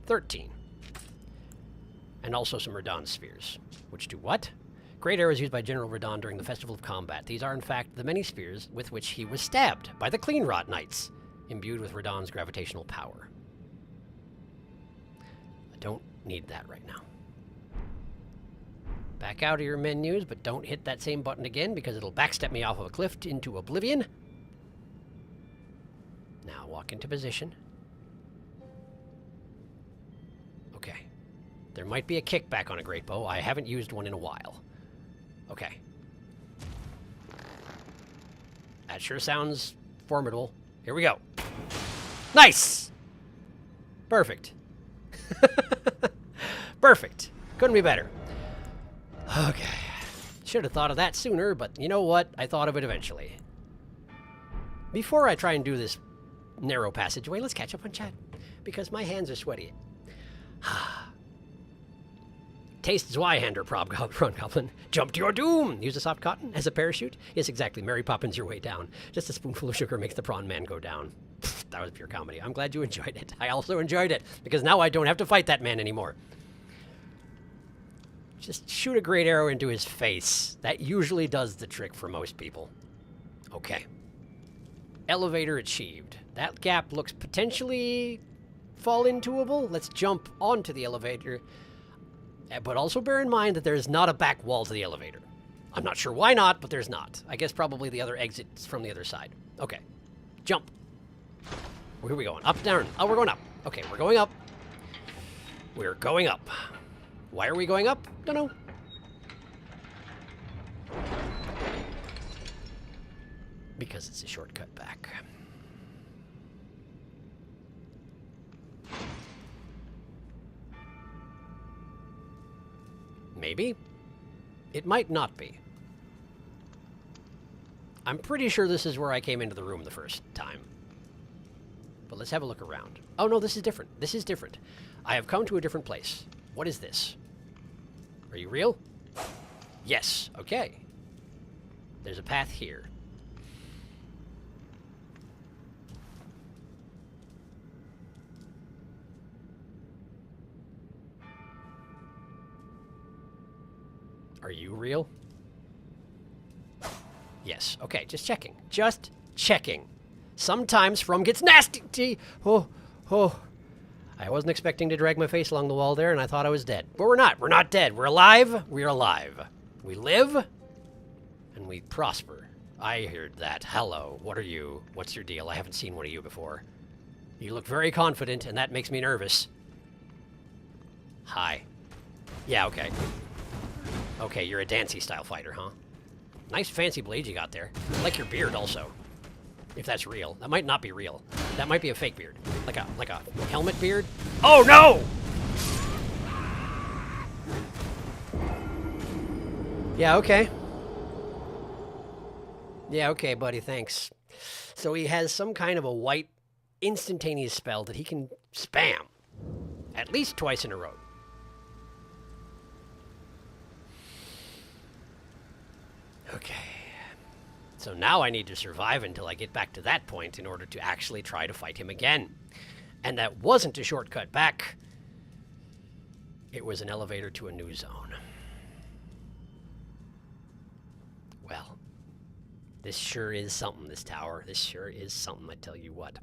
13. And also some Radon spheres. Which do what? Great arrows used by General Radon during the Festival of Combat. These are, in fact, the many spears with which he was stabbed by the Clean Rot Knights, imbued with Radon's gravitational power. I don't need that right now. Back out of your menus, but don't hit that same button again because it'll backstep me off of a cliff into oblivion. Now walk into position. Okay. There might be a kickback on a great bow. I haven't used one in a while. Okay. That sure sounds formidable. Here we go. Nice! Perfect. Perfect. Couldn't be better. Okay. Should have thought of that sooner, but you know what? I thought of it eventually. Before I try and do this narrow passageway, let's catch up on chat, because my hands are sweaty. Taste Zweihander, Prawn Goblin. Jump to your doom! Use a soft cotton as a parachute? Yes, exactly. Mary Poppins your way down. Just a spoonful of sugar makes the prawn man go down. That was pure comedy. I'm glad you enjoyed it. I also enjoyed it, because now I don't have to fight that man anymore. Just shoot a great arrow into his face. That usually does the trick for most people. Okay. Elevator achieved. That gap looks potentially fall-intoable. Let's jump onto the elevator. But also bear in mind that there's not a back wall to the elevator. I'm not sure why not, but there's not. I guess probably the other exit's from the other side. Okay. Jump. Where are we going? Up, down. Oh, we're going up. Okay, we're going up. We're going up. Why are we going up? Don't know. Because it's a shortcut back. Maybe. It might not be. I'm pretty sure this is where I came into the room the first time. But let's have a look around. Oh no, this is different. This is different. I have come to a different place. What is this? Are you real? Yes. Okay. There's a path here. Are you real? Yes. Okay, just checking. Just checking. Sometimes From gets nasty. Oh, oh. I wasn't expecting to drag my face along the wall there, and I thought I was dead. But we're not. We're not dead. We're alive. We're alive. We live, and we prosper. I heard that. Hello. What are you? What's your deal? I haven't seen one of you before. You look very confident, and that makes me nervous. Hi. Yeah, okay. Okay, you're a Dancy-style fighter, huh? Nice fancy blade you got there. I like your beard, also. If that's real. That might not be real. That might be a fake beard. Like a helmet beard. Oh, no! Yeah, okay. Yeah, okay, buddy, thanks. So he has some kind of a white, instantaneous spell that he can spam. At least twice in a row. Okay. So now I need to survive until I get back to that point in order to actually try to fight him again. And that wasn't a shortcut back. It was an elevator to a new zone. Well, this sure is something, this tower. This sure is something, I tell you what.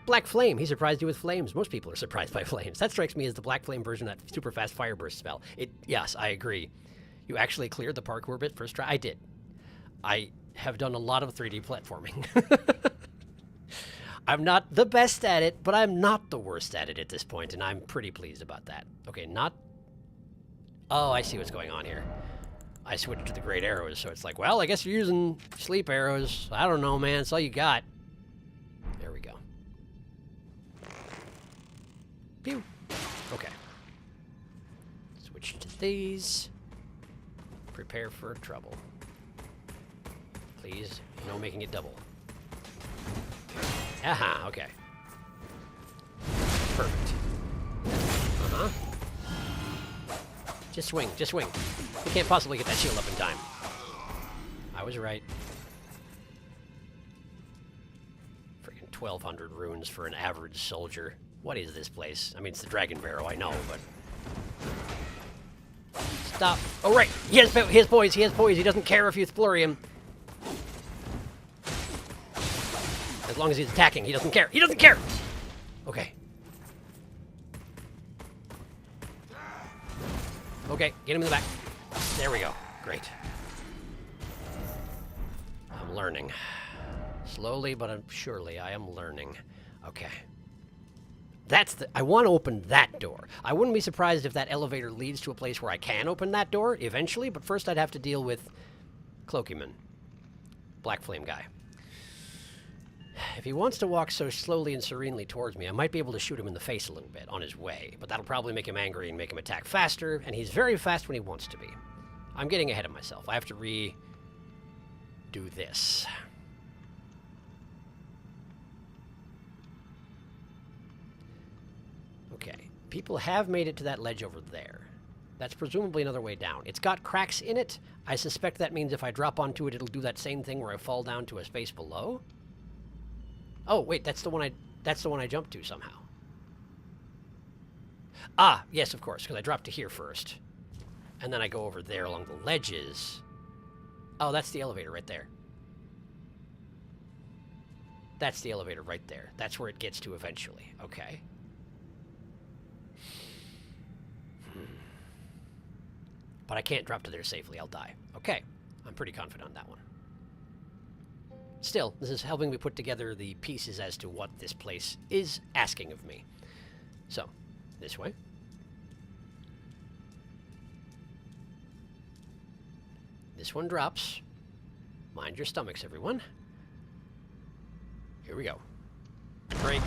Black Flame. He surprised you with flames. Most people are surprised by flames. That strikes me as the Black Flame version of that super fast fire burst spell. Yes, I agree. You actually cleared the parkour bit first try? I did. I have done a lot of 3D platforming. I'm not the best at it, but I'm not the worst at it at this point, and I'm pretty pleased about that. Okay, not... Oh, I see what's going on here. I switched to the great arrows, so it's like, well, I guess you're using sleep arrows. I don't know, man. It's all you got. There we go. Pew. Okay. Switch to these. Prepare for trouble. Please, no making it double. Aha, okay. Perfect. Uh-huh. Just swing, just swing. You can't possibly get that shield up in time. I was right. Freaking 1,200 runes for an average soldier. What is this place? I mean, it's the Dragon Barrow, I know, but... Stop. Oh, right. He has poise, he has poise. He doesn't care if you flurry him. As long as he's attacking, he doesn't care. He doesn't care! Okay. Okay, get him in the back. There we go. Great. I'm learning. Slowly, but surely, I am learning. Okay. I want to open that door. I wouldn't be surprised if that elevator leads to a place where I can open that door, eventually, but first I'd have to deal with Cloakyman. Black Flame guy. If he wants to walk so slowly and serenely towards me, I might be able to shoot him in the face a little bit on his way, but that'll probably make him angry and make him attack faster, and he's very fast when he wants to be. I'm getting ahead of myself. I have to redo this. Okay, people have made it to that ledge over there. That's presumably another way down. It's got cracks in it. I suspect that means if I drop onto it, it'll do that same thing where I fall down to a space below. Oh, wait, that's the one I jumped to somehow. Ah, yes, of course, because I dropped to here first. And then I go over there along the ledges. Oh, that's the elevator right there. That's the elevator right there. That's where it gets to eventually. Okay. But I can't drop to there safely. I'll die. Okay. I'm pretty confident on that one. Still, this is helping me put together the pieces as to what this place is asking of me. So, this way. This one drops. Mind your stomachs, everyone. Here we go. Break.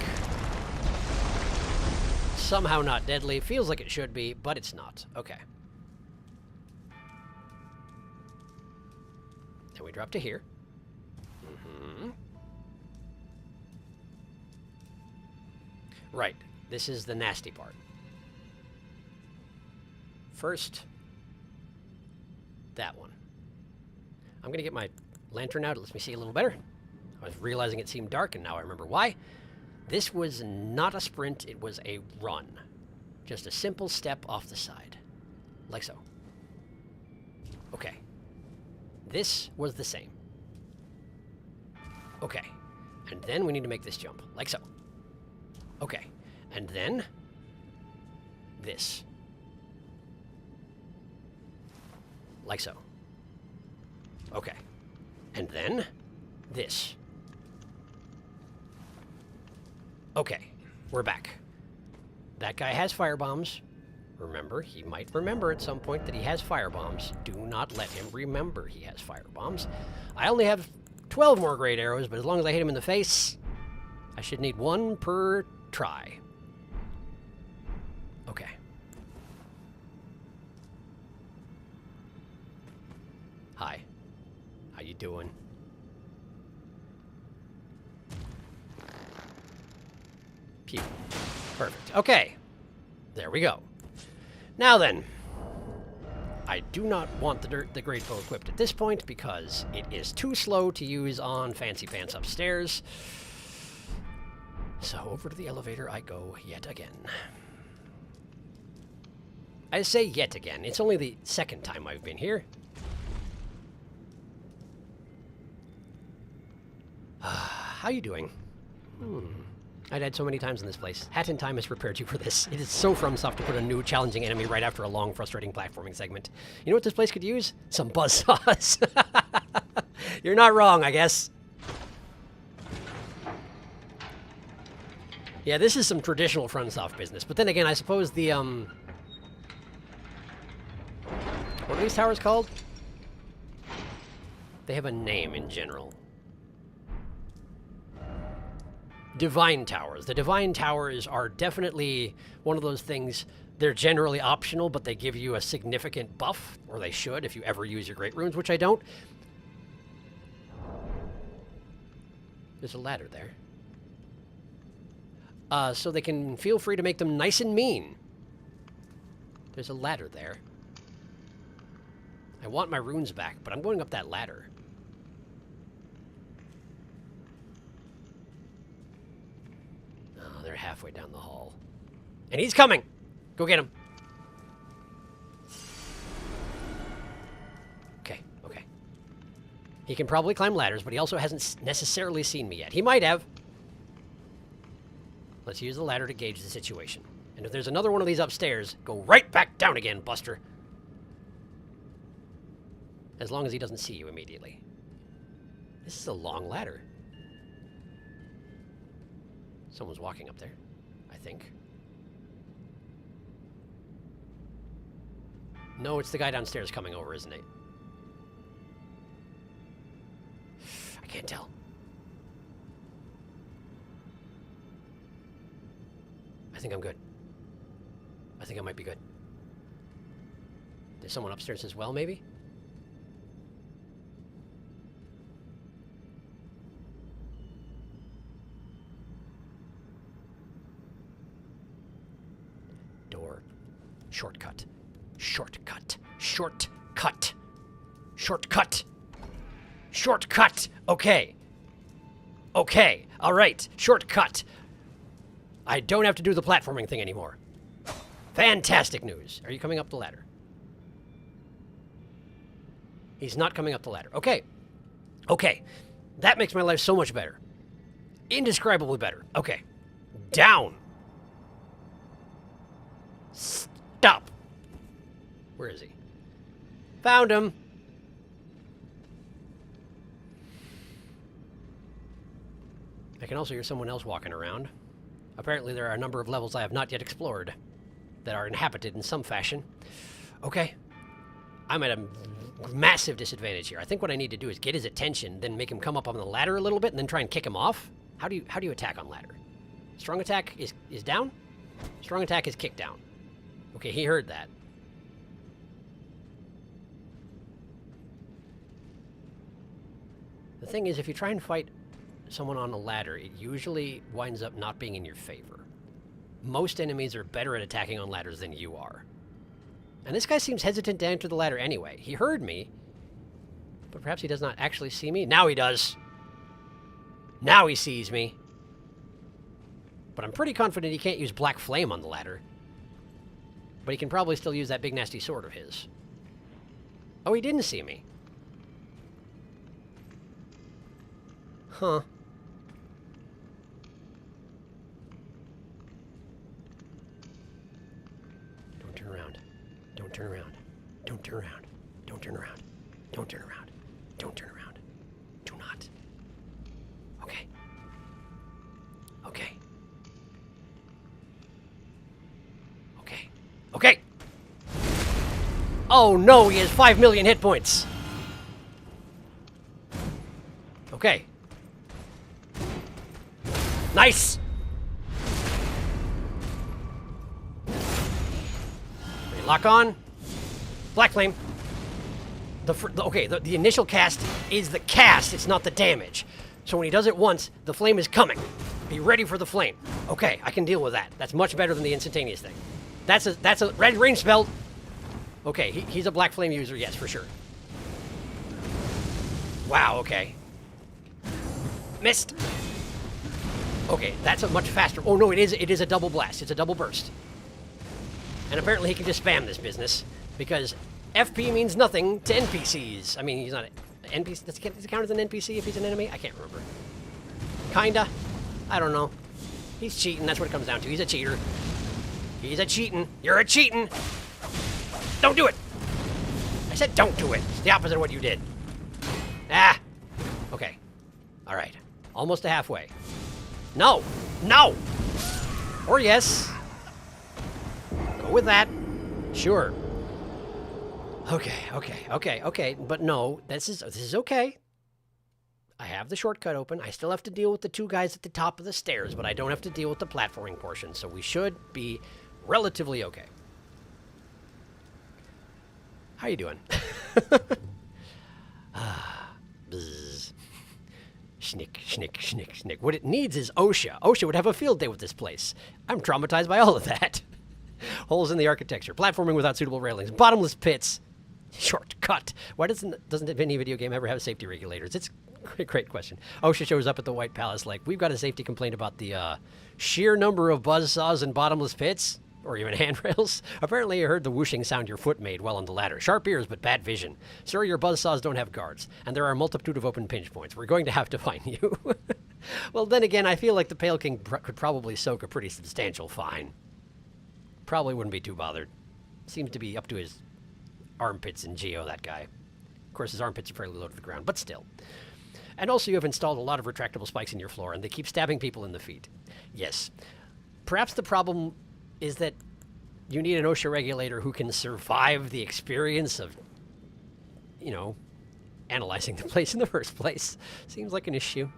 Somehow not deadly. Feels like it should be, but it's not. Okay. Then we drop to here. Right. This is the nasty part. First, That one. I'm going to get my lantern out. It lets me see a little better. I was realizing it seemed dark, and now I remember why. This was not a sprint. It was a run. Just a simple step off the side. Like so. Okay. This was the same. Okay. And then we need to make this jump. Like so. Okay. And then this. Like so. Okay. And then this. Okay. We're back. That guy has firebombs. Remember, he might remember at some point that he has firebombs. Do not let him remember he has firebombs. I only have 12 more great arrows, but as long as I hit him in the face, I should need one per try. Okay. Hi. How you doing? Pew. Perfect. Okay. There we go. Now then, I do not want the great bow equipped at this point because it is too slow to use on Fancy Pants upstairs. So over to the elevator I go yet again. I say yet again. It's only the second time I've been here. How you doing? I've died so many times in this place. Hat in Time has prepared you for this. It is so FromSoft to put a new challenging enemy right after a long, frustrating platforming segment. You know what this place could use? Some buzzsaws. You're not wrong, I guess. Yeah, this is some traditional FromSoft business. But then again, I suppose the, what are these towers called? They have a name in general. Divine Towers. The Divine Towers are definitely one of those things, they're generally optional, but they give you a significant buff, or they should if you ever use your Great Runes, which I don't. There's a ladder there. So they can feel free to make them nice and mean. There's a ladder there. I want my runes back, but I'm going up that ladder. They're halfway down the hall. And he's coming! Go get him. Okay, okay. He can probably climb ladders, but he also hasn't necessarily seen me yet. He might have. Let's use the ladder to gauge the situation. And if there's another one of these upstairs, go right back down again, Buster. As long as he doesn't see you immediately. This is a long ladder. Someone's walking up there, I think. No, it's the guy downstairs coming over, isn't it? I can't tell. I think I'm good. I think I might be good. There's someone upstairs as well, maybe? Door. Shortcut. Shortcut. Shortcut. Shortcut. Shortcut. Okay. Okay. All right. Shortcut. I don't have to do the platforming thing anymore. Fantastic news. Are you coming up the ladder? He's not coming up the ladder. Okay. Okay. That makes my life so much better. Indescribably better. Okay. Down. Stop. Where is he? Found him. I can also hear someone else walking around. Apparently there are a number of levels I have not yet explored that are inhabited in some fashion. Okay. I'm at a massive disadvantage here. I think what I need to do is get his attention, then make him come up on the ladder a little bit, and then try and kick him off. How do you attack on ladder? Strong attack is down? Strong attack is kick down. Okay, he heard that. The thing is, if you try and fight someone on a ladder, it usually winds up not being in your favor. Most enemies are better at attacking on ladders than you are. And this guy seems hesitant to enter the ladder anyway. He heard me, but perhaps he does not actually see me. Now he does. Now he sees me. But I'm pretty confident he can't use Black Flame on the ladder. But he can probably still use that big nasty sword of his. Oh, he didn't see me. Huh. Don't turn around. Don't turn around. Don't turn around. Don't turn around. Don't turn around. Don't turn around. Do not. Okay. Okay. Okay. Okay! Oh no, he has 5 million hit points! Okay. Nice! Okay, lock on. Black Flame. The initial cast is the cast, it's not the damage. So when he does it once, the flame is coming. Be ready for the flame. Okay, I can deal with that. That's much better than the instantaneous thing. That's a red range spell. Okay, he's a Black Flame user, yes, for sure. Wow, okay. Missed. Okay, that's a much faster... Oh, no, it is a double blast. It's a double burst. And apparently he can just spam this business, because FP means nothing to NPCs. I mean, he's not an NPC. Does it count as an NPC if he's an enemy? I can't remember. Kinda. I don't know. He's cheating. That's what it comes down to. He's a cheater. He's a cheating. You're a cheating. Don't do it. I said don't do it. It's the opposite of what you did. Ah. Okay. All right. Almost to halfway. No. No. Or yes. Go with that. Sure. Okay. But no, this is okay. I have the shortcut open. I still have to deal with the two guys at the top of the stairs, but I don't have to deal with the platforming portion, so we should be relatively okay. How you doing? Bzz. Schnick. What it needs is OSHA. OSHA would have a field day with this place. I'm traumatized by all of that. Holes in the architecture, platforming without suitable railings, bottomless pits. Shortcut. Why doesn't any video game ever have safety regulators? It's a great question. OSHA shows up at the White Palace like, we've got a safety complaint about the sheer number of buzzsaws and bottomless pits, or even handrails. Apparently you heard the whooshing sound your foot made while on the ladder. Sharp ears, but bad vision. Sir, your buzzsaws don't have guards, and there are a multitude of open pinch points. We're going to have to find you. Well, then again, I feel like the Pale King could probably soak a pretty substantial fine. Probably wouldn't be too bothered. Seems to be up to his armpits in Geo, that guy. Of course, his armpits are fairly low to the ground, but still. And also, you have installed a lot of retractable spikes in your floor, and they keep stabbing people in the feet. Yes. Perhaps the problem is that you need an OSHA regulator who can survive the experience of, you know, analyzing the place in the first place. Seems like an issue.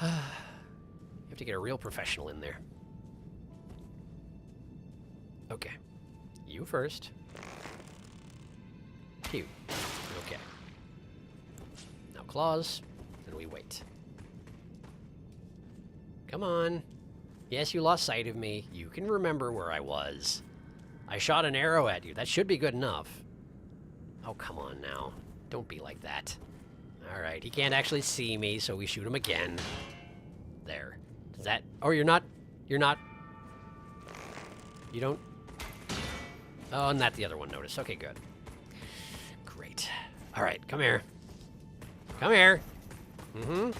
You have to get a real professional in there. Okay. You first. You. Okay. Now claws, and we wait. Come on. Yes, you lost sight of me. You can remember where I was. I shot an arrow at you. That should be good enough. Oh, come on now. Don't be like that. Alright, he can't actually see me, so we shoot him again. There. Is that... Oh, you're not... You don't... Oh, and that the other one noticed. Okay, good. Great. Alright, come here. Come here. Mm-hmm.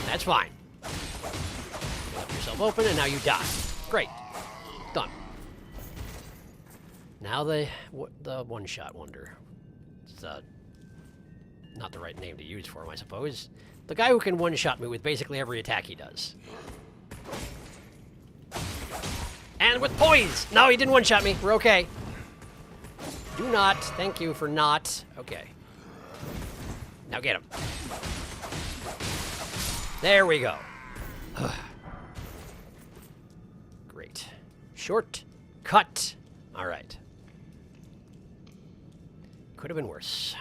That's fine. Left yourself open, and now you die. Great. Done. Now the one-shot wonder. It's not the right name to use for him, I suppose. The guy who can one-shot me with basically every attack he does. And with poise! No, he didn't one-shot me. We're okay. Do not. Thank you for not. Okay. Now get him. There we go. Great. Short. Cut. All right. Could have been worse.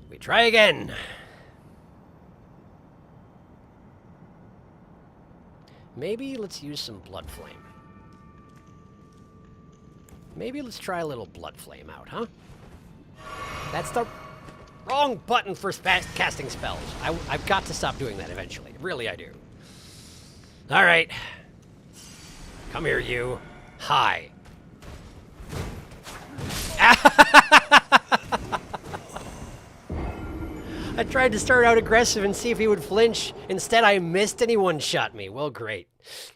We try again. Maybe let's use some Blood Flame. Maybe let's try a little blood flame out, huh? That's the wrong button for casting spells. I've got to stop doing that eventually. Really, I do. All right. Come here, you. Hi. I tried to start out aggressive and see if he would flinch. Instead, I missed and he one-shot me. Well, great.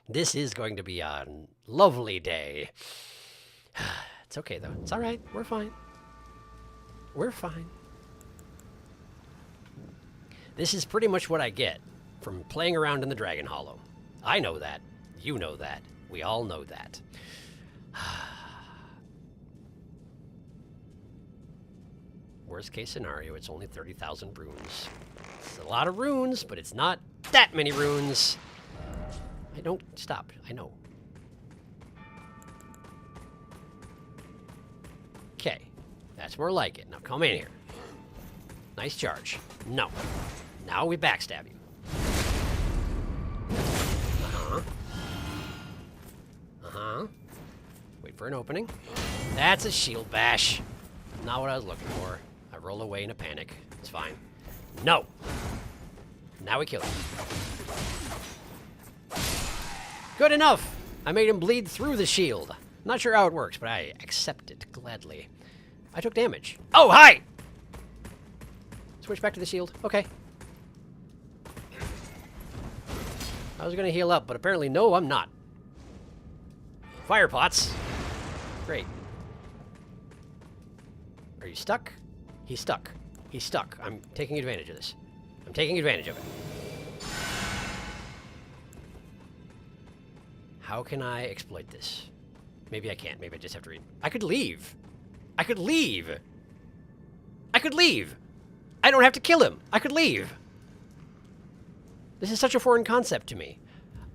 This is going to be a lovely day. It's okay, though. It's all right. We're fine. We're fine. This is pretty much what I get from playing around in the Dragon Hollow. I know that. You know that. We all know that. Worst case scenario, it's only 30,000 runes. It's a lot of runes, but it's not that many runes. I don't stop. I know. Okay. That's more like it. Now come in here. Nice charge. No. Now we backstab you. Uh-huh. Uh-huh. Wait for an opening. That's a shield bash. Not what I was looking for. I roll away in a panic. It's fine. No! Now we kill him. Good enough! I made him bleed through the shield. Not sure how it works, but I accept it gladly. I took damage. Oh, hi! Switch back to the shield. Okay. I was gonna heal up, but apparently no, I'm not. Fire pots. Great. Are you stuck? He's stuck. He's stuck. I'm taking advantage of this. I'm taking advantage of it. How can I exploit this? Maybe I can't. Maybe I just have to read. I could leave. I could leave. I could leave. I don't have to kill him. I could leave. This is such a foreign concept to me.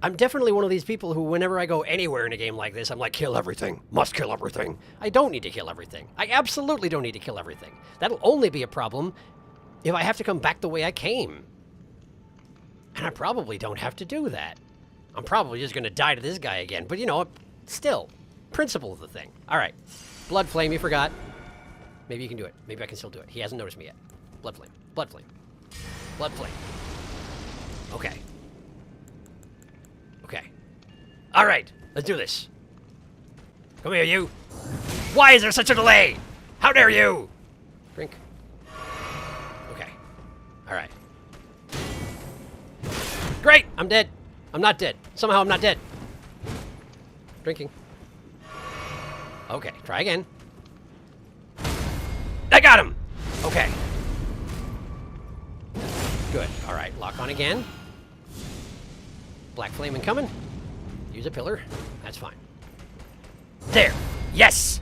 I'm definitely one of these people who, whenever I go anywhere in a game like this, I'm like, kill everything. Must kill everything. I don't need to kill everything. I absolutely don't need to kill everything. That'll only be a problem if I have to come back the way I came. And I probably don't have to do that. I'm probably just going to die to this guy again. But, you know, still, principle of the thing. All right. Blood flame, you forgot. Maybe you can do it. Maybe I can still do it. He hasn't noticed me yet. Blood flame. Blood flame. Blood flame. Okay. Okay. All right. Let's do this. Come here, you. Why is there such a delay? How dare you? Drink. Okay. All right. Great. I'm dead. I'm not dead. Somehow I'm not dead. Drinking. Okay. Try again. I got him. Okay. Good. All right. Lock on again. Black flame incoming. Use a pillar. That's fine. There. Yes.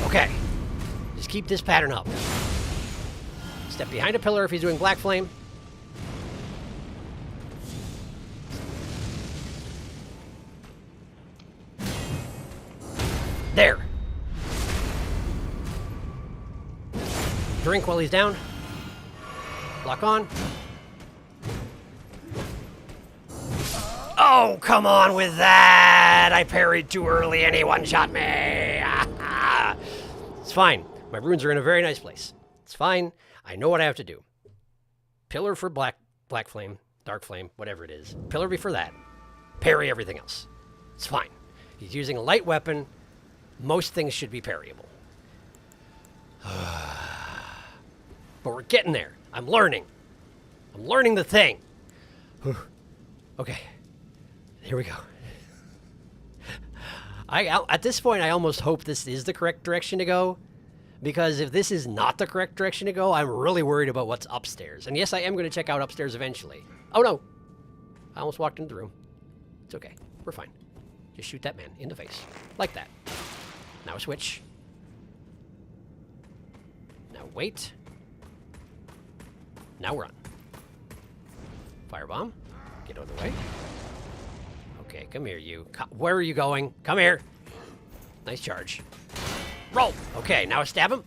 Okay. Just keep this pattern up. Step behind a pillar if he's doing black flame. There. Drink while he's down. Lock on. Oh, come on with that! I parried too early and he one-shot me! It's fine. My runes are in a very nice place. It's fine. I know what I have to do. Pillar for black flame, dark flame, whatever it is. Pillar before that. Parry everything else. It's fine. He's using a light weapon. Most things should be parryable. But we're getting there. I'm learning. I'm learning the thing. Okay. Here we go. At this point, I almost hope this is the correct direction to go. Because if this is not the correct direction to go, I'm really worried about what's upstairs. And yes, I am going to check out upstairs eventually. Oh, no. I almost walked into the room. It's okay. We're fine. Just shoot that man in the face. Like that. Now switch. Now wait. Now run. Firebomb. Get out of the way. Okay, come here, you. Where are you going? Come here. Nice charge. Roll. Okay, now stab him.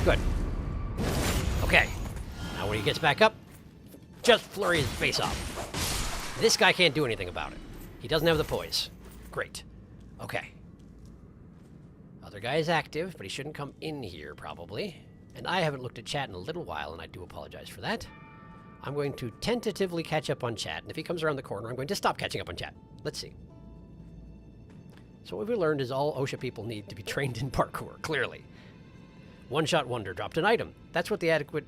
Good. Okay. Now when he gets back up, just flurry his face off. This guy can't do anything about it. He doesn't have the poise. Great. Okay. Other guy is active, but he shouldn't come in here, probably. And I haven't looked at chat in a little while, and I do apologize for that. I'm going to tentatively catch up on chat, and if he comes around the corner, I'm going to stop catching up on chat. Let's see. So what we learned is all OSHA people need to be trained in parkour, clearly. One-shot wonder dropped an item. That's what adequate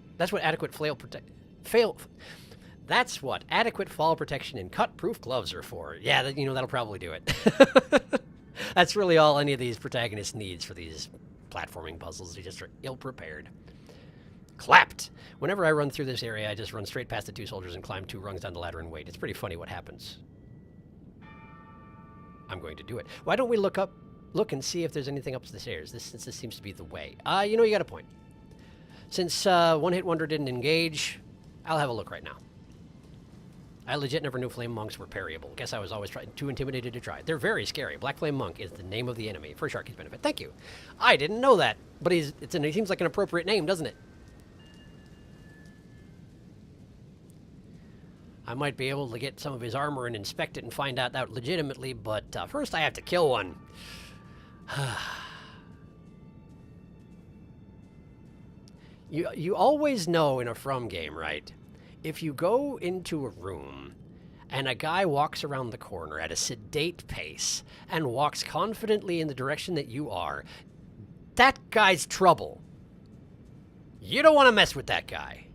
fall protection and cut-proof gloves are for. Yeah, that'll probably do it. That's really all any of these protagonists needs for these platforming puzzles. They just are ill-prepared. Clapped! Whenever I run through this area, I just run straight past the two soldiers and climb 2 rungs down the ladder and wait. It's pretty funny what happens. I'm going to do it. Why don't we look and see if there's anything up the stairs, since this seems to be the way. You got a point. Since One-Hit Wonder didn't engage, I'll have a look right now. I legit never knew Flame Monks were parryable. Guess I was always too intimidated to try. They're very scary. Black Flame Monk is the name of the enemy, for Sharky's benefit. Thank you. I didn't know that, but he seems like an appropriate name, doesn't it? I might be able to get some of his armor and inspect it and find out legitimately, but first I have to kill one. You always know in a From game, right? If you go into a room and a guy walks around the corner at a sedate pace and walks confidently in the direction that you are, that guy's trouble. You don't want to mess with that guy.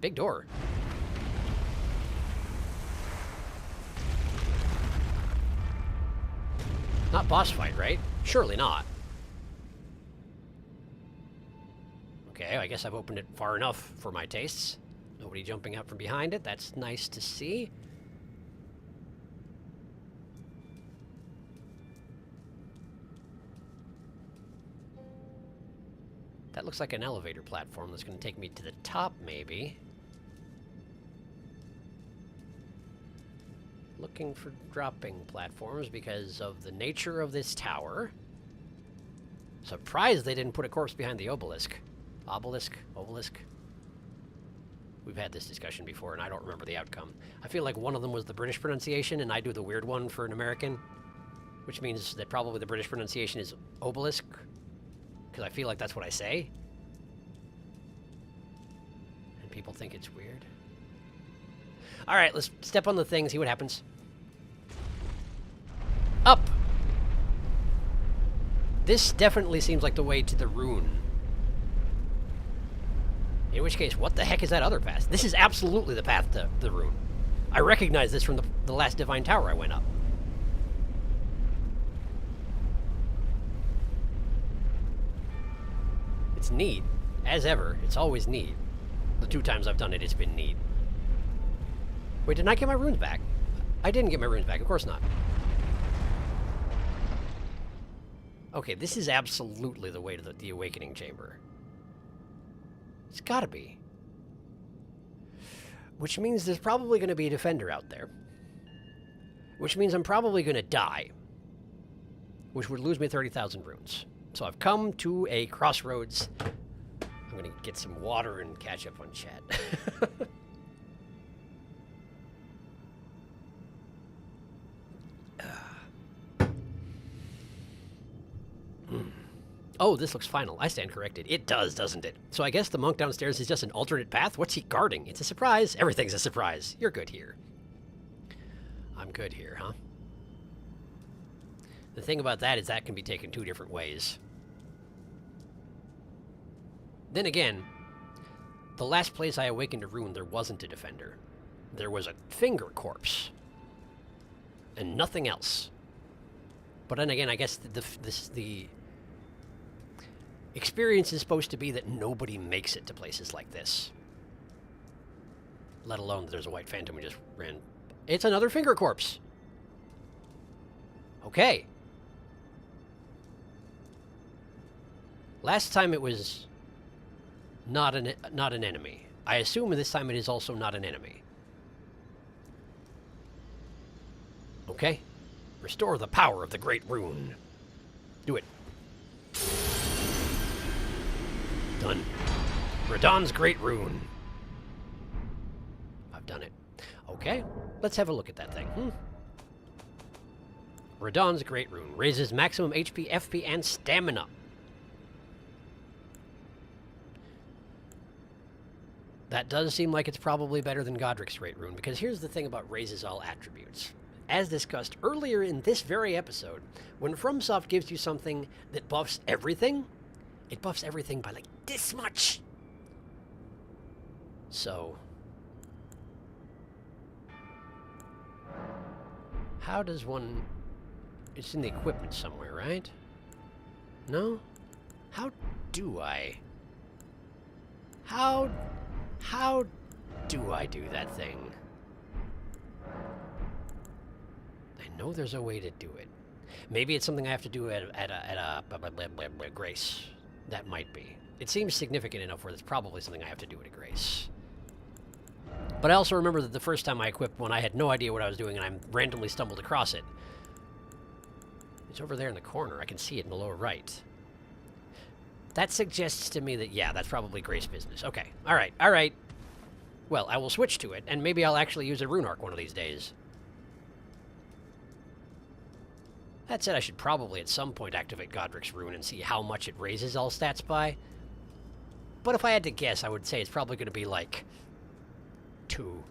Big door. Not boss fight, right? Surely not. Okay, I guess I've opened it far enough for my tastes. Nobody jumping out from behind it. That's nice to see. That looks like an elevator platform that's going to take me to the top, maybe. Looking for dropping platforms because of the nature of this tower. Surprised they didn't put a corpse behind the obelisk. Obelisk? We've had this discussion before, and I don't remember the outcome. I feel like one of them was the British pronunciation, and I do the weird one for an American, which means that probably the British pronunciation is obelisk, because I feel like that's what I say. And people think it's weird. All right, let's step on the thing, see what happens. Up! This definitely seems like the way to the rune. In which case, what the heck is that other path? This is absolutely the path to the rune. I recognize this from the last Divine Tower I went up. It's neat. As ever, it's always neat. The 2 times I've done it, it's been neat. Wait, didn't I get my runes back? I didn't get my runes back, of course not. Okay, this is absolutely the way to the Awakening Chamber. It's gotta be. Which means there's probably going to be a defender out there. Which means I'm probably going to die. Which would lose me 30,000 runes. So I've come to a crossroads. I'm going to get some water and catch up on chat. Oh, this looks final. I stand corrected. It does, doesn't it? So I guess the monk downstairs is just an alternate path? What's he guarding? It's a surprise. Everything's a surprise. You're good here. I'm good here, huh? The thing about that is that can be taken 2 different ways. Then again, the last place I awakened a rune, there wasn't a defender. There was a finger corpse. And nothing else. But then again, I guess the experience is supposed to be that nobody makes it to places like this. Let alone that there's a white phantom who just ran. It's another finger corpse. Okay. Last time it was not an enemy. I assume this time it is also not an enemy. Okay. Restore the power of the Great Rune. Do it. Done. Radon's Great Rune. I've done it. Okay, let's have a look at that thing. Radahn's Great Rune. Raises maximum HP, FP, and stamina. That does seem like it's probably better than Godric's Great Rune, because here's the thing about raises all attributes. As discussed earlier in this very episode, when FromSoft gives you something that buffs everything, it buffs everything by like this much. So, how does one... It's in the equipment somewhere, right? No? How do I... How do I do that thing? I know there's a way to do it. Maybe it's something I have to do at a grace. That might be. It seems significant enough where it's probably something I have to do at a grace. But I also remember that the first time I equipped one, I had no idea what I was doing, and I randomly stumbled across it. It's over there in the corner. I can see it in the lower right. That suggests to me that, yeah, that's probably grace business. Okay. All right. All right. Well, I will switch to it, and maybe I'll actually use a rune arc one of these days. That said, I should probably at some point activate Godric's Rune and see how much it raises all stats by. But if I had to guess, I would say it's probably going to be like 2.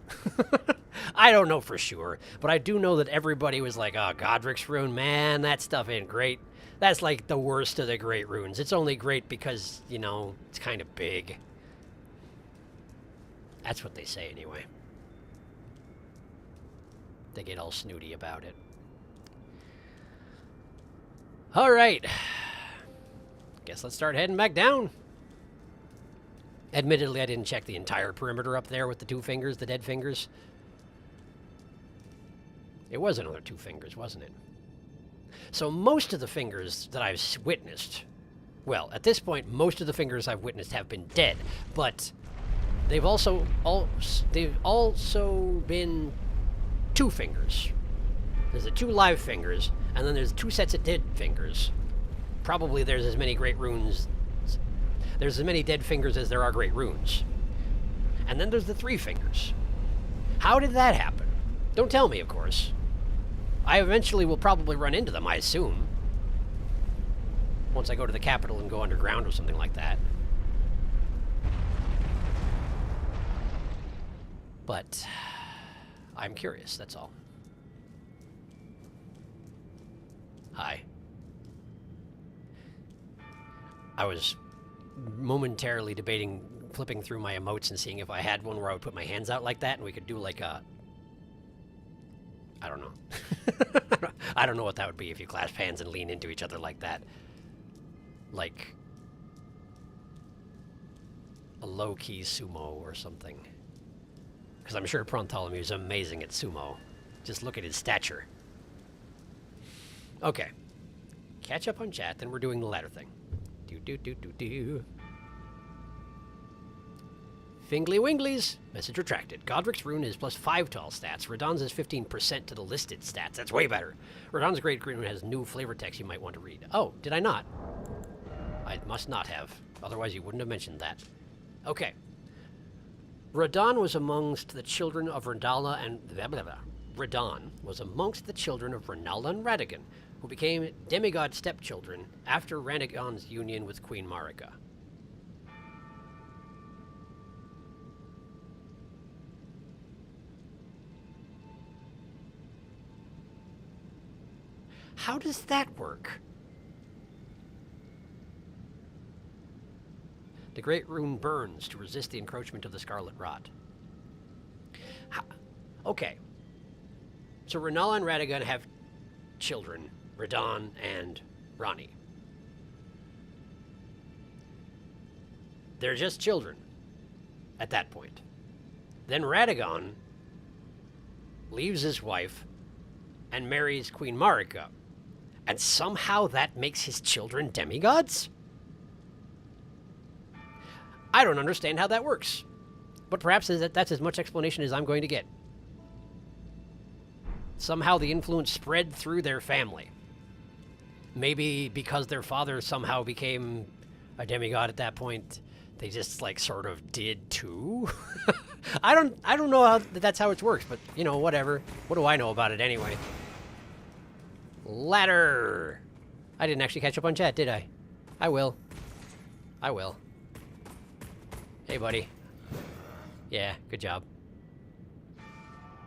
I don't know for sure, but I do know that everybody was like, oh, Godric's Rune, man, that stuff ain't great. That's like the worst of the great runes. It's only great because, you know, it's kind of big. That's what they say anyway. They get all snooty about it. All right. Guess let's start heading back down. Admittedly, I didn't check the entire perimeter up there with the 2 fingers, the dead fingers. It was another 2 fingers, wasn't it? So most of the fingers that I've witnessed, well, at this point, most of the fingers I've witnessed have been dead, but they've also been 2 fingers. There's the 2 live fingers, and then there's 2 sets of dead fingers. Probably there's as many great runes. There's as many dead fingers as there are great runes. And then there's the 3 fingers. How did that happen? Don't tell me, of course. I eventually will probably run into them, I assume. Once I go to the capital and go underground or something like that. But I'm curious, that's all. Hi. I was momentarily debating flipping through my emotes and seeing if I had one where I would put my hands out like that and we could do like a... I don't know. I don't know what that would be if you clasp hands and lean into each other like that. Like a low-key sumo or something. Because I'm sure Bartholomew is amazing at sumo. Just look at his stature. Okay. Catch up on chat, then we're doing the ladder thing. Do. Fingly Winglies! Message retracted. Godric's Rune is plus 5 to all stats. Radahn's is 15% to the listed stats. That's way better. Radahn's Great Rune has new flavor text you might want to read. Oh, did I not? I must not have. Otherwise you wouldn't have mentioned that. Okay. Radahn was amongst the children of Randala and... Radahn was amongst the children of Rennala and Radagon, who became demigod stepchildren after Radagon's union with Queen Marika. How does that work? The Great Rune burns to resist the encroachment of the Scarlet Rot. Okay. So Rennala and Radagon have children, Radahn and Ranni. They're just children at that point. Then Radagon leaves his wife and marries Queen Marika. And somehow that makes his children demigods? I don't understand how that works. But perhaps that's as much explanation as I'm going to get. Somehow the influence spread through their family. Maybe because their father somehow became a demigod at that point, they just like sort of did too. I don't know how that's how it works, but you know, whatever. What do I know about it anyway? Ladder! I didn't actually catch up on chat, did I? I will. I will. Hey, buddy. Yeah, good job.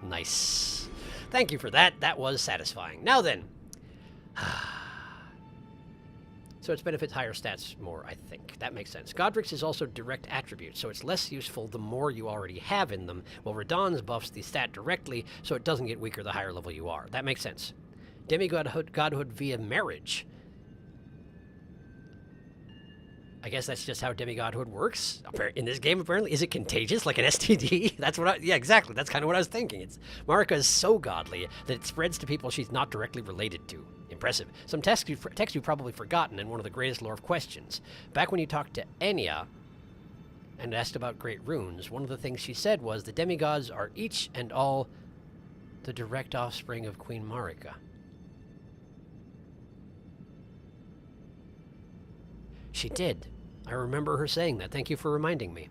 Nice. Thank you for that. That was satisfying. Now then. So its benefits higher stats more, I think. That makes sense. Godric's is also direct attribute, so it's less useful the more you already have in them, while Radahn's buffs the stat directly, so it doesn't get weaker the higher level you are. That makes sense. Godhood via marriage. I guess that's just how demigodhood works. In this game, apparently. Is it contagious, like an STD? That's what yeah, exactly. That's kind of what I was thinking. Marika is so godly that it spreads to people she's not directly related to. Impressive. Some text you've probably forgotten, and one of the greatest lore questions. Back when you talked to Enya and asked about great runes, one of the things she said was the demigods are each and all the direct offspring of Queen Marika. She did. I remember her saying that. Thank you for reminding me.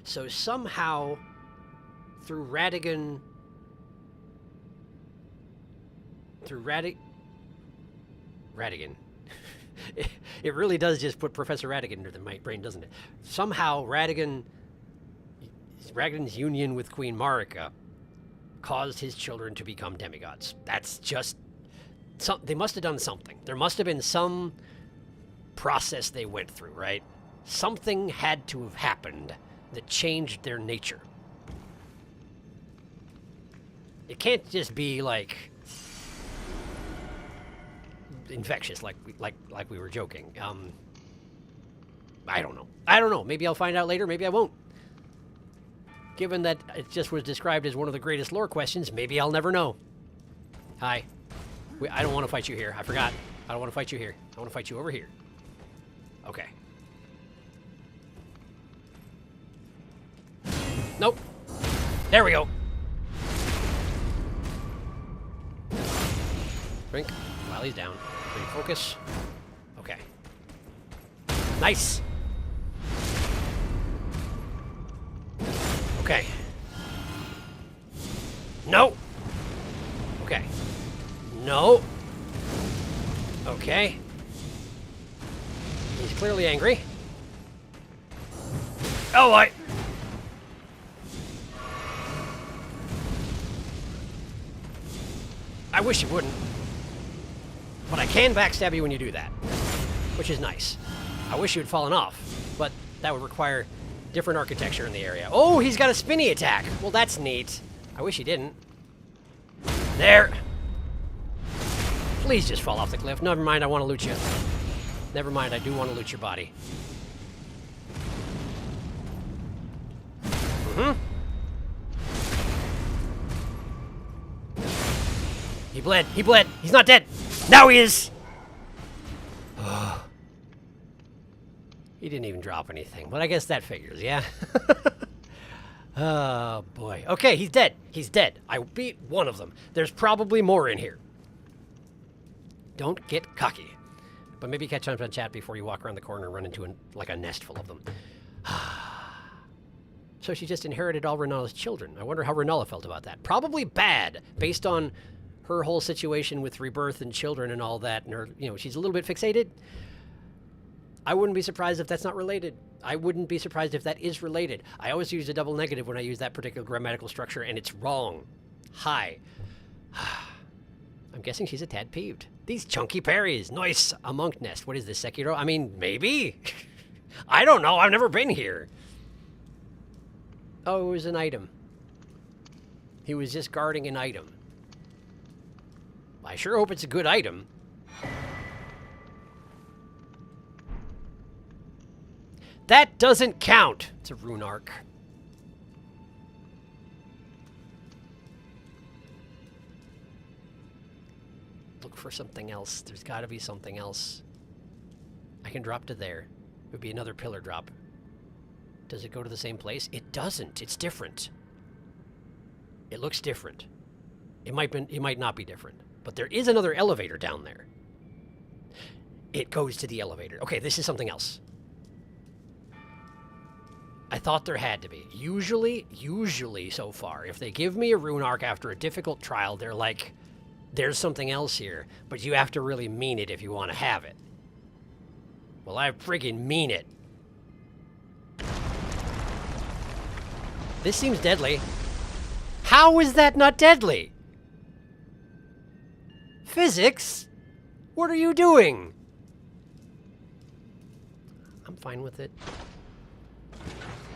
So somehow, through Radagon... Radagon. It really does just put Professor Radagon into my brain, doesn't it? Somehow, Radagon's union with Queen Marika caused his children to become demigods. That's just... they must have done something. There must have been some process they went through, right? Something had to have happened that changed their nature. It can't just be like infectious, like we were joking. I don't know. I don't know. Maybe I'll find out later. Maybe I won't. Given that it just was described as one of the greatest lore questions, maybe I'll never know. Hi. I don't want to fight you here. I forgot. I don't want to fight you here. I want to fight you over here. Okay. Nope. There we go. Drink while he's down. Refocus. Okay. Nice. Okay. No. Okay. No. Okay. He's clearly angry. Oh, I wish you wouldn't. But I can backstab you when you do that, which is nice. I wish you had fallen off, but that would require different architecture in the area. Oh, he's got a spinny attack. Well, that's neat. I wish he didn't. There. Please just fall off the cliff. Never mind, I want to loot you. Never mind, I do want to loot your body. Mm-hmm. He bled. He bled. He's not dead. Now he is. He didn't even drop anything, but I guess that figures, yeah? Oh, boy. Okay, he's dead. He's dead. I beat one of them. There's probably more in here. Don't get cocky. But maybe catch up on chat before you walk around the corner and run into a nest full of them. So she just inherited all Renalla's children. I wonder how Renalla felt about that. Probably bad, based on her whole situation with rebirth and children and all that. And her, she's a little bit fixated. I wouldn't be surprised if that's not related. I wouldn't be surprised if that is related. I always use a double negative when I use that particular grammatical structure, and it's wrong. Hi. I'm guessing she's a tad peeved. These chunky parries. Nice. A monk nest. What is this, Sekiro? I mean, maybe. I don't know. I've never been here. Oh, it was an item. He was just guarding an item. I sure hope it's a good item. That doesn't count. It's a rune arc. Look for something else. There's got to be something else. I can drop to there. It would be another pillar drop. Does it go to the same place? It doesn't. It's different. It looks different. It might not be different. But there is another elevator down there. It goes to the elevator. Okay, this is something else. I thought there had to be. Usually so far, if they give me a rune arc after a difficult trial, they're like, there's something else here, but you have to really mean it if you want to have it. Well, I friggin' mean it. This seems deadly. How is that not deadly? Physics? What are you doing? I'm fine with it.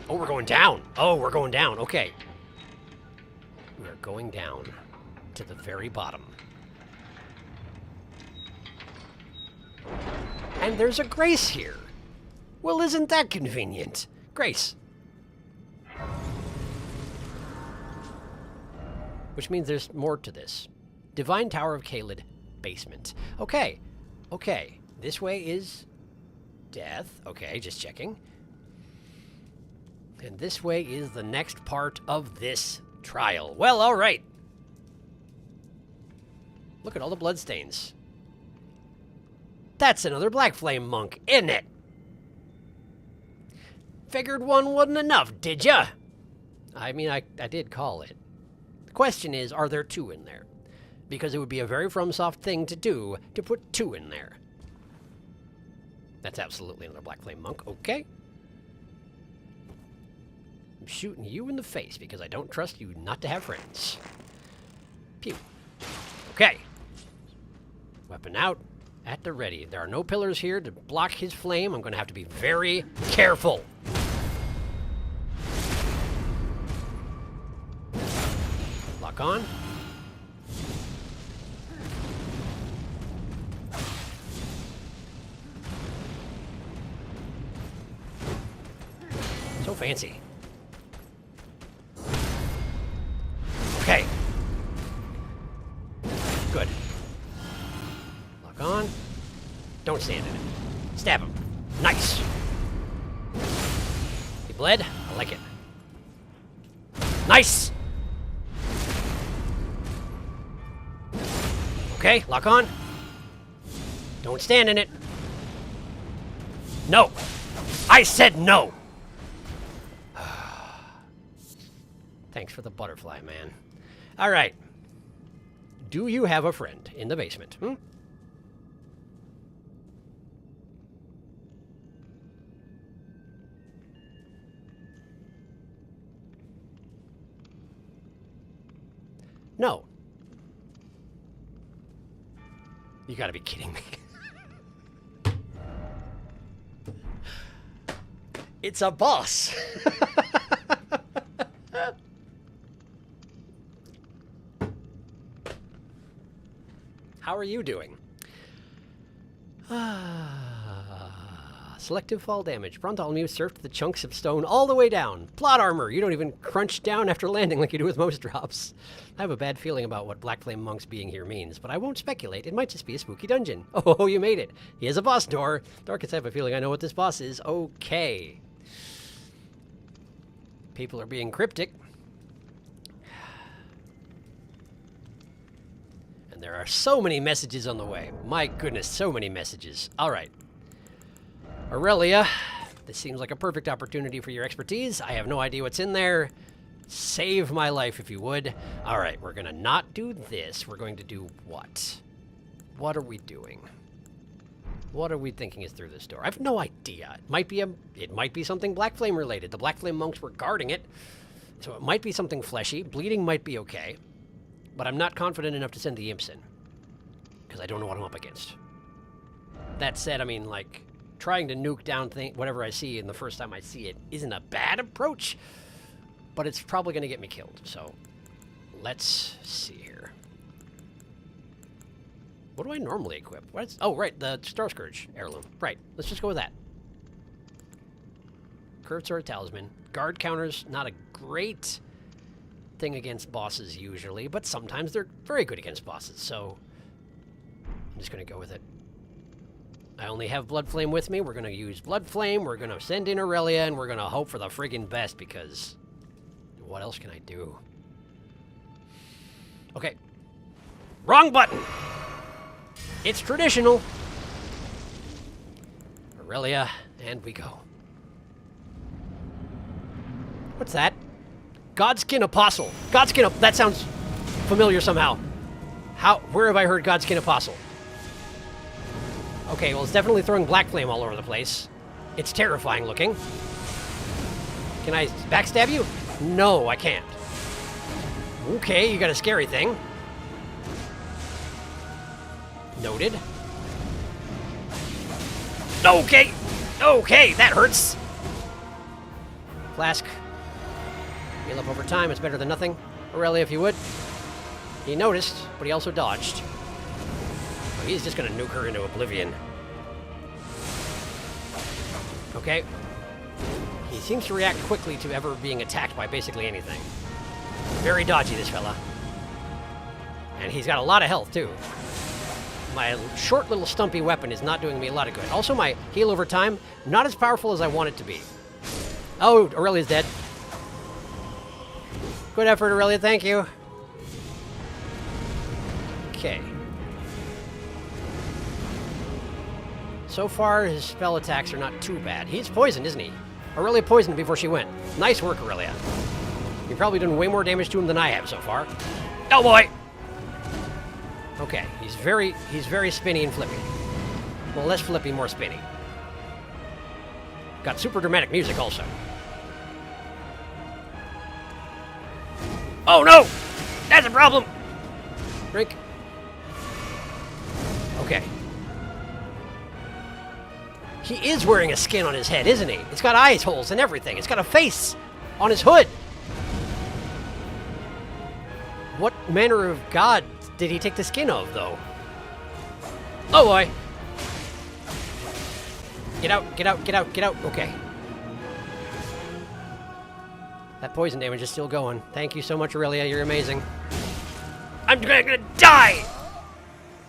Oh, we're going down. Oh, we're going down. Okay. We're going down to the very bottom. And there's a Grace here. Well, isn't that convenient? Grace. Which means there's more to this. Divine Tower of Caelid basement. Okay. Okay. This way is death. Okay, just checking. And this way is the next part of this trial. Well, all right. Look at all the bloodstains. That's another Black Flame monk, isn't it? Figured one wasn't enough, did ya? I mean, I did call it. The question is, are there two in there? Because it would be a very FromSoft thing to do to put two in there. That's absolutely another Black Flame monk. Okay. I'm shooting you in the face because I don't trust you not to have friends. Pew. Okay. Weapon out. At the ready. There are no pillars here to block his flame. I'm going to have to be very careful. Lock on. So fancy. Okay. Good. Lock on. Don't stand in it. Stab him. Nice. He bled. I like it. Nice. Okay, lock on. Don't stand in it. No. I said no. Thanks for the butterfly, man. All right. Do you have a friend in the basement? Hmm? No. You gotta be kidding me. It's a boss. How are you doing? Selective fall damage. Bartholomew surfed the chunks of stone all the way down. Plot armor. You don't even crunch down after landing like you do with most drops. I have a bad feeling about what Black Flame Monks being here means, but I won't speculate. It might just be a spooky dungeon. Oh, you made it. He has a boss door. Darkest, I have a feeling I know what this boss is. Okay. People are being cryptic. And there are so many messages on the way. My goodness, so many messages. All right. Aurelia, this seems like a perfect opportunity for your expertise. I have no idea what's in there. Save my life if you would. All right, we're going to not do this. We're going to do what? What are we doing? What are we thinking is through this door? I have no idea. It might be something Black Flame related. The Black Flame monks were guarding it, so it might be something fleshy. Bleeding might be okay, but I'm not confident enough to send the imps in because I don't know what I'm up against. That said, I mean, like, trying to nuke down whatever I see in the first time I see it isn't a bad approach, but it's probably going to get me killed. So let's see here. What do I normally equip? Oh, right, the Star Scourge heirloom. Right, let's just go with that. Curved Sword Talisman. Guard counters, not a great thing against bosses usually, but sometimes they're very good against bosses, so I'm just going to go with it. I only have Blood Flame with me. We're going to use Blood Flame. We're going to send in Aurelia, and we're going to hope for the friggin' best, because what else can I do? Okay. Wrong button! It's traditional. Aurelia, and we go. What's that? Godskin Apostle. That sounds familiar somehow. Where have I heard Godskin Apostle? Okay, well, it's definitely throwing black flame all over the place. It's terrifying looking. Can I backstab you? No, I can't. Okay, you got a scary thing. Noted. Okay! Okay, that hurts! Flask. Heal up over time, it's better than nothing. Aurelia, if you would. He noticed, but he also dodged. Oh, he's just gonna nuke her into oblivion. Okay. He seems to react quickly to ever being attacked by basically anything. Very dodgy, this fella. And he's got a lot of health, too. My short little stumpy weapon is not doing me a lot of good. Also, my heal over time, not as powerful as I want it to be. Oh, Aurelia's dead. Good effort, Aurelia, thank you. Okay. So far, his spell attacks are not too bad. He's poisoned, isn't he? Aurelia poisoned before she went. Nice work, Aurelia. You've probably done way more damage to him than I have so far. Oh, boy! Okay, he's very spinny and flippy. Well, less flippy, more spinny. Got super dramatic music also. Oh no! That's a problem! Drink. Okay. He is wearing a skin on his head, isn't he? It's got eyes holes and everything. It's got a face on his hood. What manner of god did he take the skin of, though? Oh, boy. Get out, get out, get out, get out. Okay. That poison damage is still going. Thank you so much, Aurelia. You're amazing. I'm gonna die!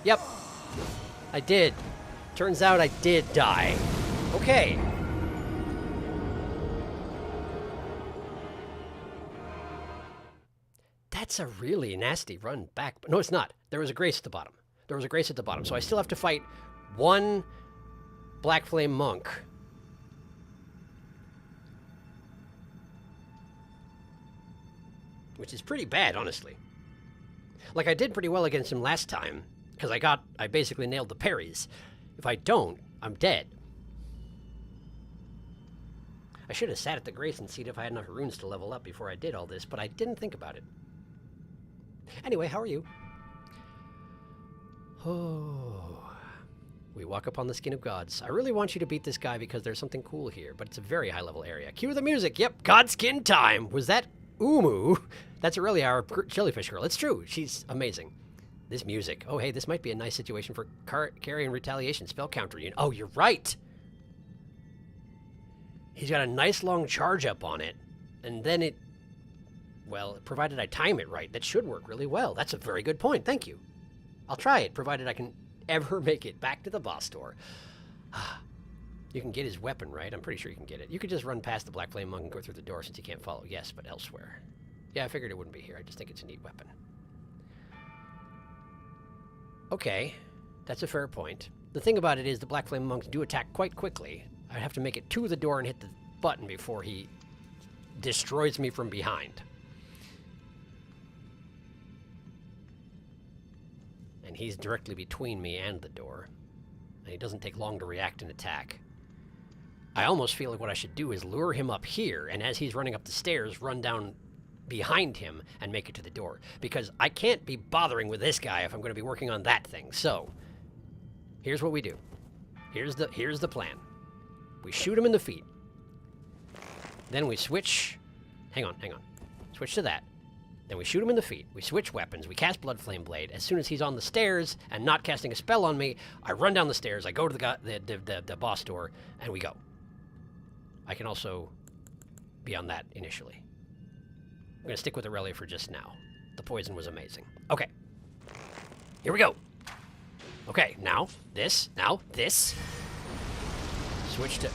Yep. I did. Turns out I did die. Okay. That's a really nasty run back. No, it's not. There was a grace at the bottom. There was a grace at the bottom. So I still have to fight one Black Flame monk. Which is pretty bad, honestly. Like, I did pretty well against him last time, because I basically nailed the parries. If I don't, I'm dead. I should have sat at the grace and seen if I had enough runes to level up before I did all this, but I didn't think about it. Anyway, how are you? Oh. We walk upon the skin of gods. I really want you to beat this guy because there's something cool here, but it's a very high-level area. Cue the music. Yep, Godskin time. Was that Umu? That's Aurelia, our jellyfish girl. It's true. She's amazing. This music. Oh, hey, this might be a nice situation for carry and retaliation spell counter unit. Oh, you're right. He's got a nice long charge up on it, and then it... Well, provided I time it right, that should work really well. That's a very good point. Thank you. I'll try it, provided I can ever make it back to the boss door. You can get his weapon, right? I'm pretty sure you can get it. You could just run past the Black Flame Monk and go through the door since you can't follow. Yes, but elsewhere. Yeah, I figured it wouldn't be here. I just think it's a neat weapon. Okay, that's a fair point. The thing about it is the Black Flame Monks do attack quite quickly. I'd have to make it to the door and hit the button before he destroys me from behind. And he's directly between me and the door. And he doesn't take long to react and attack. I almost feel like what I should do is lure him up here, and as he's running up the stairs, run down behind him and make it to the door. Because I can't be bothering with this guy if I'm going to be working on that thing. So, here's what we do. Here's the plan. We shoot him in the feet. Then we switch... Hang on. Switch to that. Then we shoot him in the feet. We switch weapons. We cast Blood Flame Blade. As soon as he's on the stairs and not casting a spell on me, I run down the stairs, I go to the boss door, and we go. I can also be on that initially. I'm going to stick with Aurelia for just now. The poison was amazing. Okay. Here we go. Okay, now this. Switch to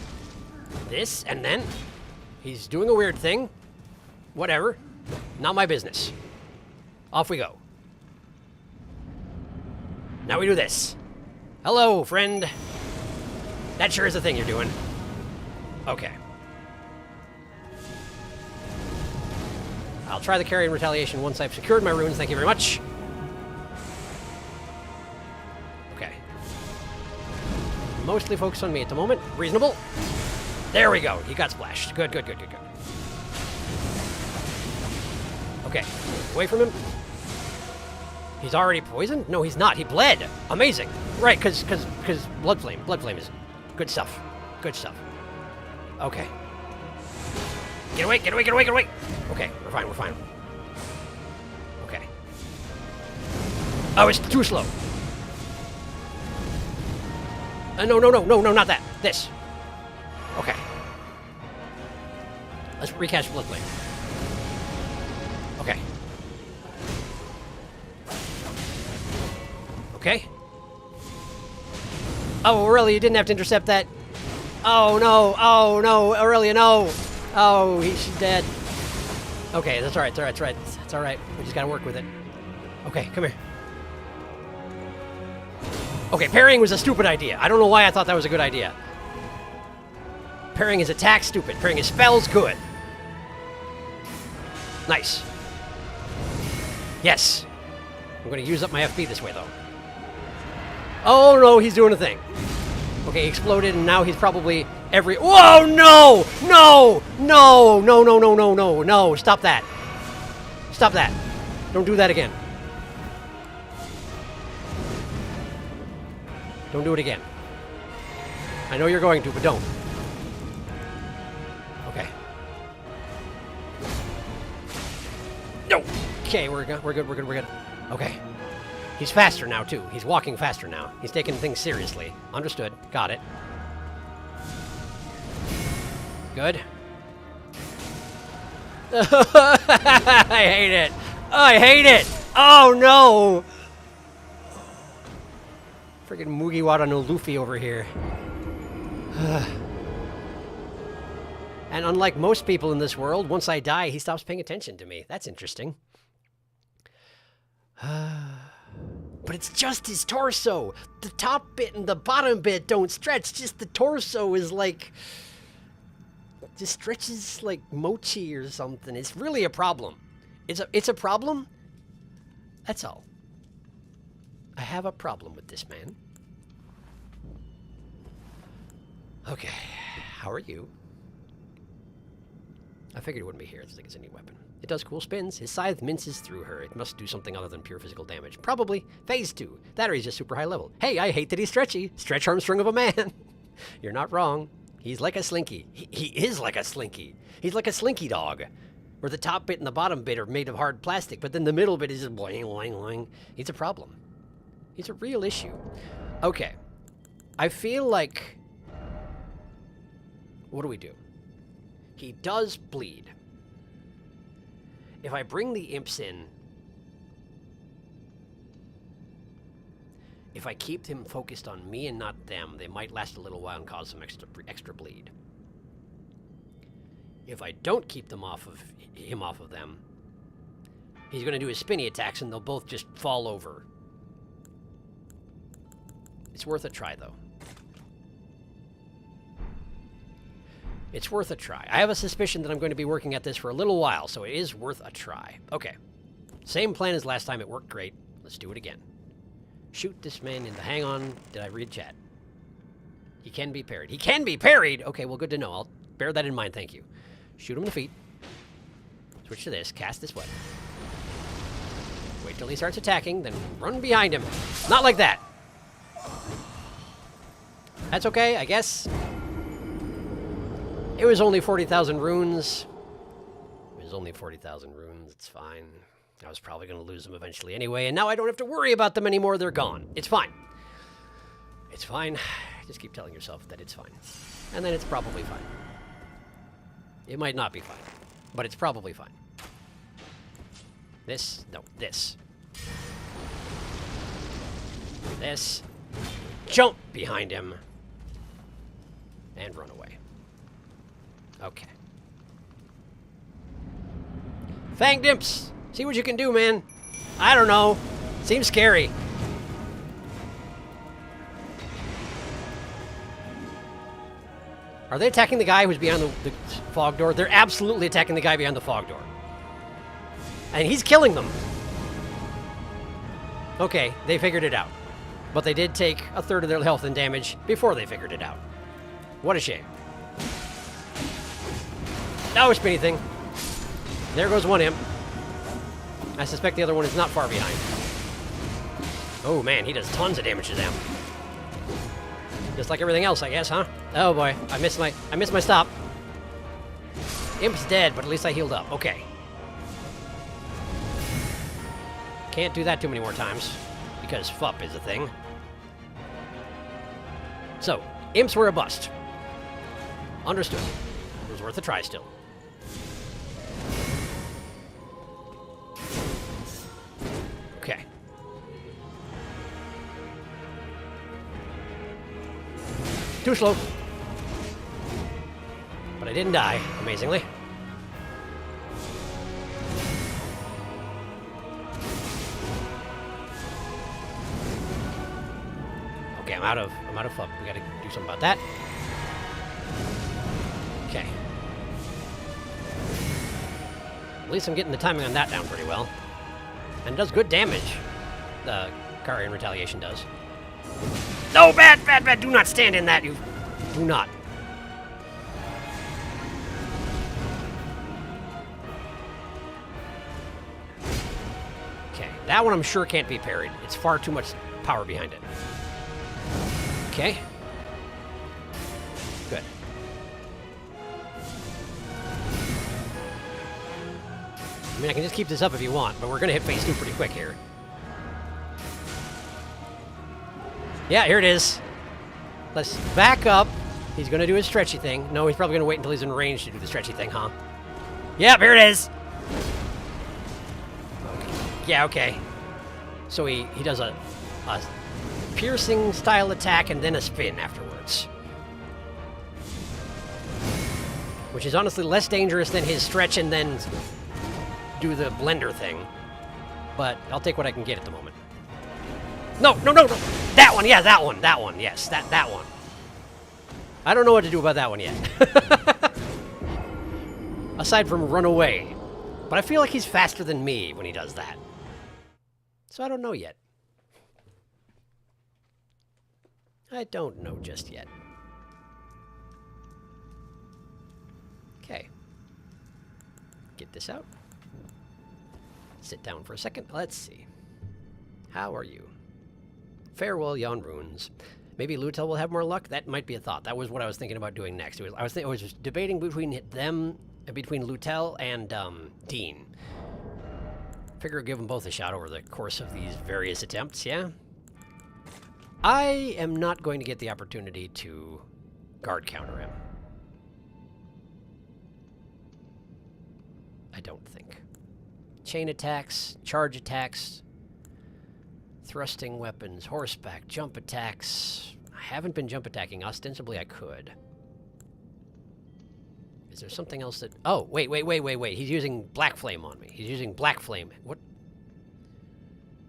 this, and then he's doing a weird thing. Whatever. Not my business. Off we go. Now we do this. Hello, friend. That sure is the thing you're doing. Okay. I'll try the carry in retaliation once I've secured my runes. Thank you very much. Okay. Mostly focused on me at the moment. Reasonable. There we go. He got splashed. Good, good, good, good, good. Okay. Away from him. He's already poisoned? No, he's not. He bled. Amazing. Right, because blood flame. Blood flame is good stuff. Good stuff. Okay. Get away, get away, get away, get away. Okay, we're fine, we're fine. Okay. Oh, it's too slow. No, no, no, no, no, not that. This. Okay. Let's recast blood flame. Okay. Okay. Oh, Aurelia, you didn't have to intercept that. Oh, no, Aurelia, no. Oh, she's dead. Okay, that's all right, it's all right, it's all right. It's all right. We just gotta work with it. Okay, come here. Okay, parrying was a stupid idea. I don't know why I thought that was a good idea. Parrying his attack, stupid. Parrying his spells, good. Nice. Yes. I'm gonna use up my FP this way, though. Oh, no, he's doing a thing. Okay, he exploded, and now he's probably every... Whoa, no! No! No! No, no, no, no, no, no. Stop that. Stop that. Don't do that again. Don't do it again. I know you're going to, but don't. Okay. No! Okay, we're good, we're good, we're good, we're good. Okay. He's faster now, too. He's walking faster now. He's taking things seriously. Understood. Got it. Good. I hate it. I hate it. Oh, no. Friggin' Mugiwara no Luffy over here. And unlike most people in this world, once I die, he stops paying attention to me. That's interesting. But it's just his torso. The top bit and the bottom bit don't stretch. Just the torso is like... just stretches like mochi or something. It's really a problem. It's a problem? That's all. I have a problem with this man. Okay. How are you? I figured it wouldn't be here. It's like it's a new weapon. It does cool spins. His scythe minces through her. It must do something other than pure physical damage. Probably. Phase 2. That or he's just super high level. Hey, I hate that he's stretchy. Stretch Armstrong of a man. You're not wrong. He's like a slinky. He is like a slinky. He's like a slinky dog. Where the top bit and the bottom bit are made of hard plastic, but then the middle bit is just boing, boing, boing. He's a problem. He's a real issue. Okay. I feel like... what do we do? He does bleed. If I bring the imps in, if I keep them focused on me and not them, they might last a little while and cause some extra bleed. If I don't keep them off of them, he's going to do his spinny attacks and they'll both just fall over. It's worth a try, though. It's worth a try. I have a suspicion that I'm going to be working at this for a little while, so it is worth a try. Okay. Same plan as last time. It worked great. Let's do it again. Shoot this man in the... hang on. Did I read chat? He can be parried. He can be parried! Okay, well, good to know. I'll bear that in mind. Thank you. Shoot him in the feet. Switch to this. Cast this way. Wait till he starts attacking, then run behind him. Not like that! That's okay, I guess. It was only 40,000 runes. It was only 40,000 runes. It's fine. I was probably going to lose them eventually anyway, and now I don't have to worry about them anymore. They're gone. It's fine. It's fine. Just keep telling yourself that it's fine. And then it's probably fine. It might not be fine, but it's probably fine. This. No, this. This. Jump behind him. And run away. Okay. Fanged imps! See what you can do, man. I don't know. Seems scary. Are they attacking the guy who's behind the fog door? They're absolutely attacking the guy behind the fog door. And he's killing them. Okay, they figured it out. But they did take a third of their health and damage before they figured it out. What a shame. No spinny thing. There goes one imp. I suspect the other one is not far behind. Oh man, he does tons of damage to them. Just like everything else, I guess, huh? Oh boy, I missed my stop. Imp's dead, but at least I healed up. Okay. Can't do that too many more times, because FUP is a thing. So, imps were a bust. Understood. It was worth a try still. Okay. Too slow. But I didn't die, amazingly. Okay, I'm out of FUP. We gotta do something about that. Okay. At least I'm getting the timing on that down pretty well. And it does good damage. The Karian Retaliation does. No, bad, bad, bad. Do not stand in that, you. Do not. Okay, that one I'm sure can't be parried. It's far too much power behind it. Okay. Good. I mean, I can just keep this up if you want, but we're going to hit phase 2 pretty quick here. Yeah, here it is. Let's back up. He's going to do his stretchy thing. No, he's probably going to wait until he's in range to do the stretchy thing, huh? Yep, here it is. Yeah, okay. So he does a piercing style attack and then a spin afterwards. Which is honestly less dangerous than his stretch and then do the blender thing. But I'll take what I can get at the moment. No, no, no, no. That one, yeah, that one, yes, that one. I don't know what to do about that one yet. Aside from run away. But I feel like he's faster than me when he does that. So I don't know yet. I don't know just yet. Okay. Get this out. Sit down for a second. Let's see. How are you? Farewell, yon runes. Maybe Lutel will have more luck? That might be a thought. That was what I was thinking about doing next. I was debating between them, between Lutel and Dean. Figure I'll give them both a shot over the course of these various attempts, yeah? I am not going to get the opportunity to guard counter him. I don't think. Chain attacks, charge attacks, thrusting weapons, horseback, jump attacks. I haven't been jump attacking. Ostensibly, I could. Is there something else that... Oh, wait. He's using Black Flame on me. He's using Black Flame. What?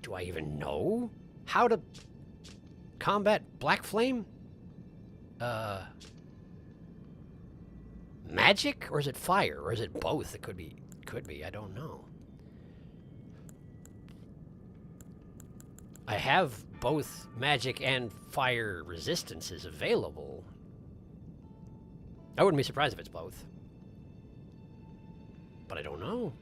Do I even know how to combat Black Flame? Magic? Or is it fire? Or is it both? It could be. I don't know. I have both magic and fire resistances available. I wouldn't be surprised if it's both. But I don't know.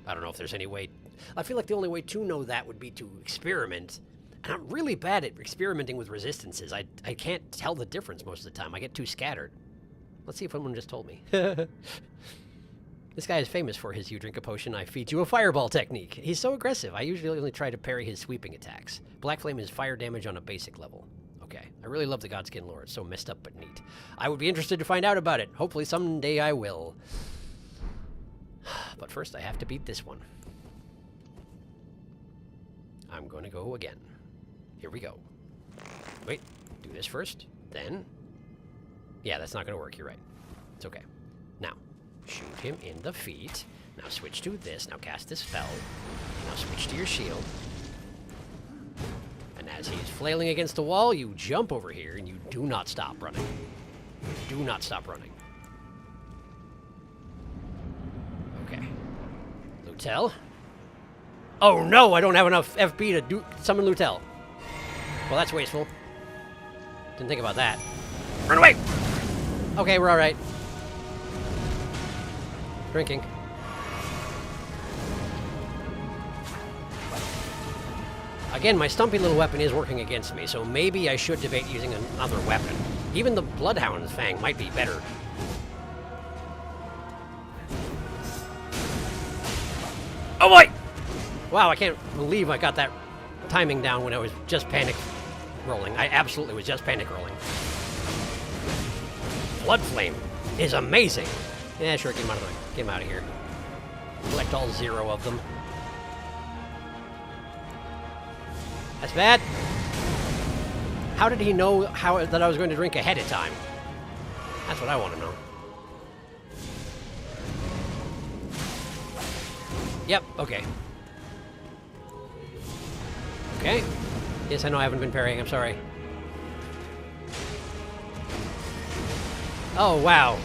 I don't know if there's any way... I feel like the only way to know that would be to experiment. And I'm really bad at experimenting with resistances. I can't tell the difference most of the time. I get too scattered. Let's see if someone just told me. This guy is famous for his "you drink a potion, I feed you a fireball" technique. He's so aggressive. I usually only try to parry his sweeping attacks. Black Flame is fire damage on a basic level. Okay. I really love the Godskin lore. It's so messed up but neat. I would be interested to find out about it. Hopefully someday I will. But first I have to beat this one. I'm going to go again. Here we go. Wait. Do this first. Then. Yeah, that's not going to work. You're right. It's okay. Now. Shoot him in the feet. Now switch to this. Now cast this spell. Now switch to your shield. And as he's flailing against the wall, you jump over here and you do not stop running. You do not stop running. Okay. Lutel. Oh no, I don't have enough FP to summon Lutel. Well, that's wasteful. Didn't think about that. Run away! Okay, we're alright. Drinking. Again, my stumpy little weapon is working against me, so maybe I should debate using another weapon. Even the Bloodhound's Fang might be better. Oh boy! Wow, I can't believe I got that timing down when I was just panic rolling. I absolutely was just panic rolling. Blood Flame is amazing. Yeah, sure, get him out of here. Collect all 0 of them. That's bad. How did he know that I was going to drink ahead of time? That's what I want to know. Yep, okay. Okay. Yes, I know I haven't been parrying, I'm sorry. Oh, wow.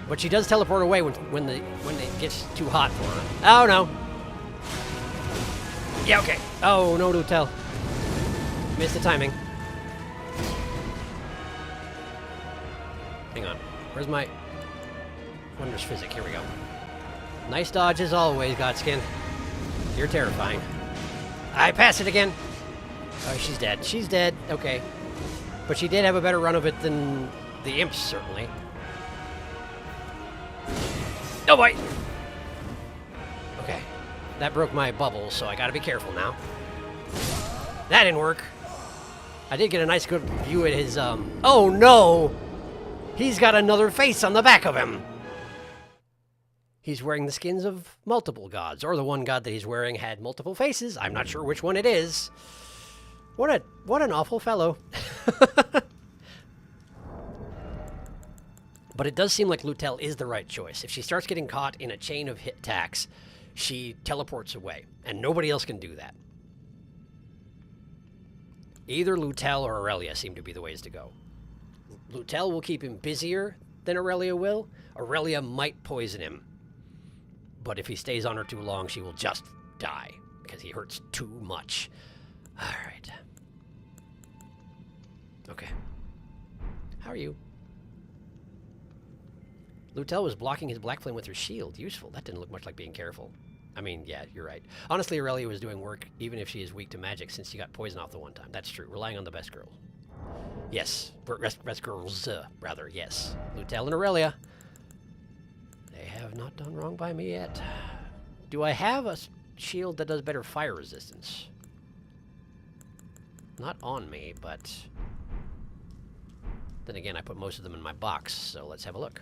But she does teleport away when it gets too hot for her. Oh, no. Yeah, okay. Oh, no, Lutel. Missed the timing. Hang on. Where's my Wondrous Physic? Here we go. Nice dodge as always, Godskin. You're terrifying. I pass it again. Oh, she's dead. She's dead. Okay. But she did have a better run of it than the imps, certainly. Oh, boy! Okay. That broke my bubble, so I gotta be careful now. That didn't work. I did get a nice good view at his, Oh, no! He's got another face on the back of him! He's wearing the skins of multiple gods, or the one god that he's wearing had multiple faces. I'm not sure which one it is. What an awful fellow. But it does seem like Lutel is the right choice. If she starts getting caught in a chain of hit attacks, she teleports away, and nobody else can do that. Either Lutel or Aurelia seem to be the ways to go. Lutel will keep him busier than Aurelia will. Aurelia might poison him. But if he stays on her too long, she will just die, because he hurts too much. Alright. Okay. How are you? Lutel was blocking his black flame with her shield. Useful. That didn't look much like being careful. I mean, yeah, you're right. Honestly, Aurelia was doing work, even if she is weak to magic, since she got poisoned off the one time. That's true. Relying on the best girls. Yes. Best girls, rather, yes. Lutel and Aurelia. They have not done wrong by me yet. Do I have a shield that does better fire resistance? Not on me, but... Then again, I put most of them in my box, so let's have a look.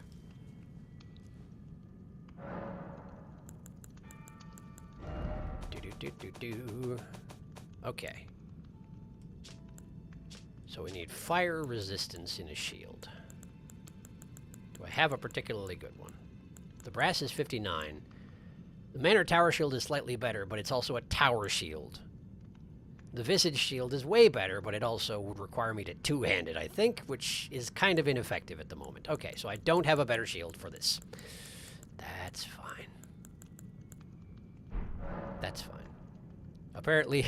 Okay. So we need fire resistance in a shield. Do I have a particularly good one? The brass is 59. The Manor Tower shield is slightly better, but it's also a tower shield. The Visage shield is way better, but it also would require me to two-hand it, I think, which is kind of ineffective at the moment. Okay, so I don't have a better shield for this. That's fine. That's fine. Apparently,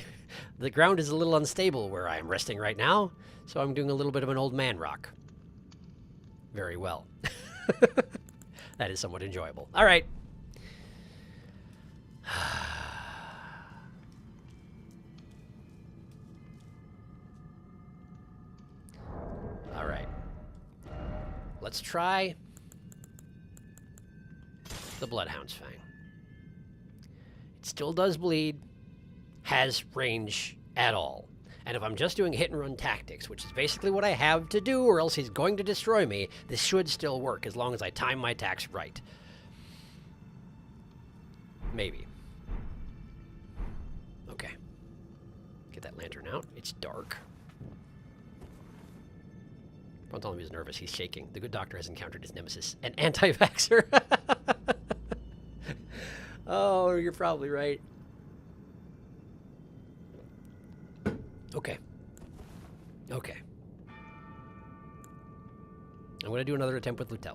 the ground is a little unstable where I am resting right now, so I'm doing a little bit of an old man rock. Very well. That is somewhat enjoyable. All right. All right. Let's try the Bloodhound's Fang. It still does bleed, has range at all. And if I'm just doing hit and run tactics, which is basically what I have to do, or else he's going to destroy me, this should still work as long as I time my attacks right. Maybe. Okay. Get that lantern out. It's dark. Don't tell him he's nervous. He's shaking. The good doctor has encountered his nemesis, an anti-vaxxer. Oh, you're probably right. Okay. Okay. I'm going to do another attempt with Lutel.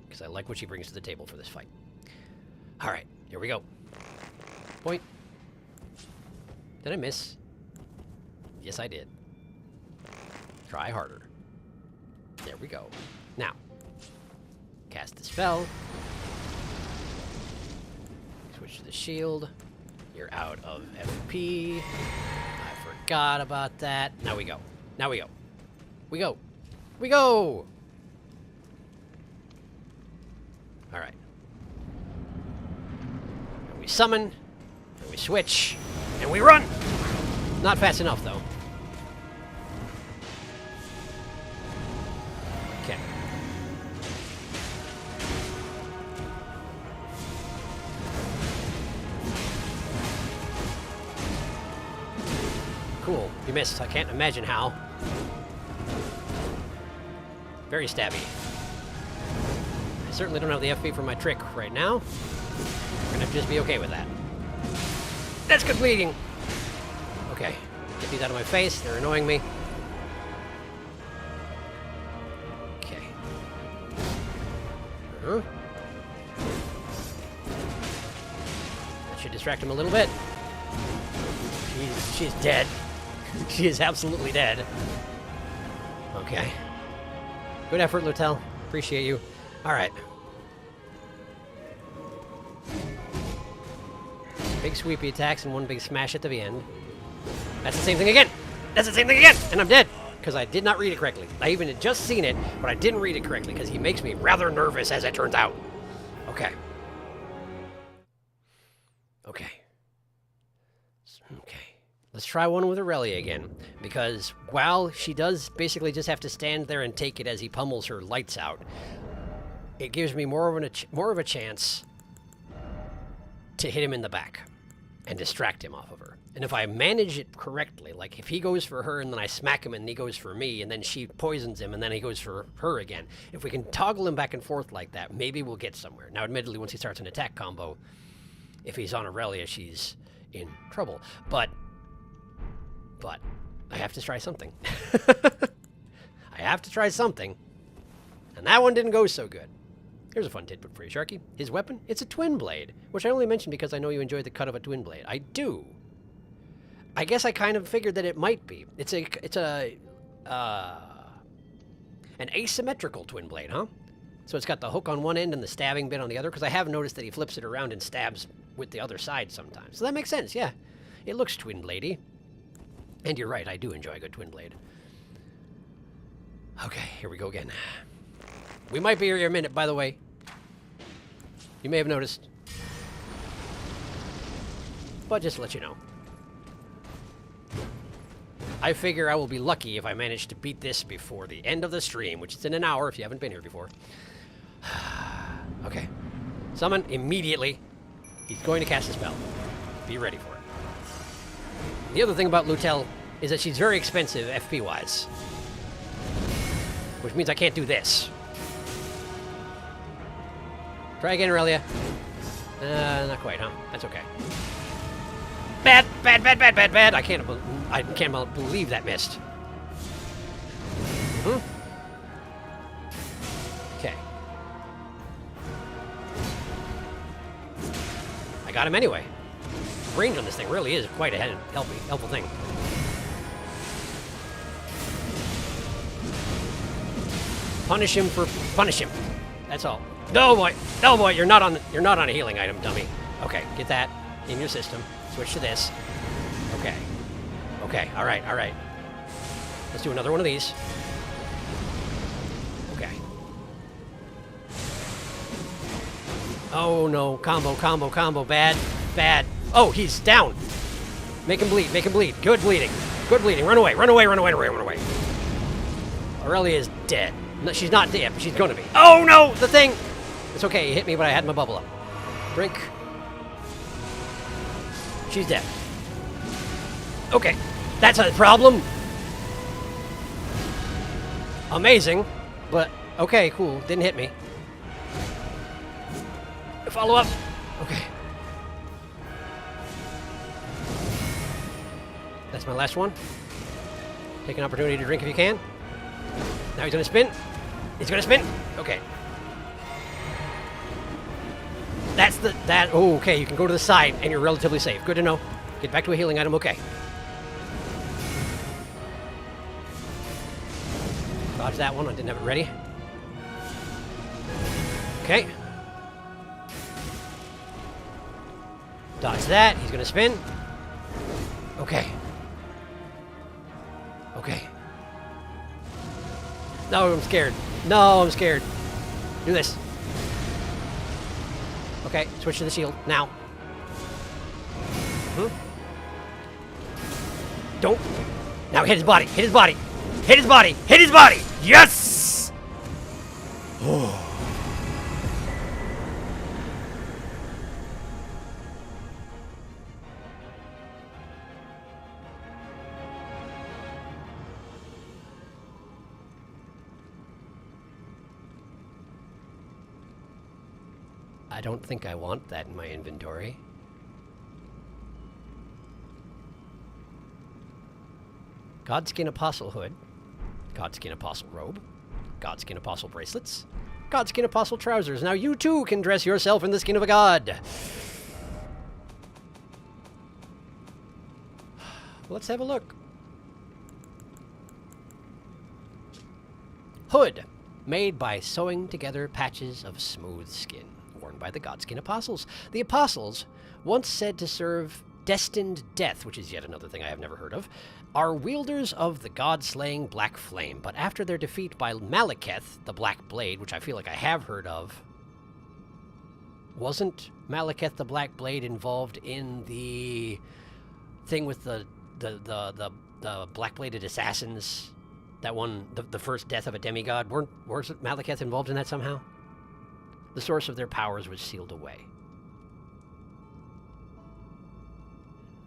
Because I like what she brings to the table for this fight. Alright, here we go. Point. Did I miss? Yes, I did. Try harder. There we go. Now, cast the spell. Switch to the shield. You're out of FP. I forgot about that. Now we go. Now we go. We go. We go! Alright. And we summon. And we switch. And we run! Not fast enough, though. Okay. Cool. You missed. I can't imagine how. Very stabby. I certainly don't have the FP for my trick right now. I'm gonna just be okay with that. That's good bleeding! Okay. Get these out of my face. They're annoying me. Okay. That should distract him a little bit. She's dead. She is absolutely dead. Okay. Good effort, Lutel. Appreciate you. Alright. Big sweepy attacks and one big smash at the end. That's the same thing again! That's the same thing again! And I'm dead! Because I did not read it correctly. I even had just seen it, but I didn't read it correctly because he makes me rather nervous as it turns out. Okay. Okay. Okay. Let's try one with Aurelia again, because while she does basically just have to stand there and take it as he pummels her lights out, it gives me more of a chance to hit him in the back and distract him off of her. And if I manage it correctly, like if he goes for her and then I smack him and he goes for me and then she poisons him and then he goes for her again, if we can toggle him back and forth like that, maybe we'll get somewhere. Now, admittedly, once he starts an attack combo, if he's on Aurelia, she's in trouble. But I have to try something. I have to try something. And that one didn't go so good. Here's a fun tidbit for you, Sharky. His weapon, it's a twin blade, which I only mentioned because I know you enjoy the cut of a twin blade. I do. I guess I kind of figured that it might be. It's an asymmetrical twin blade, huh? So it's got the hook on one end and the stabbing bit on the other, because I have noticed that he flips it around and stabs with the other side sometimes. So that makes sense, yeah. It looks twin bladey. And you're right, I do enjoy a good twin blade. Okay, here we go again. We might be here a minute, by the way. You may have noticed. But just to let you know. I figure I will be lucky if I manage to beat this before the end of the stream, which is in an hour if you haven't been here before. Okay. Summon immediately. He's going to cast a spell. Be ready for it. The other thing about Lutel is that she's very expensive FP-wise. Which means I can't do this. Try again, Aurelia. Not quite, huh? That's okay. Bad, bad, bad, bad, bad, bad. I can't believe that missed. Okay. I got him anyway. Range on this thing really is quite a helpful thing. Punish him. That's all. No boy, you're not on a healing item, dummy. Okay, get that in your system. Switch to this. Okay. Okay, alright. Let's do another one of these. Okay. Oh no, combo, bad. Oh, he's down. Make him bleed. Good bleeding. Run away. Aurelia is dead. No, she's not dead, but she's gonna be. Oh no, the thing! It's okay, he hit me, but I had my bubble up. Drink. She's dead. Okay, that's a problem. Amazing, but okay, cool. Didn't hit me. Follow up. Okay. That's my last one. Take an opportunity to drink if you can. Now he's gonna spin. Okay. That's the... That... Oh, okay, you can go to the side, and you're relatively safe. Good to know. Get back to a healing item, okay. Dodge that one, I didn't have it ready. Okay. Dodge that, he's gonna spin. Okay. Okay. No, I'm scared. No, I'm scared. Do this. Okay, switch to the shield, now. Don't. Now hit his body, hit his body. Hit his body, hit his body! Yes! Oh. I don't think I want that in my inventory. Godskin Apostle Hood. Godskin Apostle Robe. Godskin Apostle Bracelets. Godskin Apostle Trousers. Now you too can dress yourself in the skin of a god. Let's have a look. Hood. Made by sewing together patches of smooth skin. Worn by the Godskin Apostles. The Apostles, once said to serve destined death, which is yet another thing I have never heard of, are wielders of the god-slaying Black Flame, but after their defeat by Malekith, the Black Blade, which I feel like I have heard of, wasn't Malekith the Black Blade involved in the thing with the black-bladed assassins? That one, the first death of a demigod, wasn't Malekith involved in that somehow? The source of their powers was sealed away.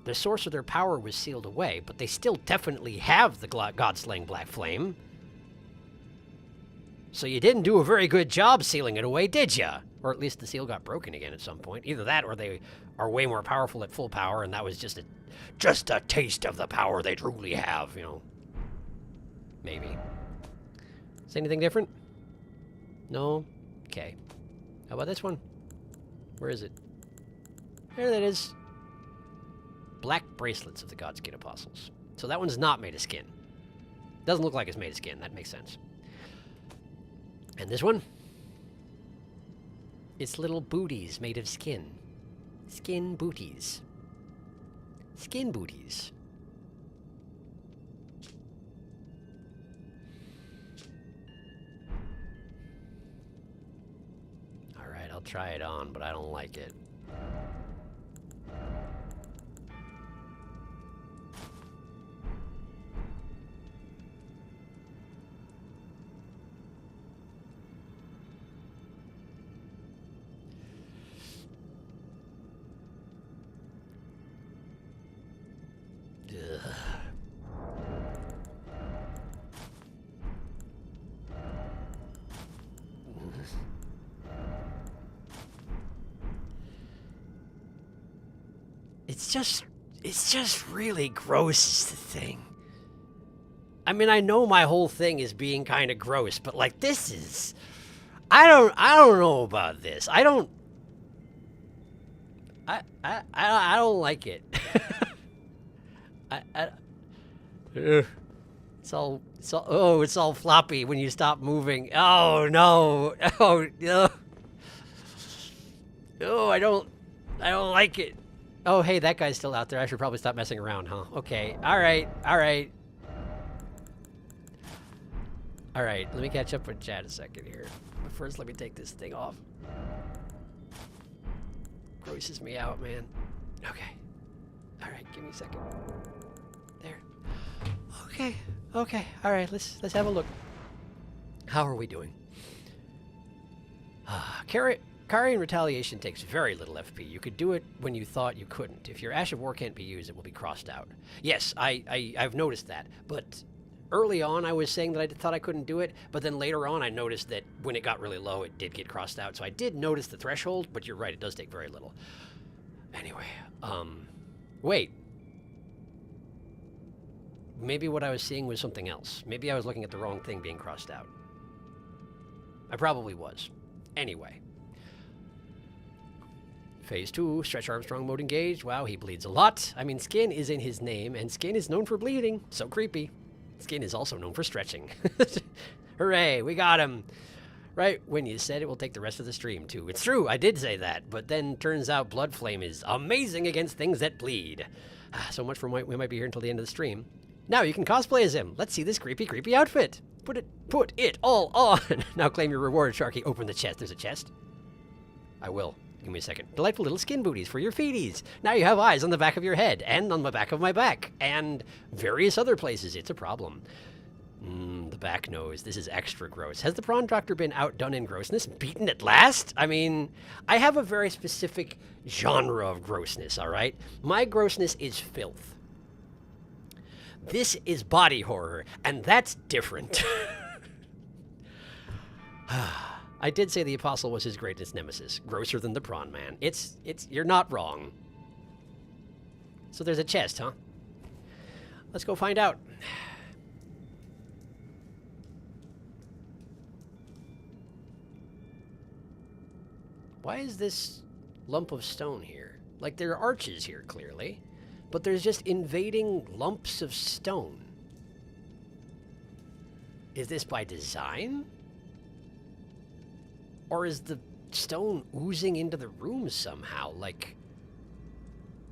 The source of their power was sealed away, but they still definitely have the god-slaying Black Flame. So you didn't do a very good job sealing it away, did ya? Or at least the seal got broken again at some point. Either that, or they are way more powerful at full power, and that was just a taste of the power they truly have, you know. Maybe. Is anything different? No? Okay. How about this one? Where is it? There that is. Black bracelets of the Godskin Apostles. So that one's not made of skin. Doesn't look like it's made of skin. That makes sense. And this one? It's little booties made of skin. Skin booties. Skin booties. Alright, I'll try it on, but I don't like it. It's just really gross is the thing. I mean, I know my whole thing is being kind of gross, but like this is, I don't know about this. I don't like it. It's all floppy when you stop moving. Oh no. Oh no. Oh, I don't like it. Oh, hey, that guy's still out there. I should probably stop messing around, huh? Okay. All right. Let me catch up with Chad a second here. But first, let me take this thing off. Grosses me out, man. Okay. All right, give me a second. There. Okay. All right, let's have a look. How are we doing? Carrying Retaliation takes very little FP. You could do it when you thought you couldn't. If your Ash of War can't be used, it will be crossed out. Yes, I've noticed that. But early on, I was saying that I thought I couldn't do it. But then later on, I noticed that when it got really low, it did get crossed out. So I did notice the threshold, but you're right, it does take very little. Anyway, wait. Maybe what I was seeing was something else. Maybe I was looking at the wrong thing being crossed out. I probably was. Anyway. Phase 2, Stretch Armstrong mode engaged. Wow, he bleeds a lot. I mean, skin is in his name, and skin is known for bleeding. So creepy. Skin is also known for stretching. Hooray, we got him. Right when you said it will take the rest of the stream, too. It's true, I did say that, but then turns out Blood Flame is amazing against things that bleed. So much for we might be here until the end of the stream. Now you can cosplay as him. Let's see this creepy outfit. Put it all on. Now claim your reward, Sharky. Open the chest. There's a chest. I will. Give me a second. Delightful little skin booties for your feeties. Now you have eyes on the back of your head, and on the back of my back, and various other places. It's a problem. The back nose. This is extra gross. Has the prawn doctor been outdone in grossness? Beaten at last? I mean, I have a very specific genre of grossness, all right? My grossness is filth. This is body horror, and that's different. I did say the Apostle was his greatest nemesis. Grosser than the Prawn Man. You're not wrong. So there's a chest, huh? Let's go find out. Why is this lump of stone here? Like, there are arches here, clearly. But there's just invading lumps of stone. Is this by design? Or is the stone oozing into the room somehow? Like,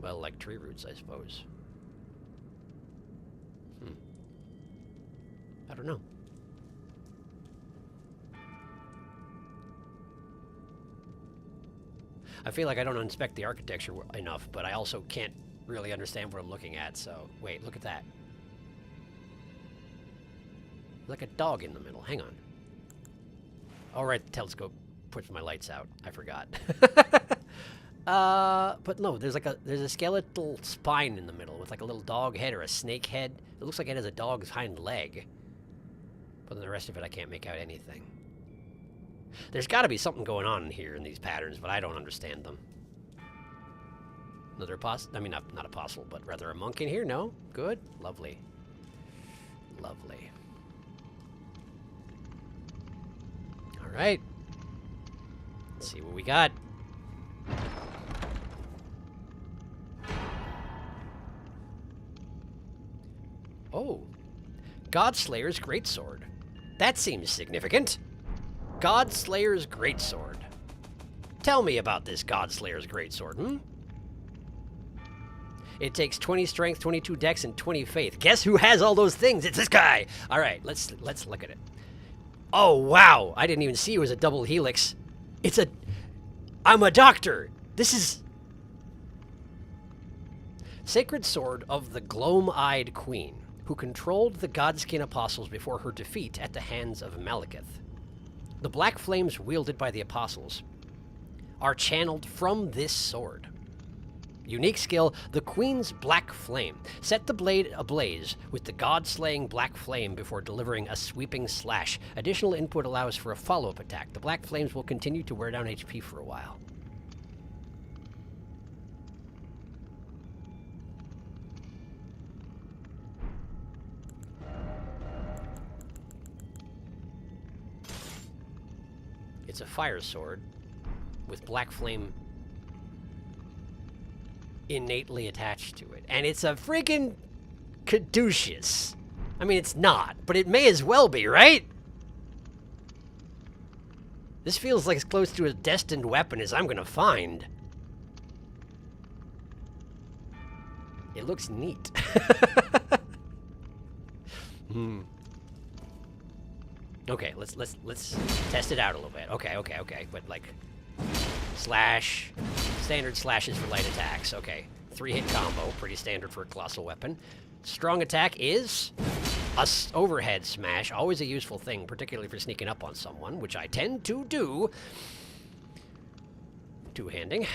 well, like tree roots, I suppose. I don't know. I feel like I don't inspect the architecture enough, but I also can't really understand what I'm looking at, so... Wait, look at that. Like a dog in the middle. Hang on. All right, the telescope puts my lights out. I forgot. But no, there's a skeletal spine in the middle with like a little dog head or a snake head. It looks like it has a dog's hind leg. But then the rest of it, I can't make out anything. There's got to be something going on here in these patterns, but I don't understand them. Another apostle? I mean, not apostle, but rather a monk in here? No? Good? Lovely. Lovely. All right. Let's see what we got. Oh. Godslayer's Greatsword. That seems significant. Godslayer's Greatsword. Tell me about this Godslayer's Greatsword, hmm? It takes 20 strength, 22 dex, and 20 faith. Guess who has all those things? It's this guy! Alright, let's look at it. Oh, wow! I didn't even see it was a double helix. I'm a doctor! This is... Sacred Sword of the Gloam-Eyed Queen, who controlled the Godskin Apostles before her defeat at the hands of Malekith. The black flames wielded by the Apostles are channeled from this sword. Unique skill, the Queen's Black Flame. Set the blade ablaze with the god-slaying Black Flame before delivering a sweeping slash. Additional input allows for a follow-up attack. The Black Flames will continue to wear down HP for a while. It's a fire sword with black flame innately attached to it. And it's a freaking caduceus. I mean, it's not, but it may as well be, right? This feels like as close to a destined weapon as I'm gonna find. It looks neat. Okay, let's test it out a little bit. Okay. But like slash, standard slashes for light attacks. Okay, 3-hit combo, pretty standard for a colossal weapon. Strong attack is a overhead smash, always a useful thing, particularly for sneaking up on someone, which I tend to do. Two-handing.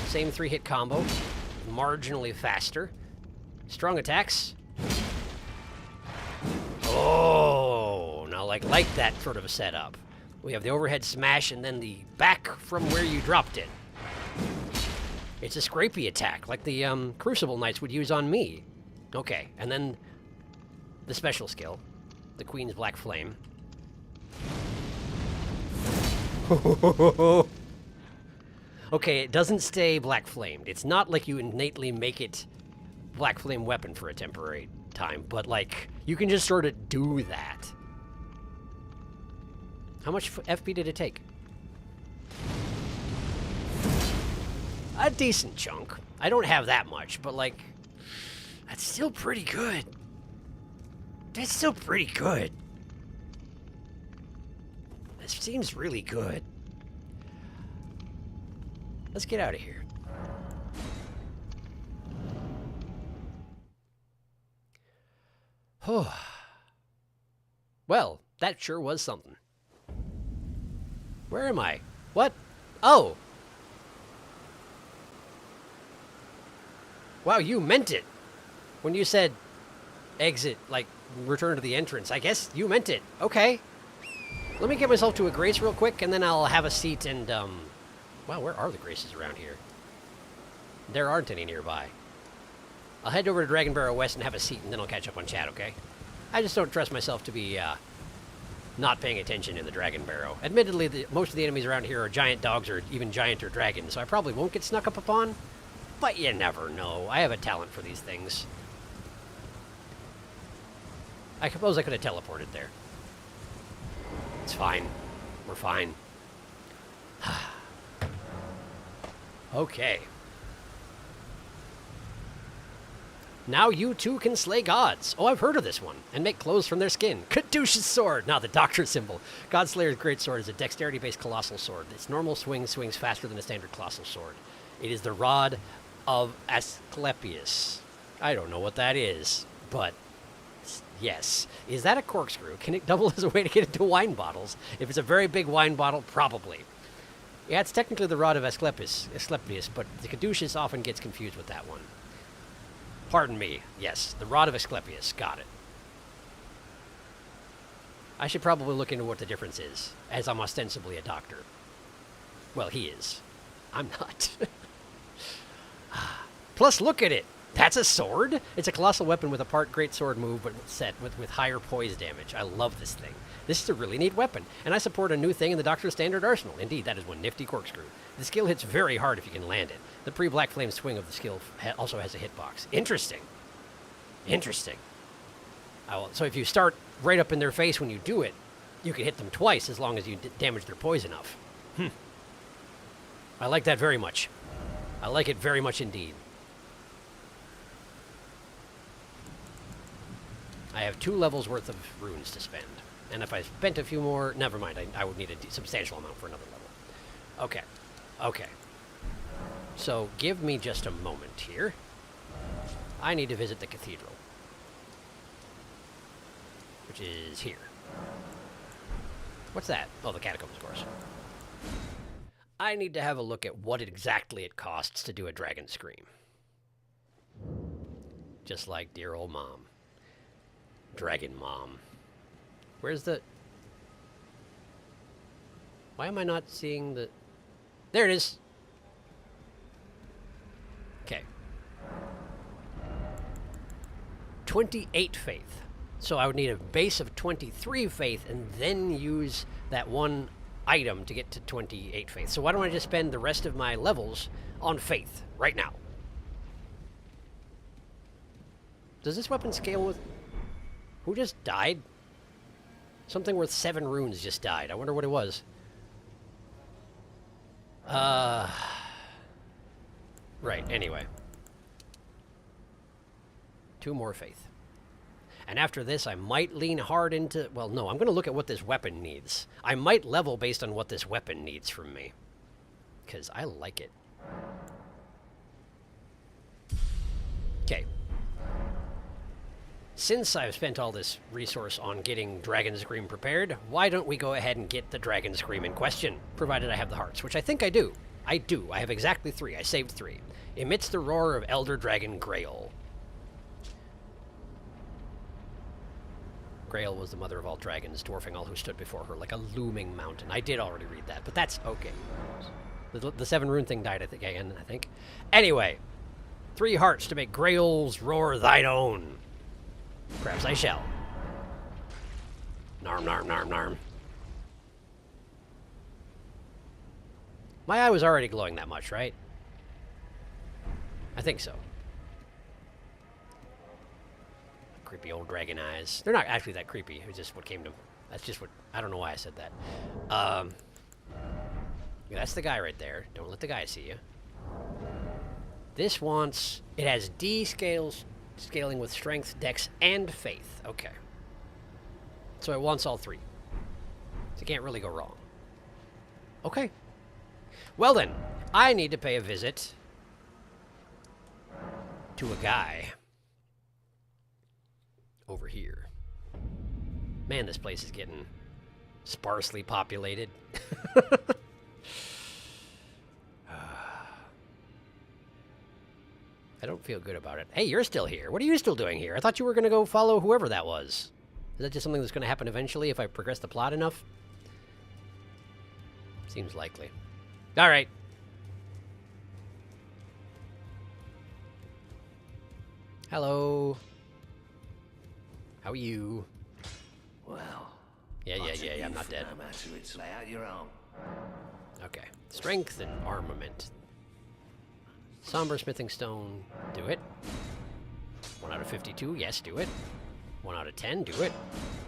Same 3-hit combo, marginally faster. Strong attacks. Oh, now like that sort of a setup. We have the overhead smash and then the back from where you dropped it. It's a scrapey attack, like the Crucible Knights would use on me. Okay, and then the special skill, the Queen's Black Flame. Okay, it doesn't stay black flamed. It's not like you innately make it black flame weapon for a temporary time, but like you can just sort of do that. How much FP did it take? A decent chunk. I don't have that much, but like that's still pretty good. That's still pretty good. This seems really good. Let's get out of here. Well, that sure was something. Where am I? What? Oh! Wow, you meant it. When you said exit, like return to the entrance, I guess you meant it. Okay. Let me get myself to a grace real quick, and then I'll have a seat and, wow, where are the graces around here? There aren't any nearby. I'll head over to Dragon Barrow West and have a seat, and then I'll catch up on chat, okay? I just don't trust myself to be, not paying attention in the Dragon Barrow. Admittedly, most of the enemies around here are giant dogs or even gianter dragons, so I probably won't get snuck up upon. But you never know. I have a talent for these things. I suppose I could have teleported there. It's fine. We're fine. Okay. Now you too can slay gods. Oh, I've heard of this one. And make clothes from their skin. Caduceus sword. Now the doctor symbol. Godslayer's great sword is a dexterity-based colossal sword. Its normal swing swings faster than a standard colossal sword. It is the rod of Asclepius. I don't know what that is, but yes. Is that a corkscrew? Can it double as a way to get into wine bottles? If it's a very big wine bottle, probably. Yeah, it's technically the rod of Asclepius, but the Caduceus often gets confused with that one. Pardon me. Yes, the rod of Asclepius. Got it. I should probably look into what the difference is, as I'm ostensibly a doctor. Well, he is. I'm not. Plus, look at it. That's a sword? It's a colossal weapon with a part great sword move, but set with higher poise damage. I love this thing. This is a really neat weapon, and I support a new thing in the Doctor's standard arsenal. Indeed, that is one nifty corkscrew. The skill hits very hard if you can land it. The pre-Black Flame swing of the skill also has a hitbox. Interesting. Interesting. So if you start right up in their face when you do it, you can hit them twice as long as you damage their poise enough. I like that very much. I like it very much indeed. I have 2 levels worth of runes to spend. And if I spent a few more, never mind, I would need a substantial amount for another level. Okay. Okay. So give me just a moment here. I need to visit the cathedral. Which is here. What's that? Oh, the catacombs, of course. I need to have a look at what exactly it costs to do a dragon scream. Just like dear old mom. Dragon mom. Where's the... Why am I not seeing the... There it is! Okay. 28 faith. So I would need a base of 23 faith and then use that one item to get to 28 faith. So why don't I just spend the rest of my levels on faith right now? Does this weapon scale with... Who just died? Something worth 7 runes just died. I wonder what it was. Right, anyway. 2 more faith. And after this, I might lean hard into... Well, no, I'm going to look at what this weapon needs. I might level based on what this weapon needs from me. Because I like it. Okay. Since I've spent all this resource on getting Dragon Scream prepared, why don't we go ahead and get the Dragon Scream in question, provided I have the hearts, which I think I do. I do. I have exactly 3. I saved 3. Emits the roar of Elder Dragon Grail. Grail was the mother of all dragons, dwarfing all who stood before her like a looming mountain. I did already read that, but that's okay. The 7 rune thing died, I think. Anyway, 3 hearts to make Grail's roar thine own. Perhaps I shall. Narm, narm, narm, narm. My eye was already glowing that much, right? I think so. Creepy old dragon eyes. They're not actually that creepy. It's just what came to... That's just what... I don't know why I said that. That's the guy right there. Don't let the guy see you. This wants... It has D scaling with strength, dex, and faith. Okay. So it wants all three. So you can't really go wrong. Okay. Well then, I need to pay a visit to a guy over here. Man, this place is getting sparsely populated. I don't feel good about it. Hey, you're still here. What are you still doing here? I thought you were going to go follow whoever that was. Is that just something that's going to happen eventually if I progress the plot enough? Seems likely. All right. Hello. How are you? Well. Yeah, I'm not dead. No matter, it's lay out your own. Okay. Strength and armament. Somber smithing stone. Do it. 1 out of 52. Yes, do it. 1 out of 10. Do it.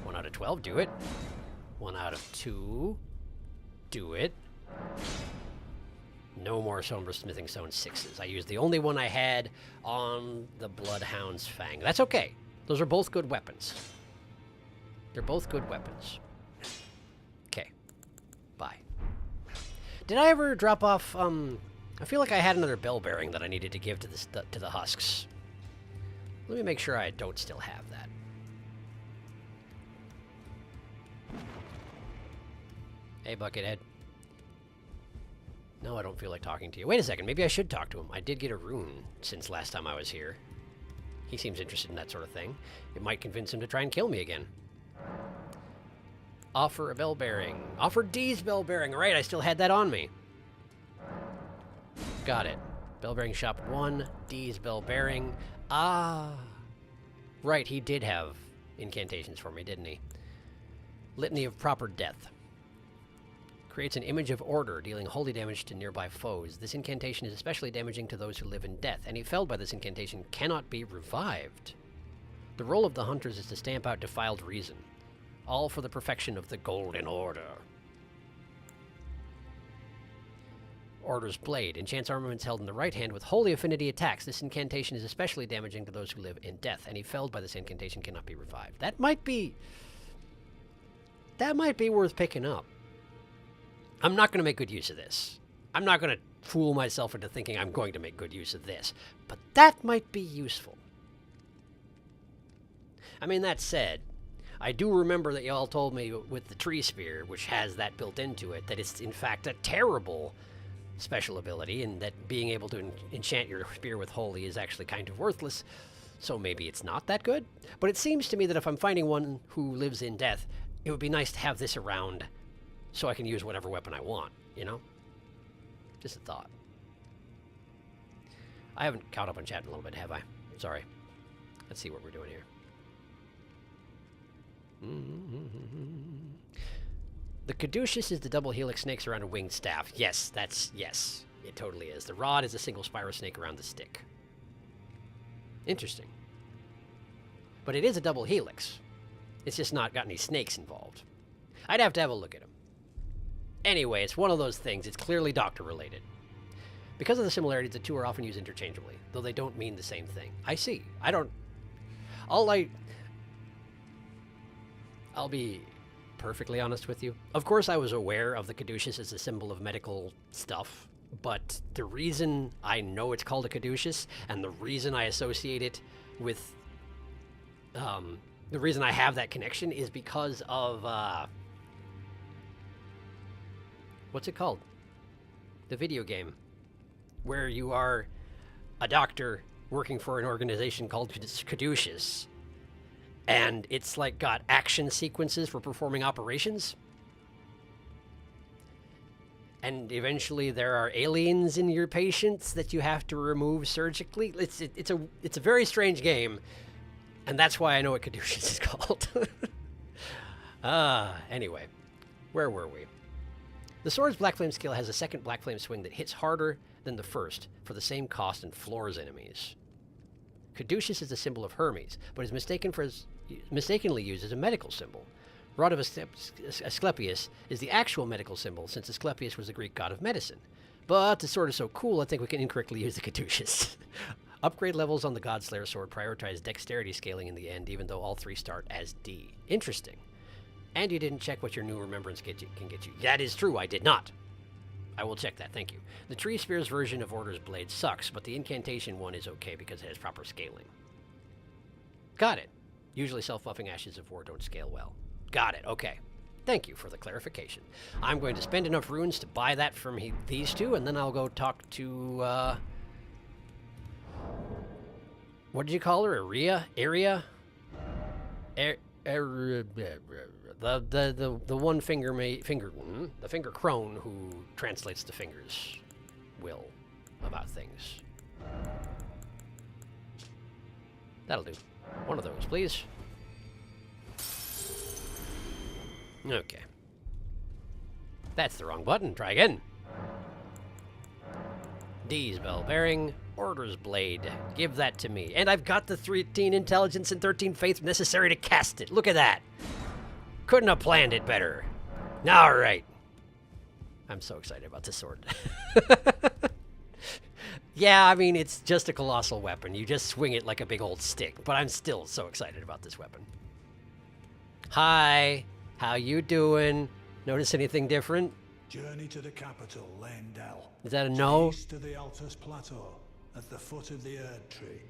1 out of 12. Do it. 1 out of 2. Do it. No more somber smithing stone 6s. I used the only one I had on the Bloodhound's Fang. That's okay. Those are both good weapons. They're both good weapons. Okay. Bye. Did I ever drop off, I feel like I had another bell bearing that I needed to give to the husks. Let me make sure I don't still have that. Hey, Buckethead. No, I don't feel like talking to you. Wait a second, maybe I should talk to him. I did get a rune since last time I was here. He seems interested in that sort of thing. It might convince him to try and kill me again. Offer a bell bearing. Offer D's bell bearing. All right, I still had that on me. Got it. Bell bearing shop 1. D's bell bearing. Ah. Right, he did have incantations for me, didn't he? Litany of proper death. Creates an image of order, dealing holy damage to nearby foes. This incantation is especially damaging to those who live in death. Any felled by this incantation cannot be revived. The role of the hunters is to stamp out defiled reason. All for the perfection of the Golden Order. Order's Blade. Enchants armaments held in the right hand with holy affinity attacks. This incantation is especially damaging to those who live in death. Any felled by this incantation cannot be revived. That might be worth picking up. I'm not going to make good use of this. I'm not going to fool myself into thinking I'm going to make good use of this. But that might be useful. I mean, that said, I do remember that y'all told me with the tree spear, which has that built into it, that it's in fact a terrible special ability, and that being able to enchant your spear with holy is actually kind of worthless, so maybe it's not that good. But it seems to me that if I'm finding one who lives in death, it would be nice to have this around so I can use whatever weapon I want, you know? Just a thought. I haven't caught up on chat in a little bit, have I? Sorry. Let's see what we're doing here. The caduceus is the double helix snakes around a winged staff. Yes, yes, it totally is. The rod is a single spiral snake around the stick. Interesting. But it is a double helix. It's just not got any snakes involved. I'd have to have a look at them. Anyway, it's one of those things. It's clearly doctor-related. Because of the similarities, the two are often used interchangeably, though they don't mean the same thing. I see. I'll be perfectly honest with you. Of course, I was aware of the caduceus as a symbol of medical stuff, but the reason I know it's called a caduceus, and the reason I associate it with, the reason I have that connection is because of, what's it called? The video game, where you are a doctor working for an organization called Caduceus, and it's like got action sequences for performing operations. And eventually there are aliens in your patients that you have to remove surgically. It's a very strange game, and that's why I know what Caduceus is called. Anyway, where were we? The sword's Black Flame skill has a second Black Flame swing that hits harder than the first for the same cost and floors enemies. Caduceus is the symbol of Hermes, but is mistakenly used as a medical symbol. Rod of Asclepius is the actual medical symbol, since Asclepius was the Greek god of medicine. But the sword is so cool, I think we can incorrectly use the Caduceus. Upgrade levels on the Godslayer sword prioritize dexterity scaling in the end, even though all 3 start as D. Interesting. And you didn't check what your new remembrance can get you. That is true, I did not. I will check that, thank you. The Tree Spear's version of Order's Blade sucks, but the incantation one is okay because it has proper scaling. Got it. Usually self-buffing Ashes of War don't scale well. Got it, okay. Thank you for the clarification. I'm going to spend enough runes to buy that from these two, and then I'll go talk to, what did you call her? Area? The one the finger crone who translates the finger's will about things. That'll do. One of those, please. Okay. That's the wrong button. Try again. D's bell bearing. Order's blade. Give that to me. And I've got the 13 intelligence and 13 faith necessary to cast it. Look at that. Couldn't have planned it better. All right. I'm so excited about this sword. Yeah, I mean, it's just a colossal weapon. You just swing it like a big old stick. But I'm still so excited about this weapon. Hi. How you doing? Notice anything different? Journey to the capital, Lendell. Is that a no? East to the Altus Plateau, at the foot of the Erd Tree.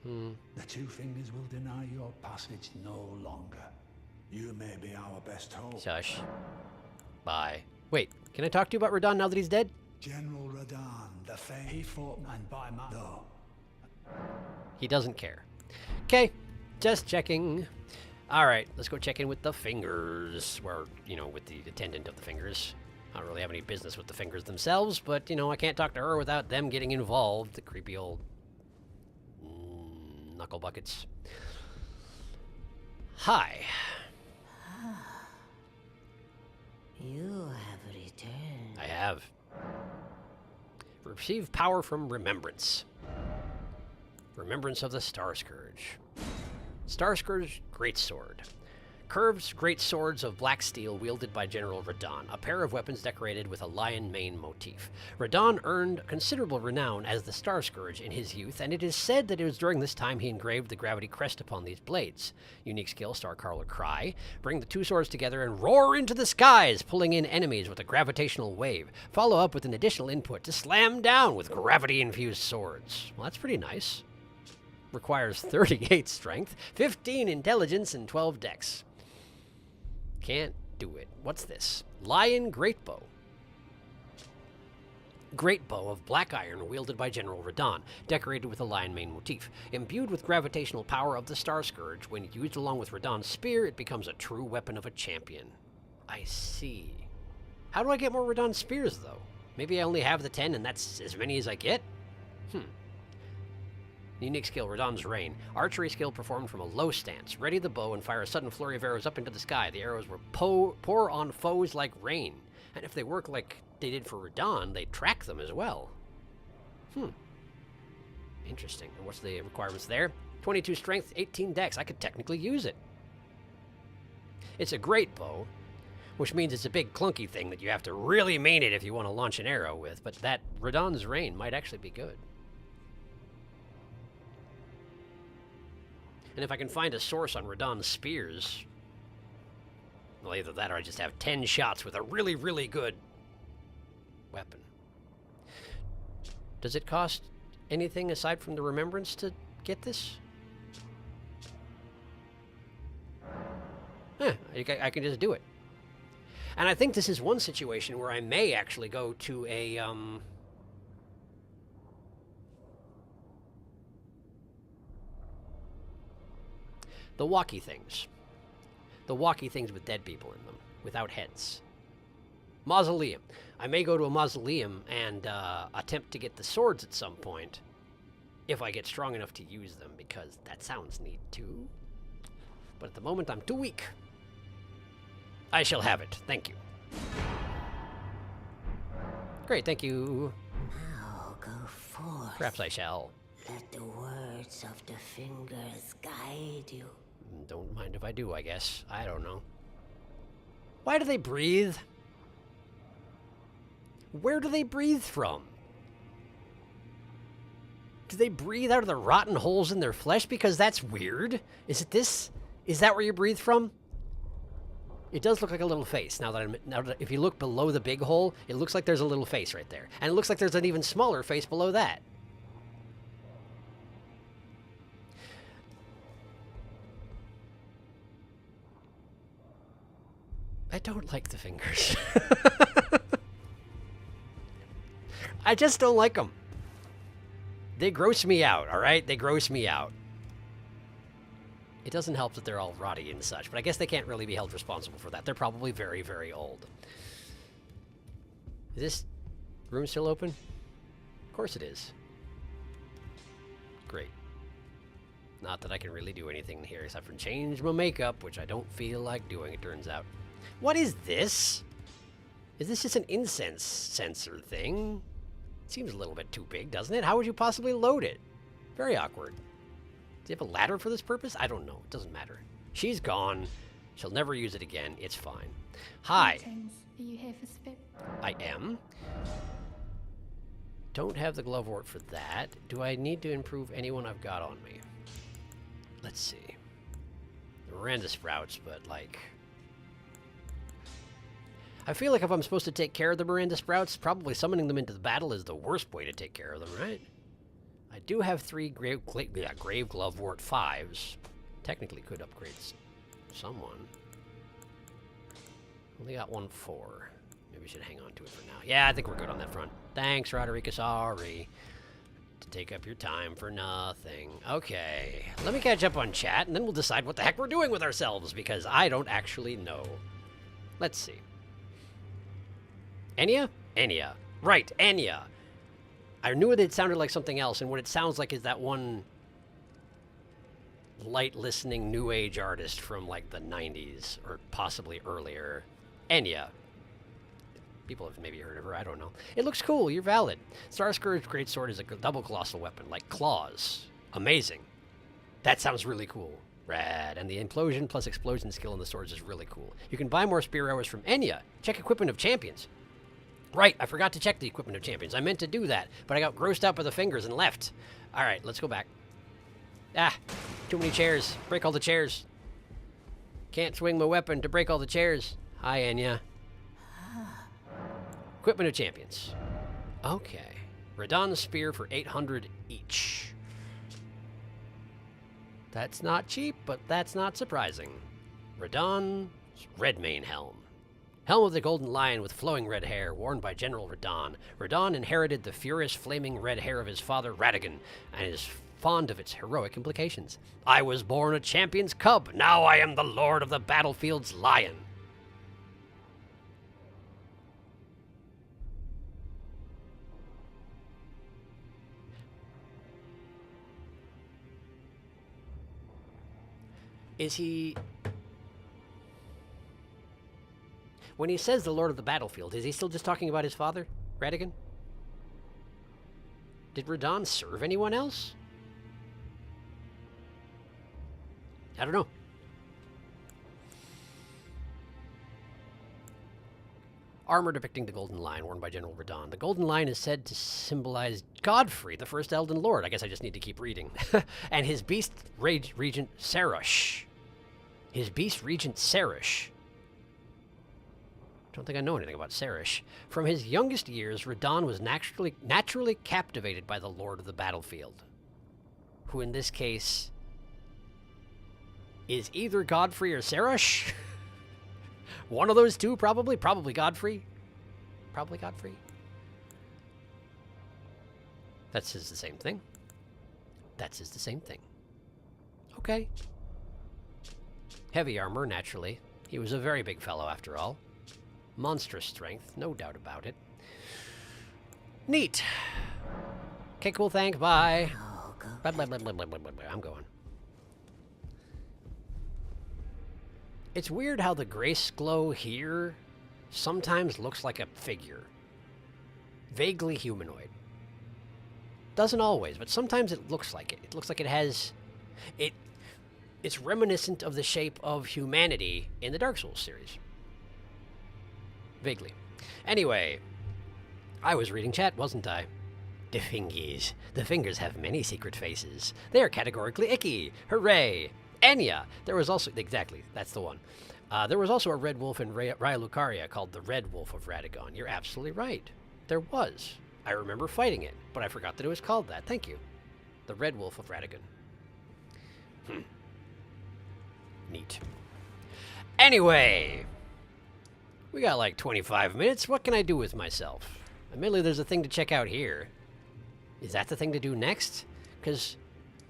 The 2 fingers will deny your passage no longer. You may be our best hope. Shush. Bye. Wait, can I talk to you about Radon now that he's dead? General Radon, the he fought and by my... No. He doesn't care. Okay, just checking. All right, let's go check in with the fingers. Or, you know, with the attendant of the fingers. I don't really have any business with the fingers themselves, but, you know, I can't talk to her without them getting involved. The creepy old knuckle buckets. Hi. You have returned. I have. Receive power from Remembrance. Remembrance of the Star Scourge. Star Scourge Greatsword. Curved great swords of black steel wielded by General Radon, a pair of weapons decorated with a lion mane motif. Radon earned considerable renown as the Star Scourge in his youth, and it is said that it was during this time he engraved the gravity crest upon these blades. Unique skill, Starcaller Cry. Bring the 2 swords together and roar into the skies, pulling in enemies with a gravitational wave. Follow up with an additional input to slam down with gravity-infused swords. Well, that's pretty nice. Requires 38 strength, 15 intelligence, and 12 dex. Can't do it. What's this? Lion Greatbow. Greatbow of black iron wielded by General Radon, decorated with a lion mane motif. Imbued with gravitational power of the Star Scourge, when used along with Radon's spear, it becomes a true weapon of a champion. I see. How do I get more Radon spears, though? Maybe I only have the 10 and that's as many as I get? Unique skill, Radon's Rain. Archery skill performed from a low stance. Ready the bow and fire a sudden flurry of arrows up into the sky. The arrows will pour on foes like rain. And if they work like they did for Radon, they track them as well. Interesting. And what's the requirements there? 22 strength, 18 dex. I could technically use it. It's a great bow, which means it's a big clunky thing that you have to really mean it if you want to launch an arrow with. But that Radon's Rain might actually be good. And if I can find a source on Radon's spears, well, either that or I just have 10 shots with a really, really good weapon. Does it cost anything aside from the remembrance to get this? I can just do it. And I think this is one situation where I may actually go to a, the walkie things. The walkie things with dead people in them, without heads. Mausoleum. I may go to a mausoleum and attempt to get the swords at some point, if I get strong enough to use them, because that sounds neat too. But at the moment, I'm too weak. I shall have it. Thank you. Great, thank you. Now go forth. Perhaps I shall. Let the words of the fingers guide you. Don't mind if I do, I guess. I don't know. Why do they breathe? Where do they breathe from? Do they breathe out of the rotten holes in their flesh? Because that's weird. Is it this? Is that where you breathe from? It does look like a little face. Now that if you look below the big hole, it looks like there's a little face right there. And it looks like there's an even smaller face below that. I don't like the fingers. I just don't like them. They gross me out, all right? They gross me out. It doesn't help that they're all rotty and such, but I guess they can't really be held responsible for that. They're probably very, very old. Is this room still open? Of course it is. Great. Not that I can really do anything here except for change my makeup, which I don't feel like doing, it turns out. What is this? Is this just an incense sensor thing? It seems a little bit too big, doesn't it? How would you possibly load it? Very awkward. Do you have a ladder for this purpose? I don't know. It doesn't matter. She's gone. She'll never use it again. It's fine. Hi. Greetings. Are you here for spit? I am. Don't have the glovewort for that. Do I need to improve anyone I've got on me? Let's see. The Miranda Sprouts, but like... I feel like if I'm supposed to take care of the Miranda Sprouts, probably summoning them into the battle is the worst way to take care of them, right? I do have 3 Grave Glovewort 5s. Technically could upgrade someone. Only got 1 4. Maybe we should hang on to it for now. Yeah, I think we're good on that front. Thanks, Roderica. Sorry to take up your time for nothing. Okay, let me catch up on chat, and then we'll decide what the heck we're doing with ourselves, because I don't actually know. Let's see. Enya? Enya. Right, Enya. I knew it sounded like something else, and what it sounds like is that one light-listening New Age artist from, like, the 90s, or possibly earlier. Enya. People have maybe heard of her, I don't know. It looks cool, you're valid. Star Scourge Greatsword is a double colossal weapon, like claws. Amazing. That sounds really cool. Rad. And the implosion plus explosion skill in the swords is really cool. You can buy more spear arrows from Enya. Check equipment of champions. Right, I forgot to check the equipment of champions. I meant to do that, but I got grossed out by the fingers and left. All right, let's go back. Ah, too many chairs. Break all the chairs. Can't swing my weapon to break all the chairs. Hi, Enya. Equipment of champions. Okay. Radon's spear for 800 each. That's not cheap, but that's not surprising. Radon's Redmane Helm. Helm of the Golden Lion with flowing red hair, worn by General Radon. Radon inherited the furious, flaming red hair of his father, Radagon, and is fond of its heroic implications. I was born a champion's cub. Now I am the lord of the battlefield's lion. Is he... When he says the Lord of the Battlefield, is he still just talking about his father, Radagon? Did Radon serve anyone else? I don't know. Armor depicting the Golden Lion, worn by General Radon. The Golden Lion is said to symbolize Godfrey, the first Elden Lord. I guess I just need to keep reading. And his beast regent, Sarush. His beast regent, Sarush. Don't think I know anything about Sarush. From his youngest years, Radon was naturally captivated by the Lord of the Battlefield, who in this case is either Godfrey or Sarush. One of those two, probably. Probably Godfrey. Probably Godfrey. That's the same thing. That's the same thing. Okay. Heavy armor, naturally. He was a very big fellow, after all. Monstrous strength, no doubt about it. Neat. Okay, cool, thanks, bye. Blah, blah, blah, blah, blah, blah, blah. I'm going. It's weird how the grace glow here sometimes looks like a figure. Vaguely humanoid. Doesn't always, but sometimes it looks like it. It looks like it has... It's reminiscent of the shape of humanity in the Dark Souls series. Vaguely. Anyway, I was reading chat, wasn't I? The fingies. The fingers have many secret faces. They are categorically icky. Hooray! Enya! There was also... Exactly, that's the one. There was also a red wolf in Raya Lucaria called the Red Wolf of Radagon. You're absolutely right. There was. I remember fighting it, but I forgot that it was called that. Thank you. The Red Wolf of Radagon. Neat. Anyway, we got like 25 minutes. What can I do with myself? Admittedly, there's a thing to check out here. Is that the thing to do next? Because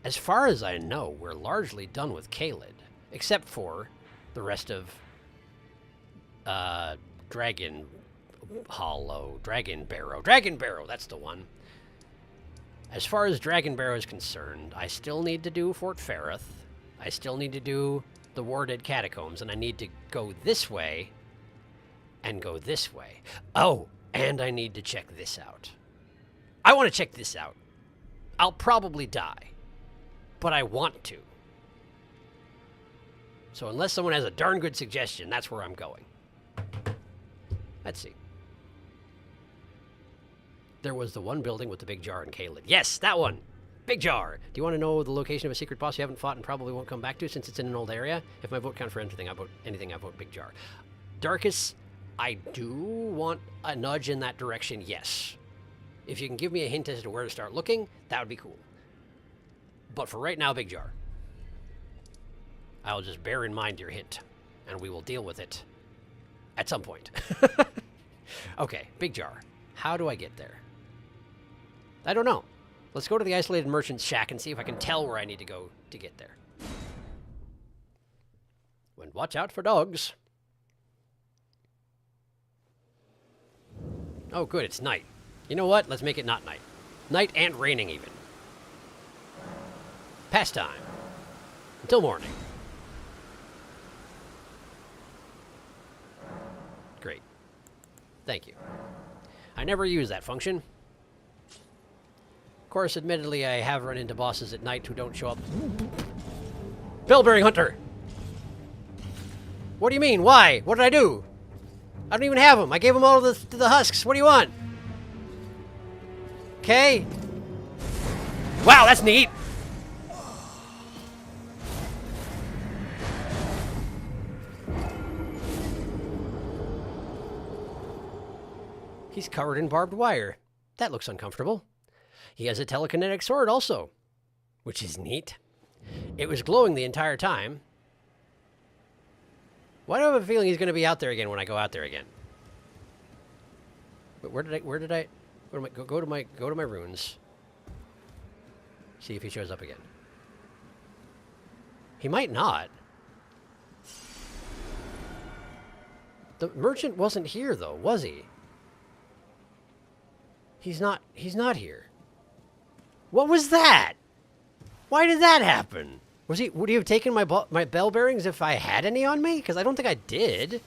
as far as I know, we're largely done with Caelid, except for the rest of Dragon Hollow, Dragon Barrow, that's the one. As far as Dragon Barrow is concerned, I still need to do Fort Ferrith. I still need to do the Warded Catacombs, and I need to go this way and go this way. Oh, and I need to check this out. I want to check this out. I'll probably die, but I want to. So unless someone has a darn good suggestion, that's where I'm going. Let's see. There was the one building with the big jar in Caelid. Yes, that one. Big jar. Do you want to know the location of a secret boss you haven't fought and probably won't come back to since it's in an old area? If my vote counts for anything, I vote Big Jar. Darkus, I do want a nudge in that direction, yes. If you can give me a hint as to where to start looking, that would be cool. But for right now, Big Jar. I'll just bear in mind your hint, and we will deal with it at some point. Okay, Big Jar. How do I get there? I don't know. Let's go to the Isolated Merchant's Shack and see if I can tell where I need to go to get there. And watch out for dogs. Oh, good, it's night. You know what? Let's make it not night. Night and raining, even. Pastime. Until morning. Great. Thank you. I never use that function. Of course, admittedly, I have run into bosses at night who don't show up. Bellbearing Hunter! What do you mean? Why? What did I do? I don't even have them. I gave them all to the husks. What do you want? Okay. Wow, that's neat! He's covered in barbed wire. That looks uncomfortable. He has a telekinetic sword also, which is neat. It was glowing the entire time. Why do I have a feeling he's going to be out there again when I go out there again? But where did I go to my runes. See if he shows up again. He might not. The merchant wasn't here though, was he? He's not here. What was that? Why did that happen? Would he have taken my bell bearings if I had any on me? Because I don't think I did.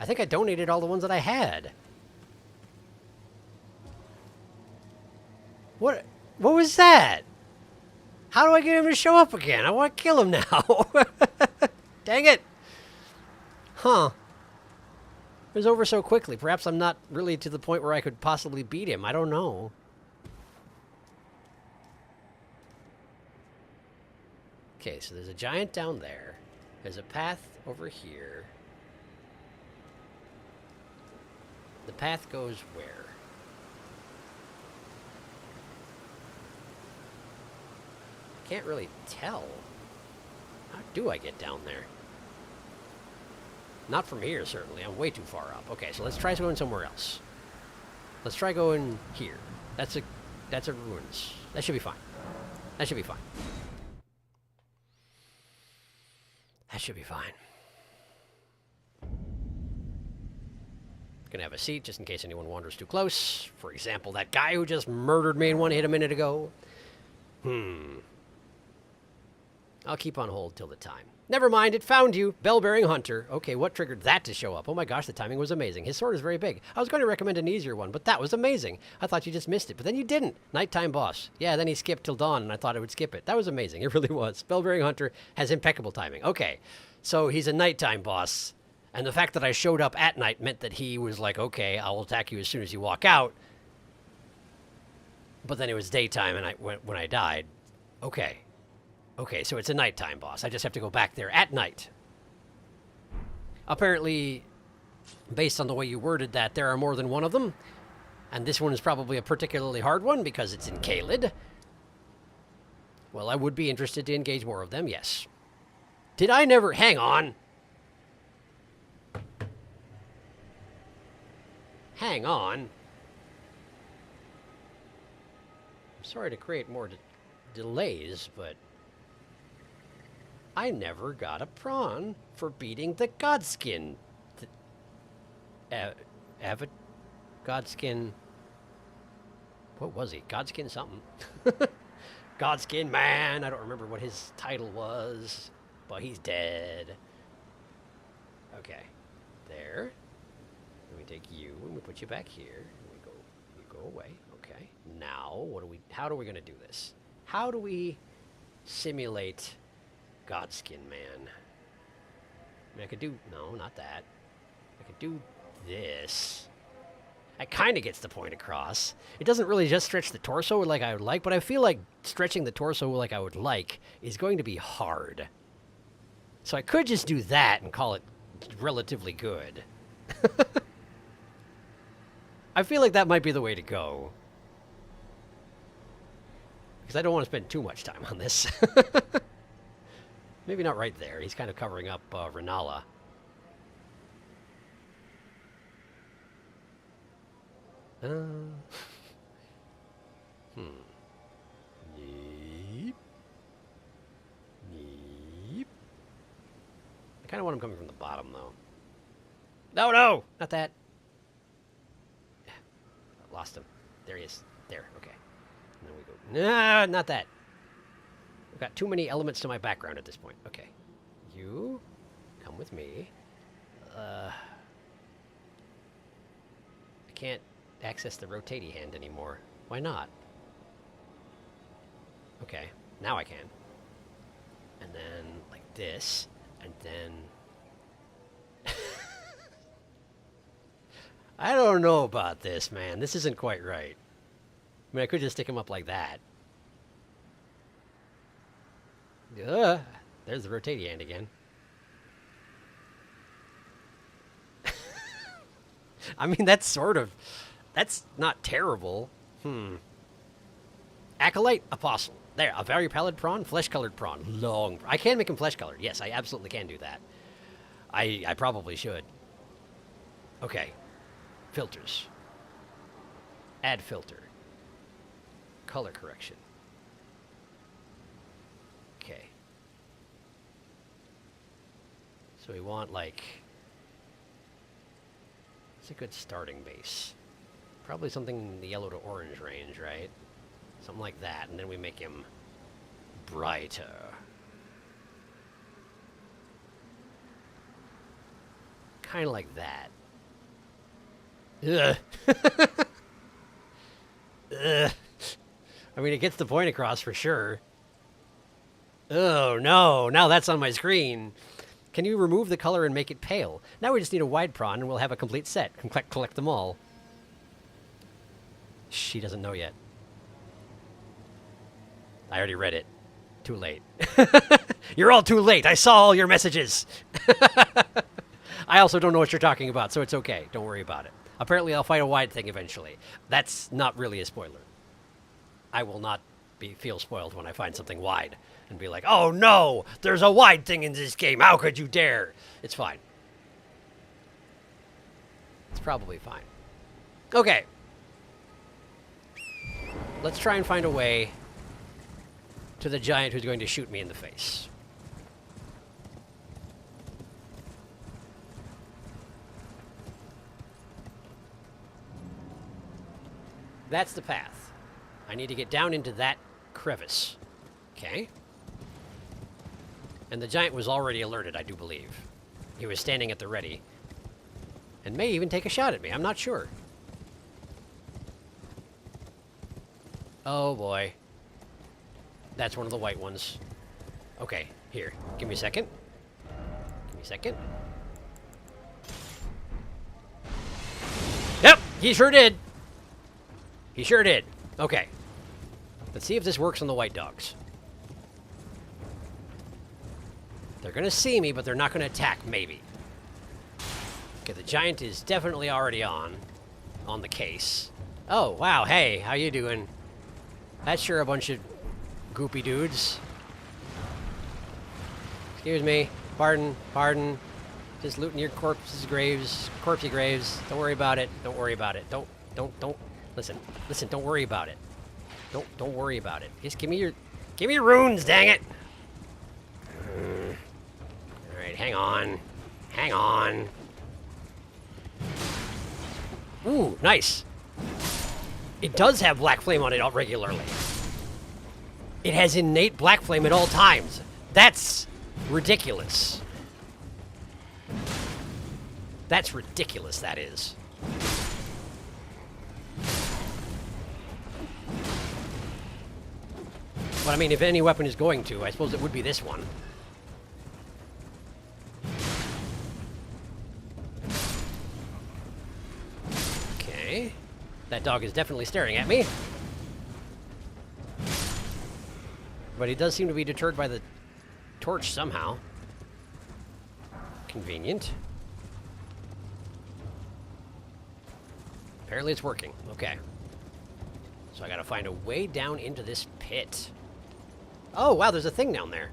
I think I donated all the ones that I had. What was that? How do I get him to show up again? I want to kill him now. Dang it. Huh. It was over so quickly. Perhaps I'm not really to the point where I could possibly beat him. I don't know. Okay, so there's a giant down there. There's a path over here. The path goes where? Can't really tell. How do I get down there? Not from here, certainly. I'm way too far up. Okay, so let's try going somewhere else. Let's try going here. That's a ruins. That should be fine. That should be fine. That should be fine. Gonna have a seat just in case anyone wanders too close. For example, that guy who just murdered me in one hit a minute ago. I'll keep on hold till the time. Never mind, it found you. Bell-bearing hunter. Okay, what triggered that to show up? Oh my gosh, the timing was amazing. His sword is very big. I was going to recommend an easier one, but that was amazing. I thought you just missed it, but then you didn't. Nighttime boss. Yeah, then he skipped till dawn, and I thought it would skip it. That was amazing. It really was. Bell-bearing hunter has impeccable timing. Okay, so he's a nighttime boss, and the fact that I showed up at night meant that he was like, okay, I will attack you as soon as you walk out. But then it was daytime, and when I died. Okay. Okay, so it's a nighttime boss. I just have to go back there at night. Apparently, based on the way you worded that, there are more than one of them. And this one is probably a particularly hard one because it's in Caelid. Well, I would be interested to engage more of them, yes. Did I never... Hang on. Hang on. I'm sorry to create more delays, but... I never got a prawn for beating the Godskin. Godskin... What was he? Godskin something. Godskin man! I don't remember what his title was, but he's dead. Okay. There. Let me take you and we put you back here. You go away. Okay. Now, how are we going to do this? How do we simulate... Godskin man. I mean, I could do... No, not that. I could do this. That kind of gets the point across. It doesn't really just stretch the torso like I would like, but I feel like stretching the torso like I would like is going to be hard. So I could just do that and call it relatively good. I feel like that might be the way to go. Because I don't want to spend too much time on this. Maybe not right there. He's kind of covering up Renala. Yeep. Yeep. I kind of want him coming from the bottom, though. No, no! Not that. Lost him. There he is. There, okay. And then we go... Nah, not that. I've got too many elements to my background at this point. Okay. You come with me. I can't access the rotatey hand anymore. Why not? Okay. Now I can. And then like this. And then... I don't know about this, man. This isn't quite right. I mean, I could just stick him up like that. There's the rotatey hand again. I mean, that's not terrible. Acolyte, Apostle. There, a very pallid prawn, flesh-colored prawn. Long. I can make him flesh-colored. Yes, I absolutely can do that. I probably should. Okay. Filters. Add filter. Color correction. Okay. So we want, like... It's a good starting base. Probably something in the yellow to orange range, right? Something like that, and then we make him brighter. Kind of like that. Ugh. Ugh. I mean, it gets the point across for sure. Oh, no. Now that's on my screen. Can you remove the color and make it pale? Now we just need a wide prawn and we'll have a complete set. Collect them all. She doesn't know yet. I already read it. Too late. You're all too late. I saw all your messages. I also don't know what you're talking about, so it's okay. Don't worry about it. Apparently I'll fight a wide thing eventually. That's not really a spoiler. I will not feel spoiled when I find something wide and be like, oh no, there's a wide thing in this game. How could you dare? It's fine. It's probably fine. Okay. Let's try and find a way to the giant who's going to shoot me in the face. That's the path. I need to get down into that crevice. Okay. And the giant was already alerted, I do believe. He was standing at the ready. And may even take a shot at me, I'm not sure. Oh boy. That's one of the white ones. Okay, here. Give me a second. Give me a second. Yep, he sure did. He sure did. Okay. Let's see if this works on the white dogs. They're gonna see me, but they're not gonna attack, maybe. Okay, the giant is definitely already on the case. Oh, wow, hey, how you doing? That's sure a bunch of goopy dudes. Excuse me. Pardon. Just looting your corpsey graves. Don't worry about it. Don't worry about it. Don't. Listen, don't worry about it. Don't worry about it. Just give me your runes, dang it. All right, hang on. Ooh, nice. It does have black flame on it regularly. It has innate black flame at all times. That's ridiculous. That's ridiculous, that is. But I mean, if any weapon is going to, I suppose it would be this one. Okay. That dog is definitely staring at me. But he does seem to be deterred by the torch somehow. Convenient. Apparently it's working. Okay. So I gotta find a way down into this pit. Oh, wow, there's a thing down there.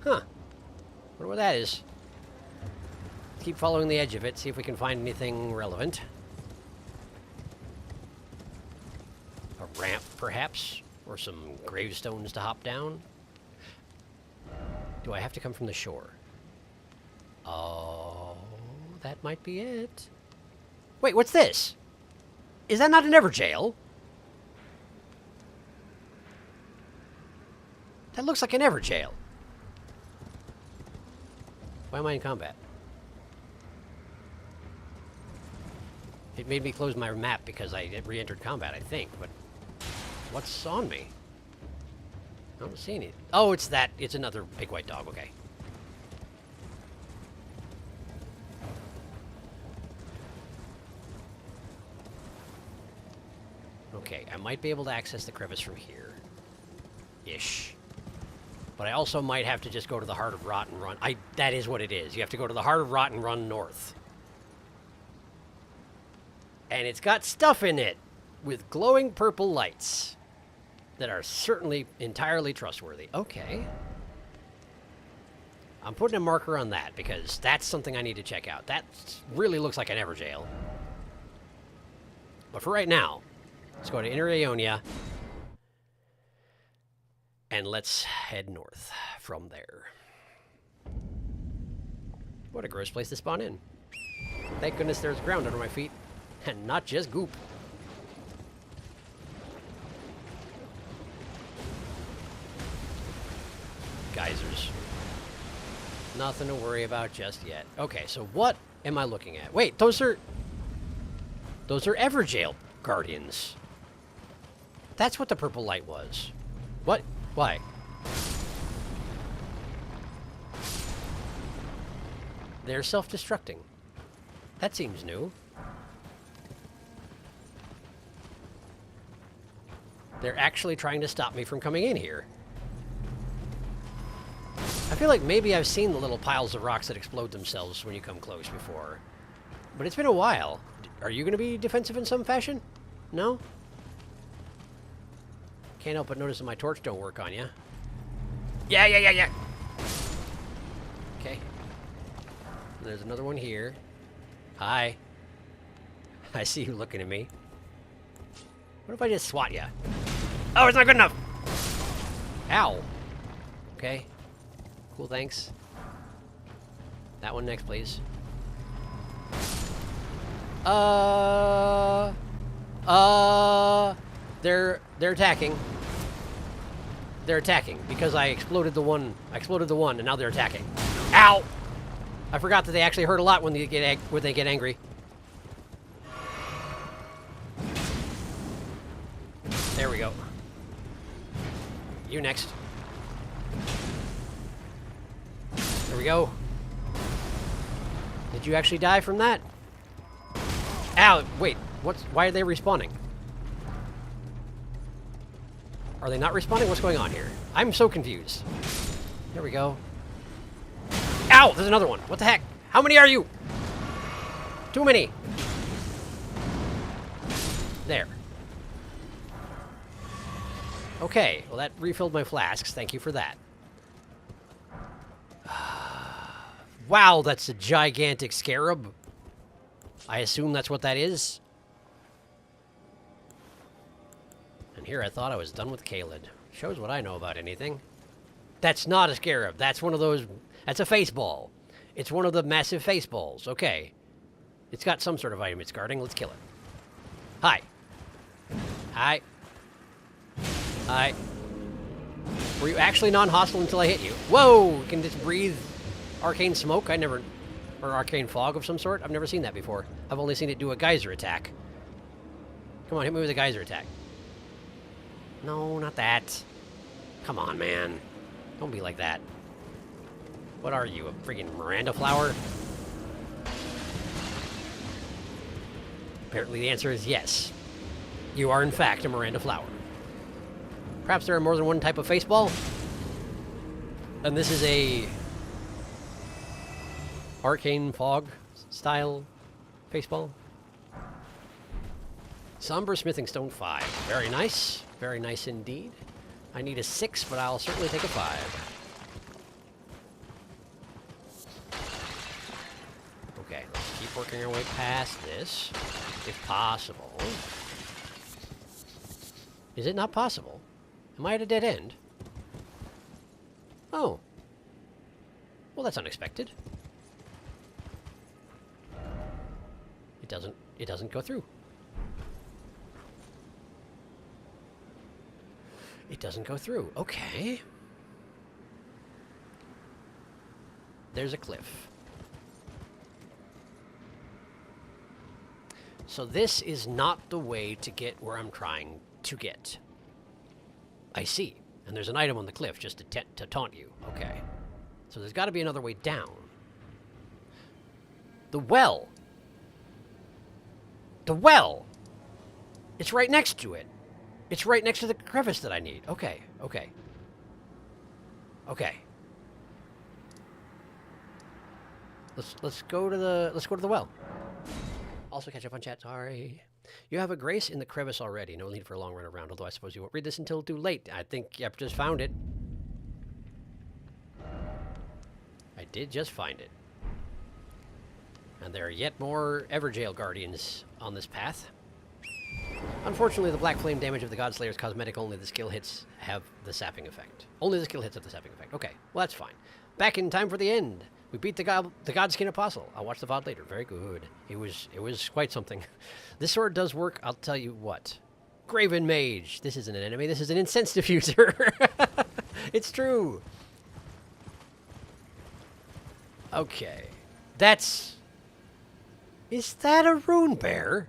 Huh. Wonder what that is. Keep following the edge of it, see if we can find anything relevant. A ramp, perhaps? Or some gravestones to hop down? Do I have to come from the shore? Oh, that might be it. Wait, what's this? Is that not an Everjail? That looks like an Everjail. Why am I in combat? It made me close my map because I re-entered combat, I think, but what's on me? I don't see any. Oh, it's that. It's another big white dog, okay. Okay, I might be able to access the crevice from here. Ish. But I also might have to just go to the Heart of Rot and run. That is what it is. You have to go to the Heart of Rot and run north. And it's got stuff in it with glowing purple lights that are certainly entirely trustworthy. Okay. I'm putting a marker on that because that's something I need to check out. That really looks like an Everjail. But for right now, let's go to Inner Aeonia. And let's head north from there. What a gross place to spawn in. Thank goodness there's ground under my feet. And not just goop. Geysers. Nothing to worry about just yet. Okay, so what am I looking at? Wait, those are Everjail Guardians. That's what the purple light was. What? Why? They're self-destructing. That seems new. They're actually trying to stop me from coming in here. I feel like maybe I've seen the little piles of rocks that explode themselves when you come close before. But it's been a while. Are you going to be defensive in some fashion? No? Can't help but notice that my torch don't work on you. Yeah. Okay. There's another one here. Hi. I see you looking at me. What if I just swat you? Oh, it's not good enough! Ow. Okay. Cool, thanks. That one next, please. They're attacking. They're attacking because I exploded the one. And now they're attacking. Ow! I forgot that they actually hurt a lot when they get angry. There we go. You next. There we go. Did you actually die from that? Ow! Wait. Why are they respawning? Are they not respawning? What's going on here? I'm so confused. There we go. Ow! There's another one. What the heck? How many are you? Too many. There. Okay. Well, that refilled my flasks. Thank you for that. Wow, that's a gigantic scarab. I assume that's what that is. And here I thought I was done with Caelid. Shows what I know about anything. That's not a scarab. That's one of those... That's a face ball. It's one of the massive face balls. Okay. It's got some sort of item it's guarding. Let's kill it. Hi. Hi. Hi. Were you actually non-hostile until I hit you? Whoa! You can just breathe arcane smoke? Or arcane fog of some sort? I've never seen that before. I've only seen it do a geyser attack. Come on, hit me with a geyser attack. No, not that. Come on, man. Don't be like that. What are you, a friggin' Miranda flower? Apparently the answer is yes. You are, in fact, a Miranda flower. Perhaps there are more than one type of face ball? And this is a... arcane fog style face ball? Somber Smithing Stone 5. Very nice. Very nice indeed. I need a 6, but I'll certainly take a 5. Okay, let's keep working our way past this, if possible. Is it not possible? Am I at a dead end? Oh. Well, that's unexpected. It doesn't go through. It doesn't go through. Okay. There's a cliff. So this is not the way to get where I'm trying to get. I see. And there's an item on the cliff just to taunt you. Okay. So there's got to be another way down. The well. The well! It's right next to it. It's right next to the crevice that I need. Okay, okay. Okay. Let's go to the well. Also catch up on chat, sorry. You have a grace in the crevice already. No need for a long run around, although I suppose you won't read this until too late. I think I've just found it. I did just find it. And there are yet more Everjail Guardians on this path. Unfortunately, the Black Flame damage of the Godslayer is cosmetic. Only the skill hits have the sapping effect. Only the skill hits have the sapping effect. Okay, well, that's fine. Back in time for the end. We beat the Godskin Apostle. I'll watch the VOD later. Very good. It was quite something. This sword does work. I'll tell you what. Graven Mage. This isn't an enemy. This is an incense diffuser. It's true. Okay. That's... Is that a rune bear?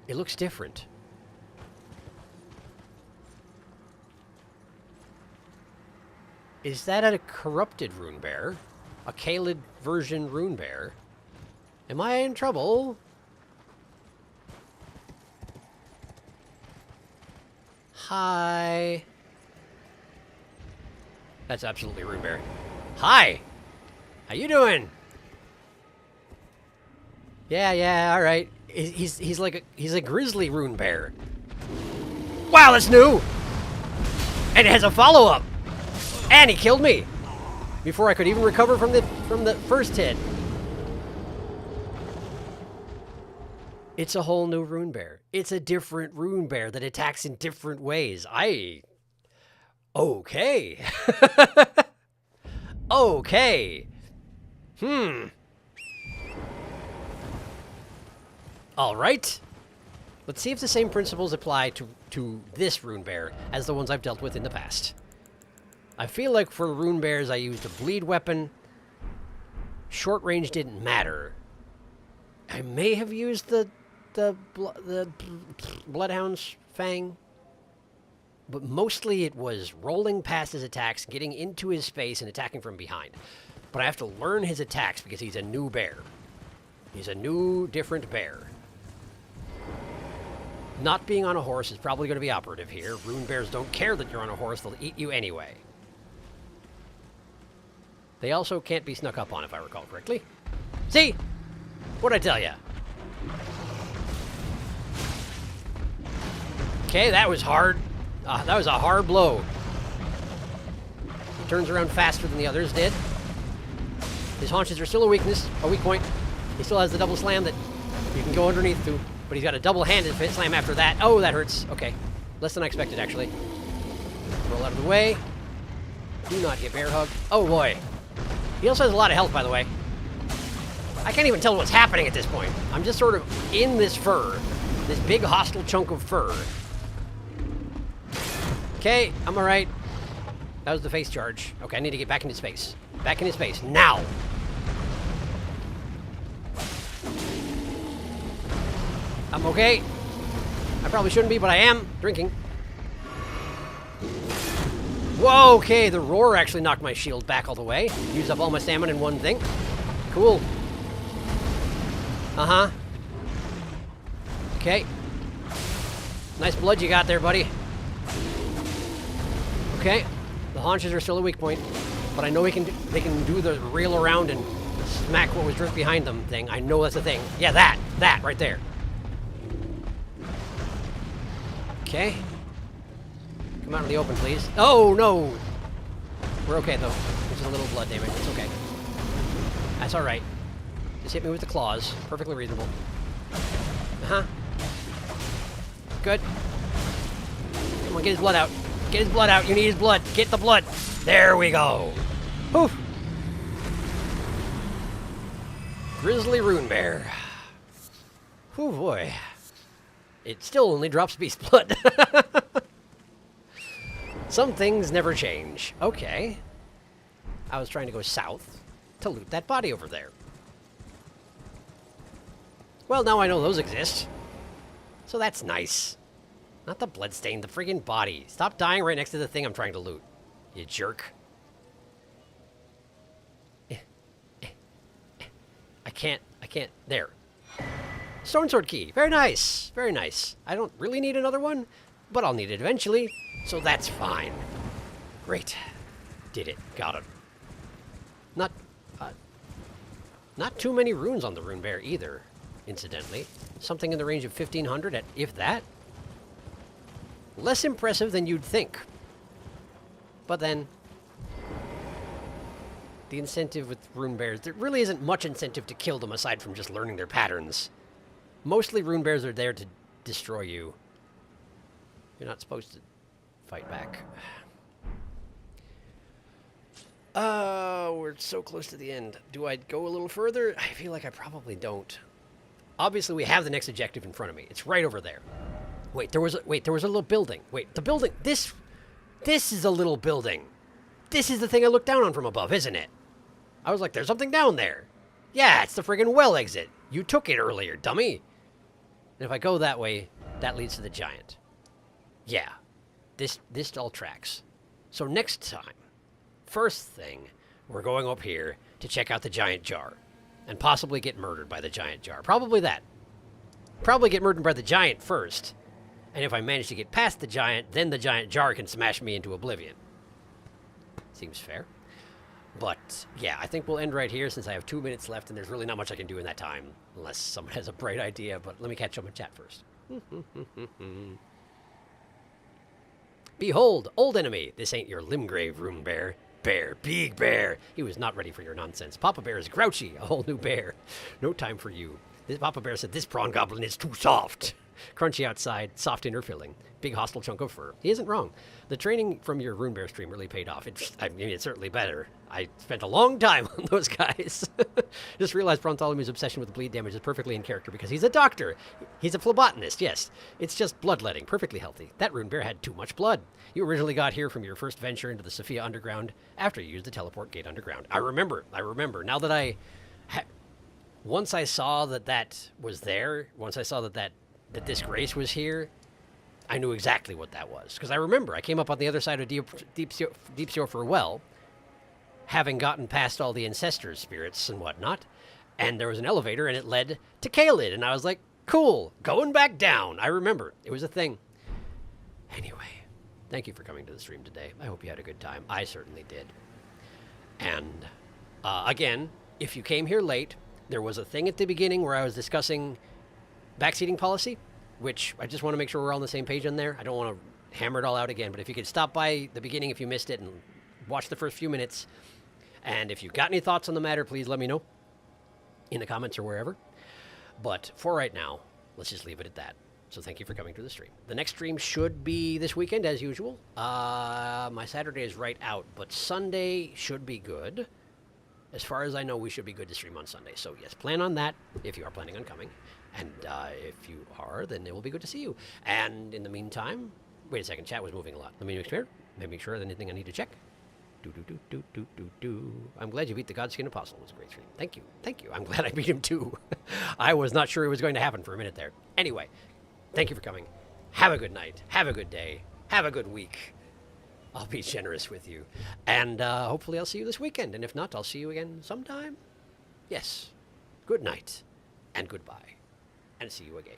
It looks different. Is that a corrupted rune bear? A Caelid version rune bear? Am I in trouble? Hi. That's absolutely rune bear. Hi. How you doing? Yeah, all right. He's like a grizzly rune bear. Wow, that's new. And it has a follow-up. And he killed me before I could even recover from the first hit. It's a whole new rune bear. It's a different rune bear that attacks in different ways. Okay. Okay. All right. Let's see if the same principles apply to to this rune bear as the ones I've dealt with in the past. I feel like for rune bears, I used a bleed weapon. Short range didn't matter. I may have used the Bloodhound's Fang, but mostly it was rolling past his attacks, getting into his space, and attacking from behind. But I have to learn his attacks because he's a new bear. He's a new, different bear. Not being on a horse is probably going to be operative here. Rune bears don't care that you're on a horse. They'll eat you anyway. They also can't be snuck up on, if I recall correctly. See? What'd I tell ya? Okay, that was hard. That was a hard blow. He turns around faster than the others did. His haunches are still a weak point. He still has the double slam that you can go underneath to, but he's got a double-handed slam after that. Oh, that hurts. Okay. Less than I expected, actually. Roll out of the way. Do not get bear hugged. Oh, boy. He also has a lot of health, by the way. I can't even tell what's happening at this point. I'm just sort of in this fur. This big hostile chunk of fur. Okay, I'm alright. That was the face charge. Okay, I need to get back into space. Back into space. Now! I'm okay. I probably shouldn't be, but I am drinking. Whoa, okay, the roar actually knocked my shield back all the way. Used up all my stamina in one thing. Cool. Uh-huh. Okay. Nice blood you got there, buddy. Okay. The haunches are still a weak point, but I know they can do the rail around and smack what was just behind them thing. I know that's a thing. Yeah, that right there. Okay. Come out in the open, please. Oh, no! We're okay, though. There's a little blood damage. It's okay. That's alright. Just hit me with the claws. Perfectly reasonable. Uh-huh. Good. Come on, get his blood out. Get his blood out. You need his blood. Get the blood. There we go. Whew. Grizzly Rune Bear. Whew, boy. It still only drops beast blood. Some things never change. Okay. I was trying to go south to loot that body over there. Well, now I know those exist. So that's nice. Not the bloodstain, the friggin' body. Stop dying right next to the thing I'm trying to loot. You jerk. I can't. There. Stone Sword Key. Very nice. Very nice. I don't really need another one, but I'll need it eventually, so that's fine. Great. Did it. Got it. Not too many runes on the Rune Bear either, incidentally. Something in the range of 1,500, at, if that. Less impressive than you'd think. But then, the incentive with Rune Bears, there really isn't much incentive to kill them aside from just learning their patterns. Mostly Rune Bears are there to destroy you. You're not supposed to fight back. We're so close to the end. Do I go a little further? I feel like I probably don't. Obviously, we have the next objective in front of me. It's right over there. Wait, there was a little building. Wait, the building. This is a little building. This is the thing I looked down on from above, isn't it? I was like, there's something down there. Yeah, it's the friggin' well exit. You took it earlier, dummy. And if I go that way, that leads to the giant. Yeah, this all tracks. So next time, first thing, we're going up here to check out the giant jar. And possibly get murdered by the giant jar. Probably that. Probably get murdered by the giant first. And if I manage to get past the giant, then the giant jar can smash me into oblivion. Seems fair. But, yeah, I think we'll end right here since I have 2 minutes left and there's really not much I can do in that time. Unless someone has a bright idea, but let me catch up in chat first. Behold, old enemy. This ain't your Limgrave Rune Bear. Bear, big bear. He was not ready for your nonsense. Papa Bear is grouchy, a whole new bear. No time for you. This Papa Bear said this prawn goblin is too soft. Crunchy outside, soft inner filling, big hostile chunk of fur. He isn't wrong. The training from your Rune Bear stream really paid off. I mean, it's certainly better. I spent a long time on those guys. Just realized Bartholomew's obsession with bleed damage is perfectly in character because he's a doctor. He's a phlebotomist, yes. It's just bloodletting, perfectly healthy. That Rune Bear had too much blood. You originally got here from your first venture into the Sophia Underground after you used the teleport gate underground. I remember. Now that once I saw that was there, once I saw that this grace was here, I knew exactly what that was. Because I remember, I came up on the other side of Deep Shore for a well, having gotten past all the ancestors' spirits and whatnot, and there was an elevator, and it led to Caelid, and I was like, cool, going back down. I remember. It was a thing. Anyway, thank you for coming to the stream today. I hope you had a good time. I certainly did. And, again, if you came here late, there was a thing at the beginning where I was discussing backseating policy, which I just want to make sure we're all on the same page on there. I don't want to hammer it all out again, but if you could stop by the beginning if you missed it and watch the first few minutes, and if you've got any thoughts on the matter, please let me know in the comments or wherever. But for right now, let's just leave it at that. So thank you for coming to the stream. The next stream should be this weekend, as usual. My Saturday is right out, but Sunday should be good. As far as I know, we should be good to stream on Sunday. So yes, plan on that if you are planning on coming. And if you are, then it will be good to see you. And in the meantime, wait a second, chat was moving a lot. Let me make sure. There's anything I need to check. I'm glad you beat the Godskin Apostle. It was a great stream. Thank you. I'm glad I beat him too. I was not sure it was going to happen for a minute there. Anyway, thank you for coming. Have a good night. Have a good day. Have a good week. I'll be generous with you. And hopefully I'll see you this weekend. And if not, I'll see you again sometime. Yes. Good night and goodbye. And see you again.